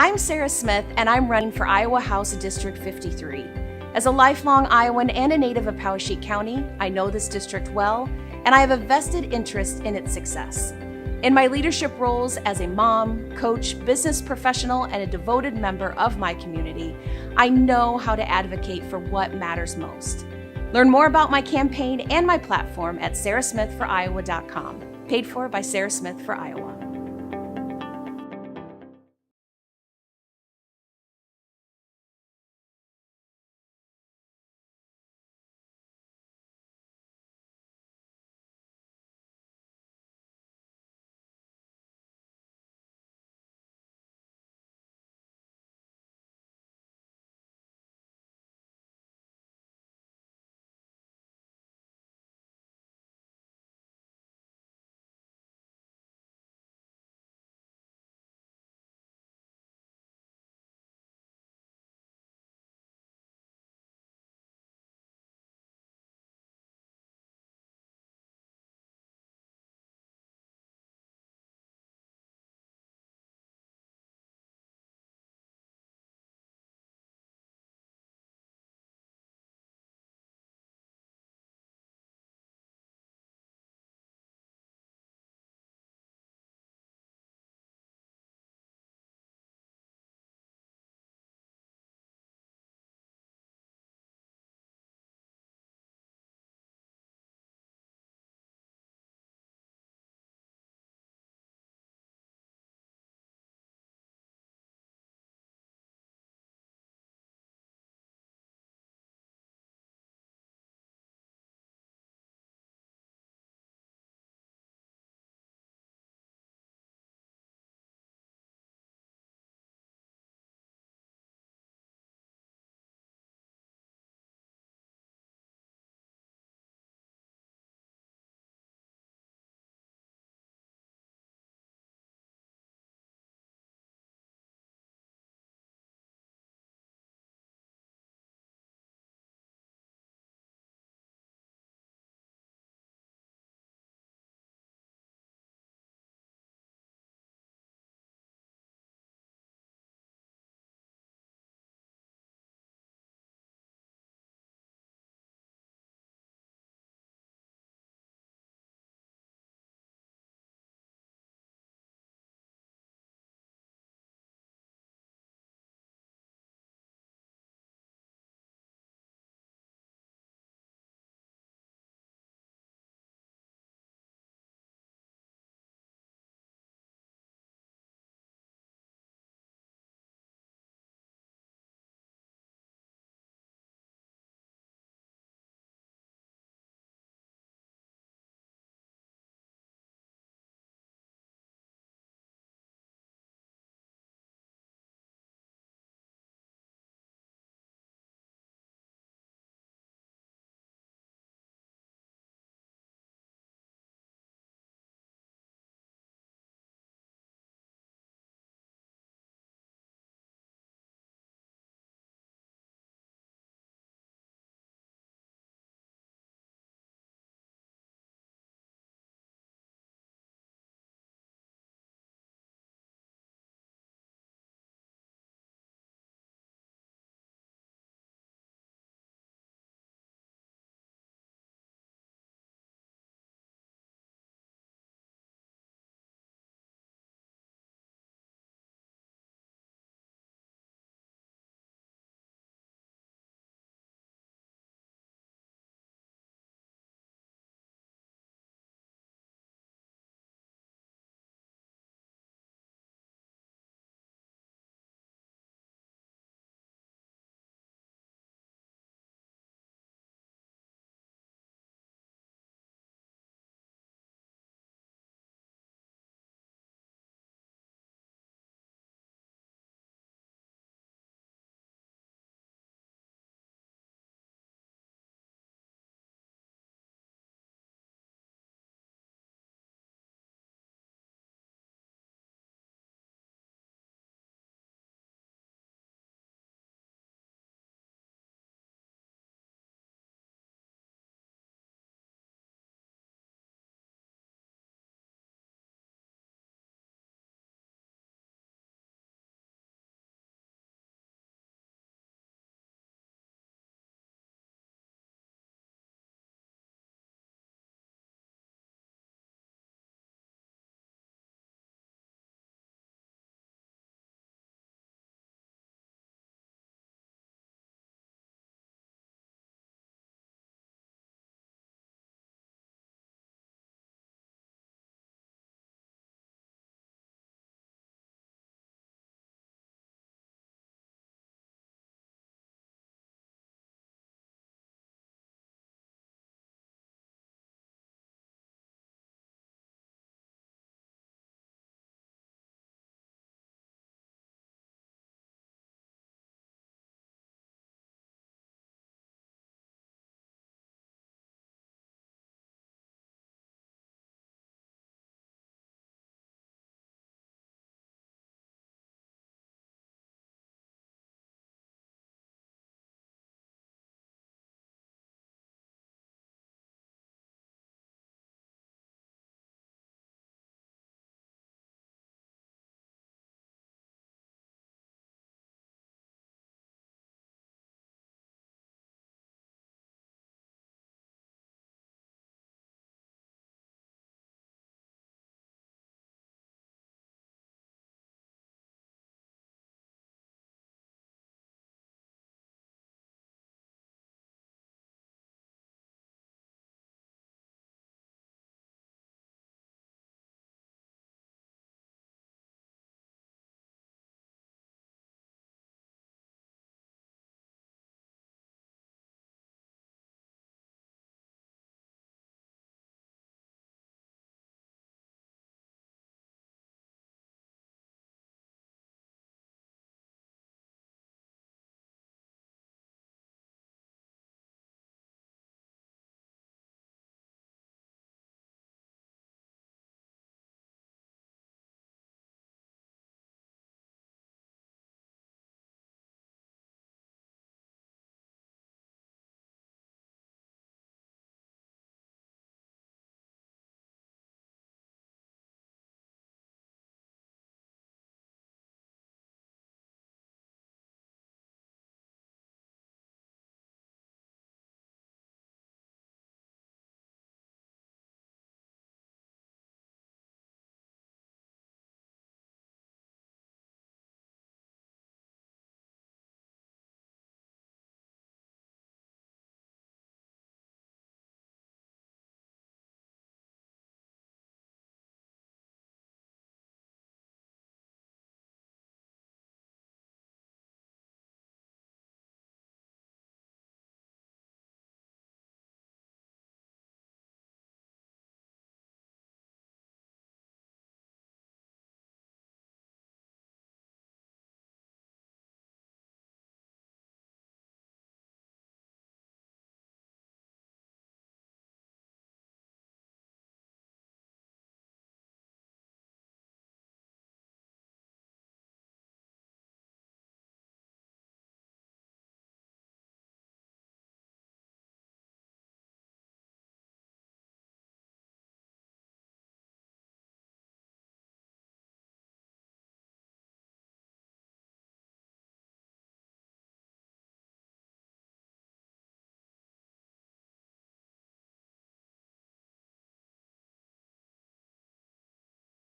I'm Sarah Smith, and I'm running for Iowa House District 53. As a lifelong Iowan and a native of Poweshiek County, I know this district well, and I have a vested interest in its success. In my leadership roles as a mom, coach, business professional, and a devoted member of my community, I know how to advocate for what matters most. Learn more about my campaign and my platform at sarahsmithforiowa.com. Paid for by Sarah Smith for Iowa.